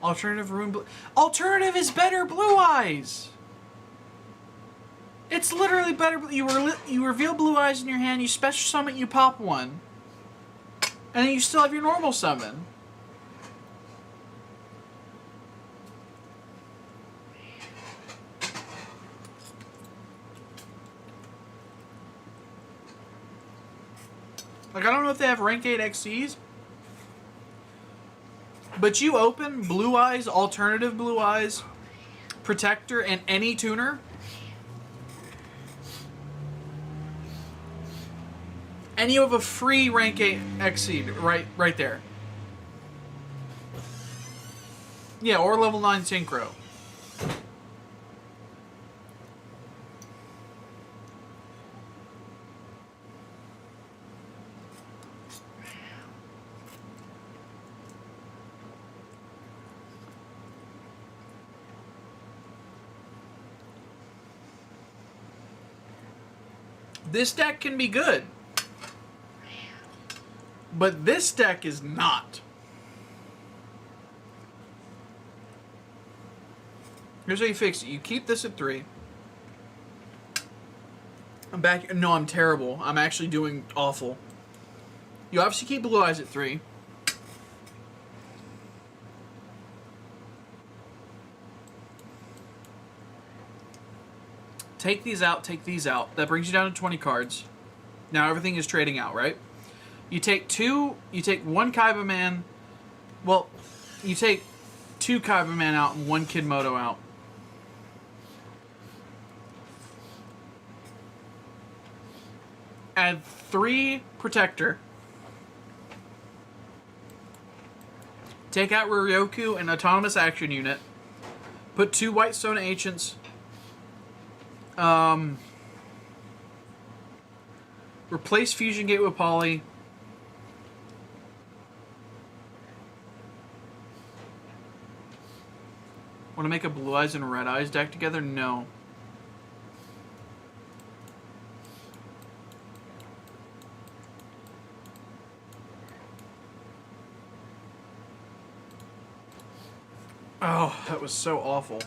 Alternative Rune Blue. Alternative is better Blue Eyes. It's literally better. You reveal Blue Eyes in your hand. You special summon. You pop 1, and then you still have your normal summon. Like, I don't know if they have rank 8 XCs, but you open Blue Eyes, Alternative Blue Eyes, Protector, and any tuner, and you have a free rank 8 XC right there. Yeah, or level 9 Synchro. This deck can be good, but this deck is not. Here's how you fix it. You keep this at 3. I'm back. No, I'm terrible. I'm actually doing awful. You obviously keep Blue Eyes at 3. Take these out, take these out. That brings you down to 20 cards. Now everything is trading out, right? You take 1 Kaiba Man. Well, you take 2 Kaiba Man out and 1 Kid Moto out. Add 3 Protector. Take out Ryoryoku and Autonomous Action Unit. Put 2 Whitestone Ancients. Replace Fusion Gate with Poly. Want to make a Blue Eyes and Red Eyes deck together? No. Oh, that was so awful.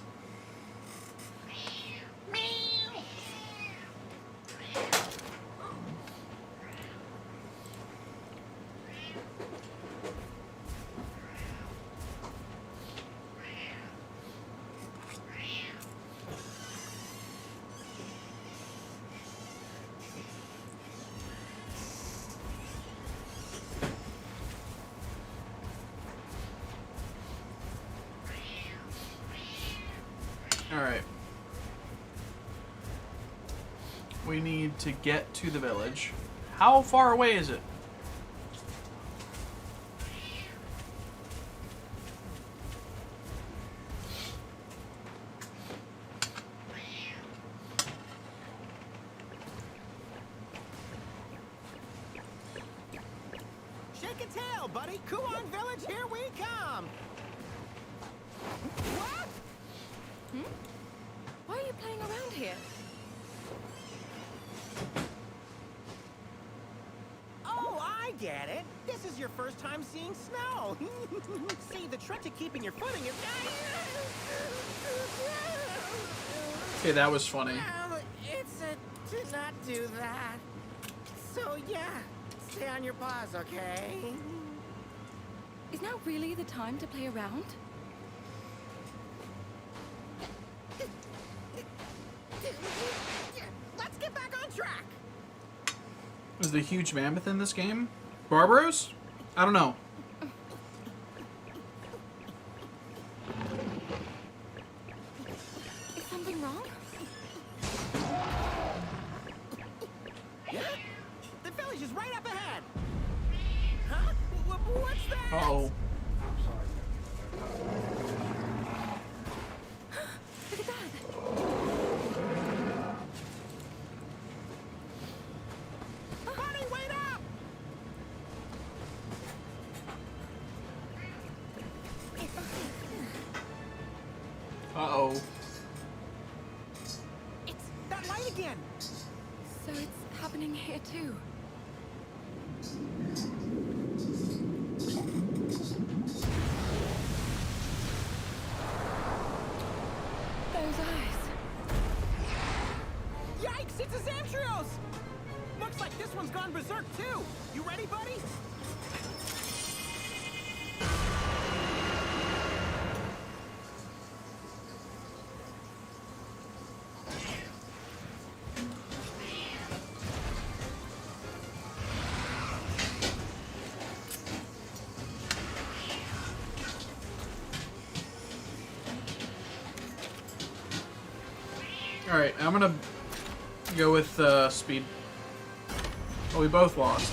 Alright. We need to get to the village. How far away is it? Shake a tail, buddy. Kuon Village, here we come. What? Why are you playing around here? Oh, I get it. This is your first time seeing snow. See, the trick to keeping your footing is... Okay, that was funny. It's to not do that. So, yeah, stay on your paws, okay? Is now really the time to play around? Let's get back on track. Is the huge mammoth in this game? Barbaros? I don't know. Is something wrong? Yeah? The village is right up ahead. Huh? What's that? Uh-oh. Look at that. Buddy, wait up! Uh-oh. It's that light again. So it's happening here too. Those eyes. Yikes, it's a Zamtrios! Looks like this one's gone berserk too. You ready, buddy? Alright, I'm gonna go with speed. Oh, we both lost.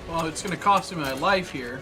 Well, it's gonna cost me my life here.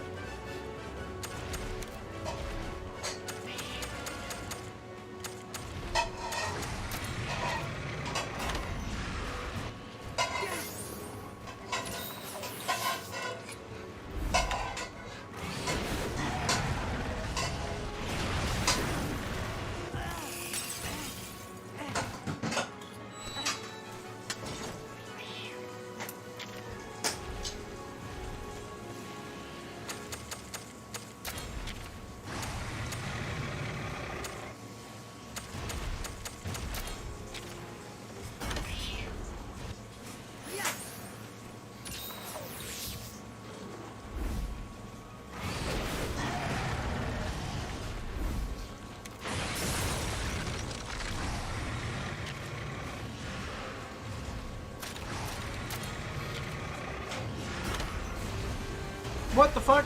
What the fuck?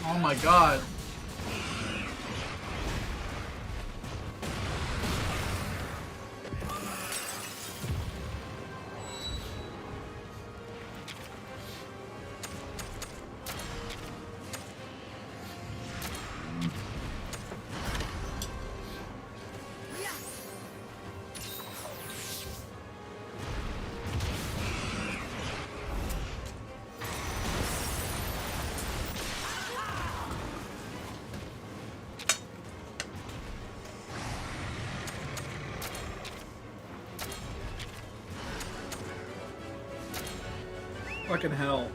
Oh my god. Fucking hell.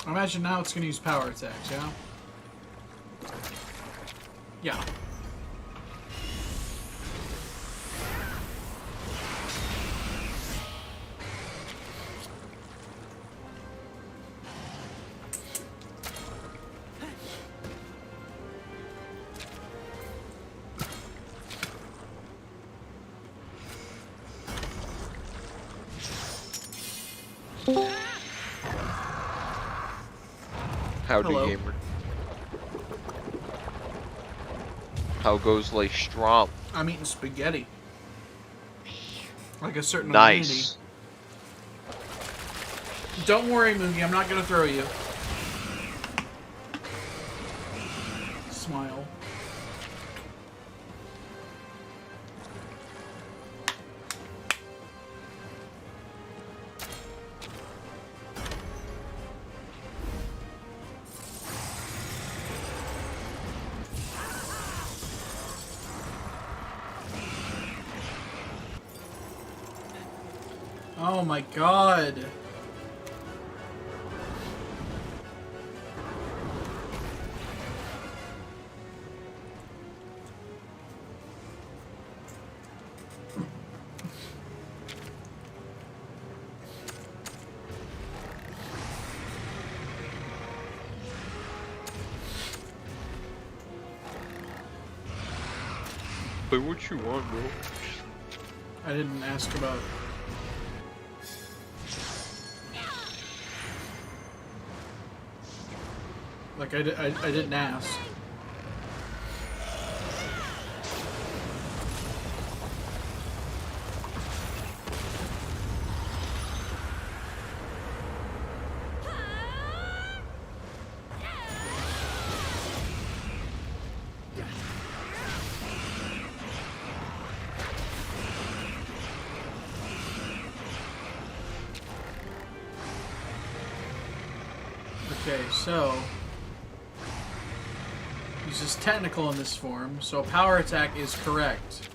I imagine now it's going to use power attacks, yeah? Yeah. Howdy, Hello. gamer. How goes life strong? I'm eating spaghetti. Like a certain Nice. lady. Don't worry, Moogie, I'm not gonna throw you. Smile. Oh my god. But what you want, bro? I didn't ask about... Like, I didn't ask. Okay, so... He's just technical in this form, so power attack is correct.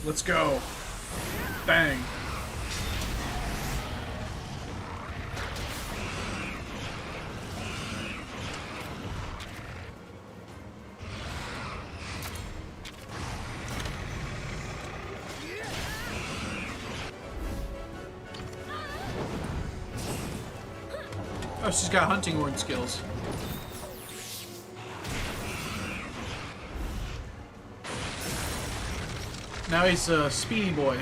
Let's go. Bang. Oh, she's got hunting horn skills. Now he's a speedy boy.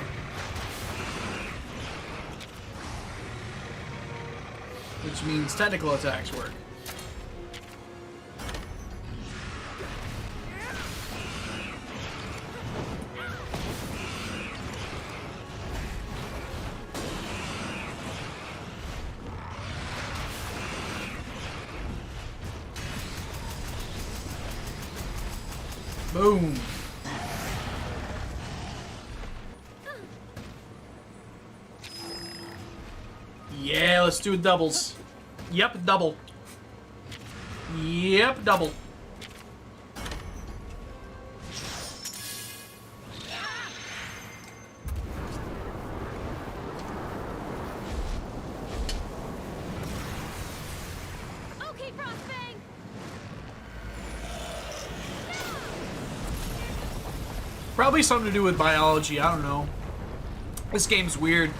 Which means technical attacks work. Boom. Yeah, let's do doubles. Yep, double. Yep, double. Okay, Frostfang. Probably something to do with biology, I don't know. This game's weird.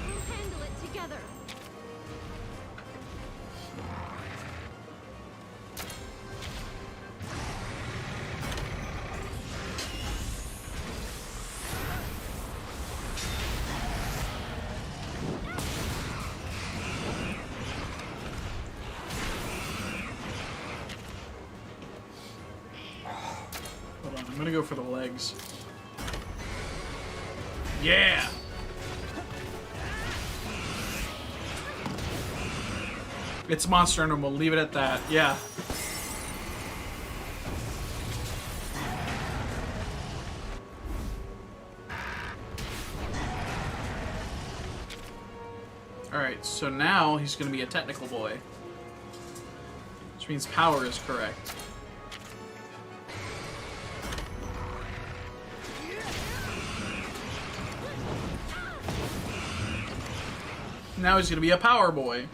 We'll handle it together. Hold on, I'm gonna go for the legs. Yeah! It's Monster and we'll leave it at that. Yeah. Alright, so now he's gonna be a technical boy. Which means power is correct. Now he's gonna be a power boy.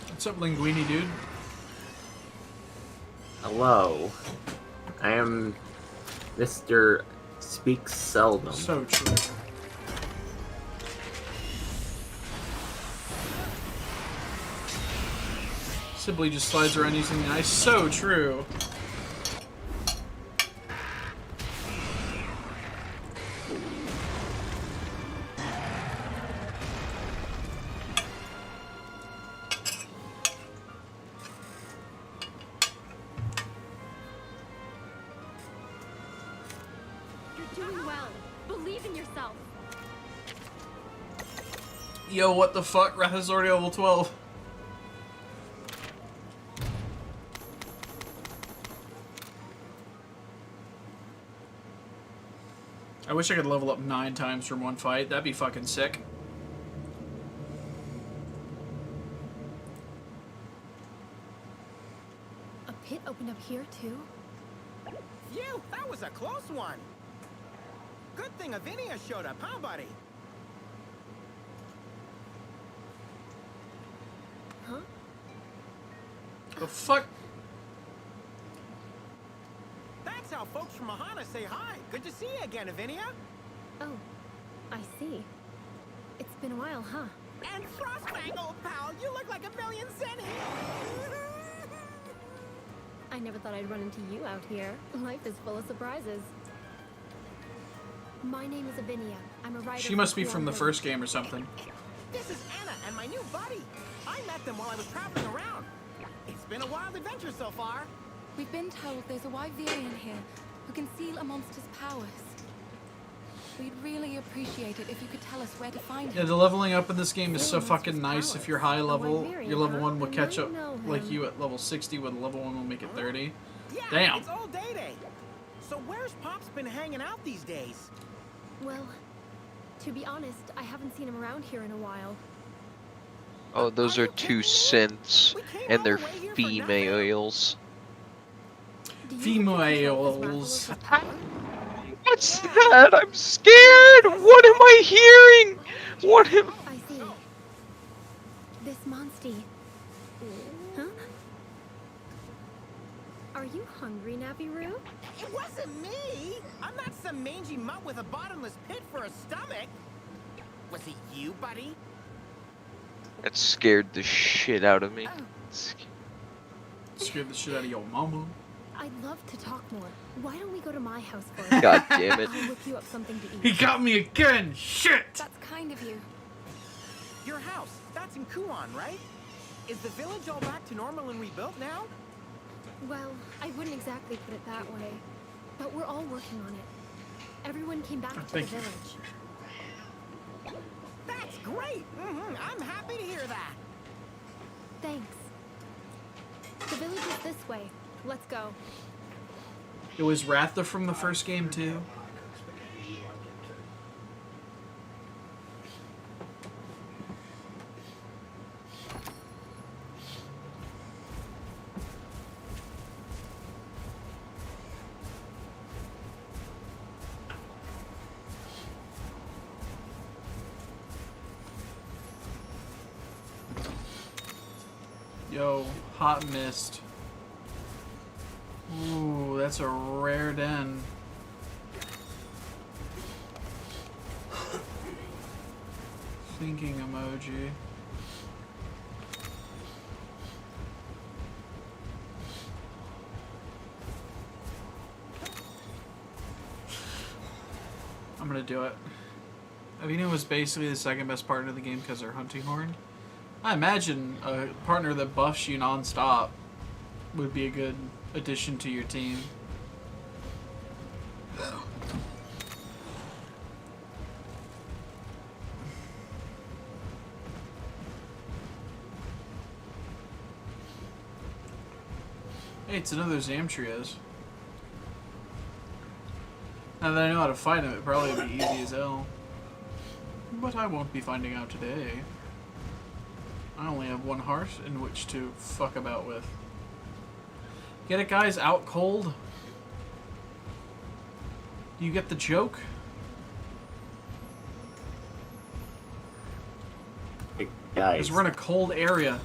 What's up, Linguini, dude? Hello. I am Mr. Speaks Seldom. So true. Simply just slides around using the ice. So true. You're doing well. Believe in yourself. Yo, what the fuck? Wrath is already level 12. I wish I could level up 9 times from one fight. That'd be fucking sick. A pit opened up here too? Phew, that was a close one. Good thing Avinia showed up, huh, buddy? Huh? The fuck? That's how folks from Mahana say hi. Good to see you again, Avinia. Oh, I see. It's been a while, huh? And Frostfang, old pal, you look like a million zenny. I never thought I'd run into you out here. Life is full of surprises. My name is Avinia. I'm a writer. She must be from the first game or something. This is Anna and my new buddy. I met them while I was traveling around. It's been a wild adventure so far. We've been told there's a Wyverian here who can seal a monster's powers. We'd really appreciate it if you could tell us where to find Yeah, him. the leveling up in this game is so fucking nice. If you're high level, your level 1 will catch up like you at level 60, when level 1 will make it 30. Yeah, Damn. it's all day. So where's Pop's been hanging out these days? Well, to be honest, I haven't seen him around here in a while. Oh, those are 2 synths, and they're females. Females. What's that? I'm scared! What am I hearing? What am... I see. This monsty. Huh? Are you hungry, Nappy-Roo? It wasn't me. I'm not some mangy mutt with a bottomless pit for a stomach. Was it you, buddy? That scared the shit out of me. Scared the shit out of your mama. I'd love to talk more. Why don't we go to my house first? God damn it. I'll whip you up something to eat. He got me again! Shit! That's kind of you. Your house. That's in Kuon, right? Is the village all back to normal and rebuilt now? Well, I wouldn't exactly put it that way. But we're all working on it. Everyone came back to the Thank you. village. That's great! I'm happy to hear that. Thanks. The village is this way. Let's go. It was Ratha from the first game, too. Yo, hot mist. Ooh, that's a rare den. Thinking emoji. I'm gonna do it. Avina was basically the second best partner of the game because they're hunting horn. I imagine a partner that buffs you non-stop would be a good addition to your team. Hey, it's another Zamtrios. Now that I know how to fight him, it'd probably be easy as hell. But I won't be finding out today. I only have one heart in which to fuck about with. Get it, guys? Out cold? Do you get the joke? Hey, guys. Because we're in a cold area.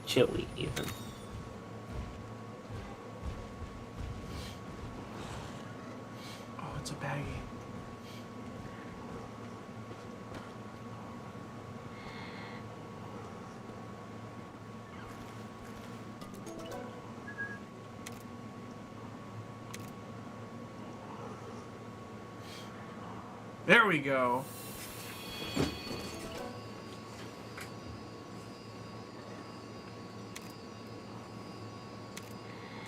Chilly, even. Oh, it's a baggie. There we go.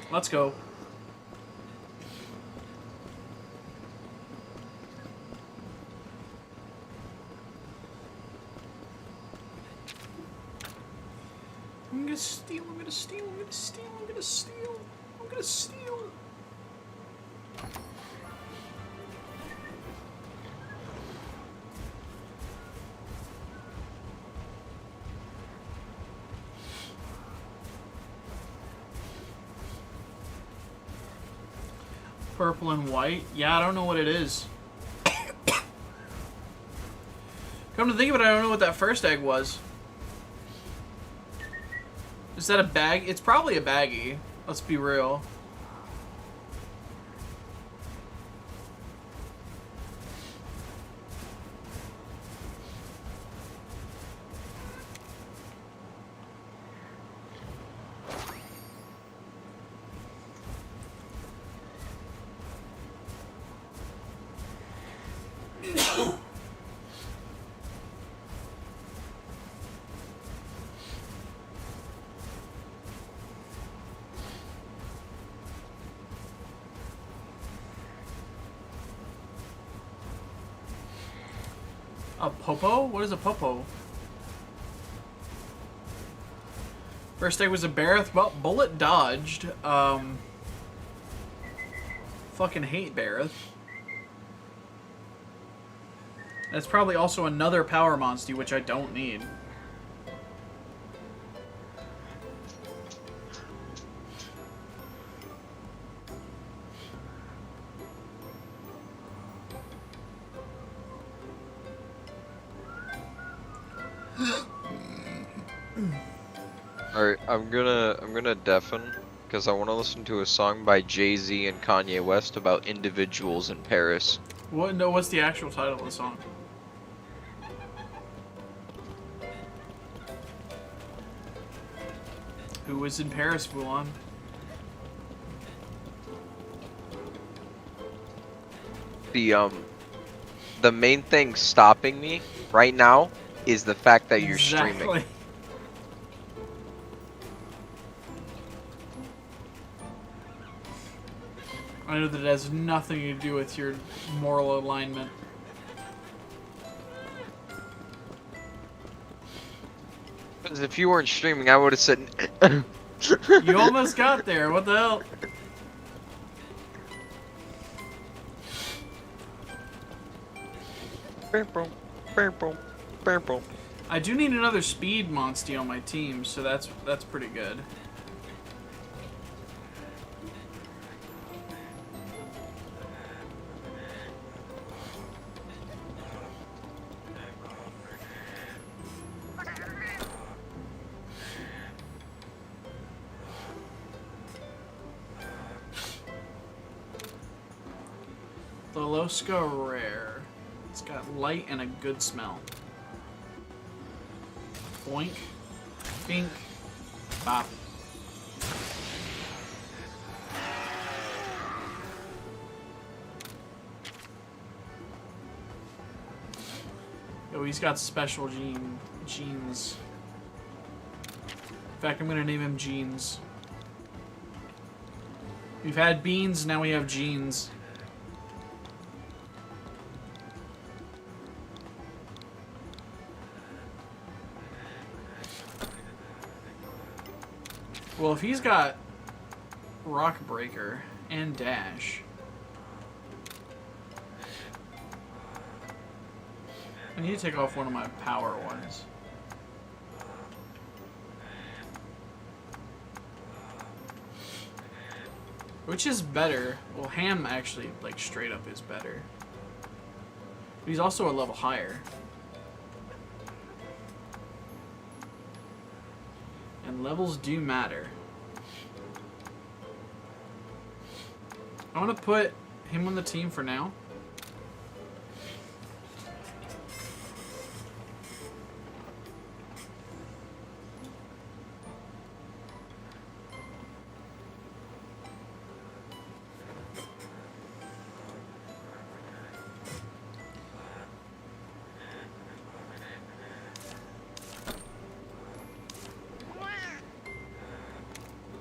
Let's go. I'm gonna steal, I'm gonna steal, I'm gonna steal, I'm gonna steal, I'm gonna steal. Purple and white? Yeah, I don't know what it is. Come to think of it, I don't know what that first egg was. Is that a bag? It's probably a baggie. Let's be real. A popo? What is a popo? First egg was a Bareth. Well, bullet dodged. Fucking hate Bareth. That's probably also another power monster, which I don't need. Alright, I'm gonna deafen because I want to listen to a song by Jay-Z and Kanye West about individuals in Paris. What? No, what's the actual title of the song? Who was in Paris, Bulan? The main thing stopping me right now is the fact that you're streaming. I know that it has nothing to do with your moral alignment. Because if you weren't streaming, I would have said. You almost got there. What the hell? I do need another speed monster on my team, so that's pretty good. Molosca rare. It's got light and a good smell. Boink. Bink. Bop. Oh, he's got special genes. In fact, I'm gonna name him Jeans. We've had beans, now we have jeans. Well, if he's got Rock Breaker and Dash, I need to take off one of my power ones. Which is better? Well, Ham actually, like, straight up is better. But he's also a level higher. And levels do matter. I want to put him on the team for now.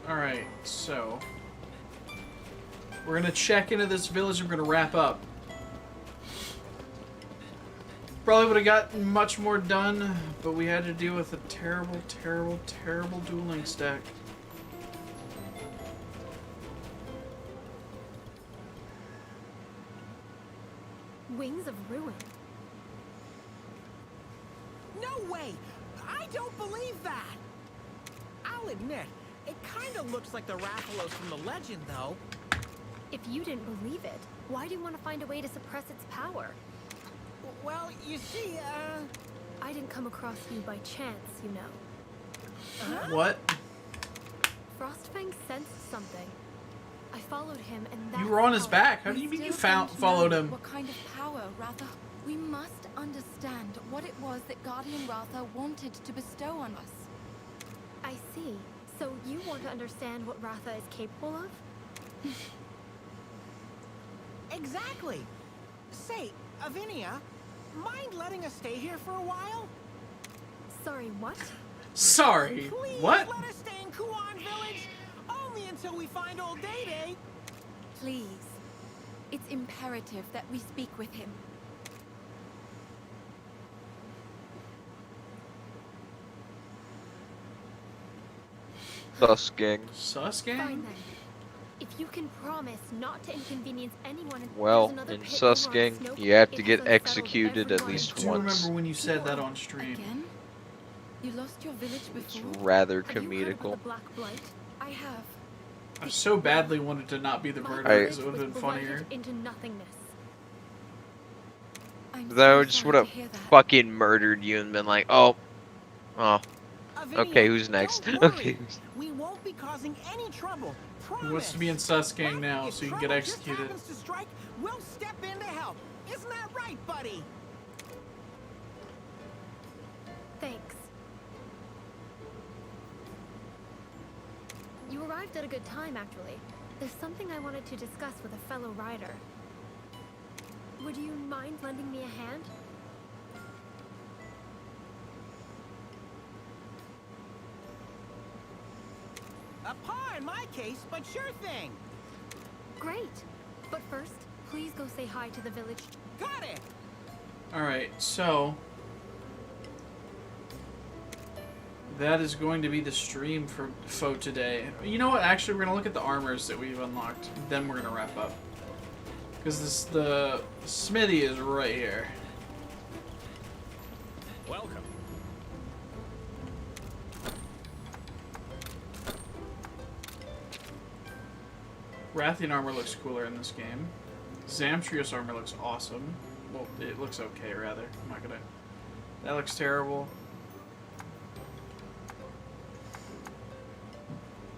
Alright, so we're gonna check into this village and we're gonna wrap up. Probably would have gotten much more done, but we had to deal with a terrible, terrible, terrible dueling stack. Wings of Ruin. No way! I don't believe that! I'll admit, it kind of looks like the Rathalos from the legend, though. If you didn't believe it, why do you want to find a way to suppress its power? Well, you see, I didn't come across you by chance, you know. What? Frostfang sensed something. I followed him and that's You were on his back. How do you mean you followed him? What kind of power, Ratha? We must understand what it was that Guardian Ratha wanted to bestow on us. I see. So you want to understand what Ratha is capable of? Exactly. Say, Avinia, mind letting us stay here for a while? Sorry, what? Sorry, Please what? let us stay in Kuan Village, only until we find old Day-Day. Please. It's imperative that we speak with him. Sus gang. Sus gang? Fine then. If you can promise not to inconvenience anyone, Well, there's another in pit Sus over on gang, Snoke. you have to It get has unsettled executed at everyone. least I do once. remember when you said that on stream. Again? You lost your village It's before? rather Have you heard about comedical. the Black Blight? I have. I so badly wanted to not be the murderer I- because it would have been funnier. Blighted into nothingness. I'm Then I so just sorry would have to hear that. fucking murdered you and been like, oh. Avinia, Okay, who's next? don't worry. Okay. We won't be causing any trouble. Who wants to be in Sus gang now If so you can get trouble just executed? happens to strike, we'll step in to help. Isn't that right, buddy? Thanks. You arrived at a good time, actually. There's something I wanted to discuss with a fellow rider. Would you mind lending me a hand? A paw in my case, but sure thing. Great. But first, please go say hi to the village. Got it. Alright, so that is going to be the stream for today. You know what? Actually, we're gonna look at the armors that we've unlocked. Then we're gonna wrap up because the smithy is right here. Welcome. Rathian armor looks cooler in this game. Zamtrios armor looks awesome. Well, it looks okay, rather. I'm not gonna... That looks terrible.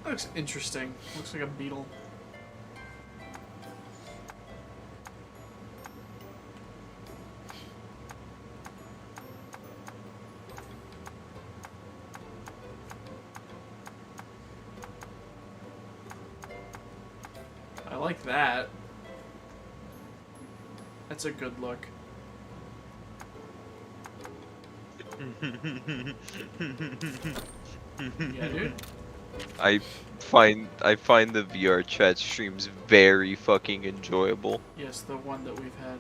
That looks interesting. Looks like a beetle. like that. That's a good look. Yeah, dude. I find the VR chat streams very fucking enjoyable. Yes, the one that we've had.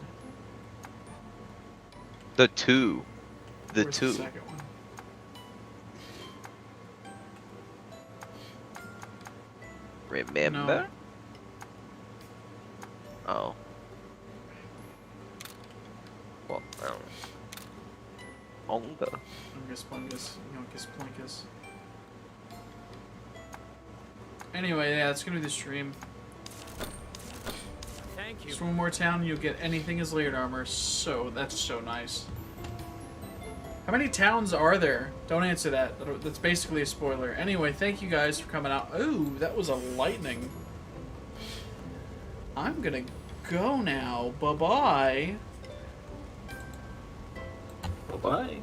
The two. The Where's two. The second one? Remember? No. Oh. Well, I don't know. Onga. Ungus Bungus. Yunkus Plunkus. Anyway, yeah, that's gonna be the stream. Thank you. Just one more town, you'll get anything as layered armor. So, that's so nice. How many towns are there? Don't answer that. That's basically a spoiler. Anyway, thank you guys for coming out. Ooh, that was a lightning. I'm gonna go now. Bye-bye. Bye-bye.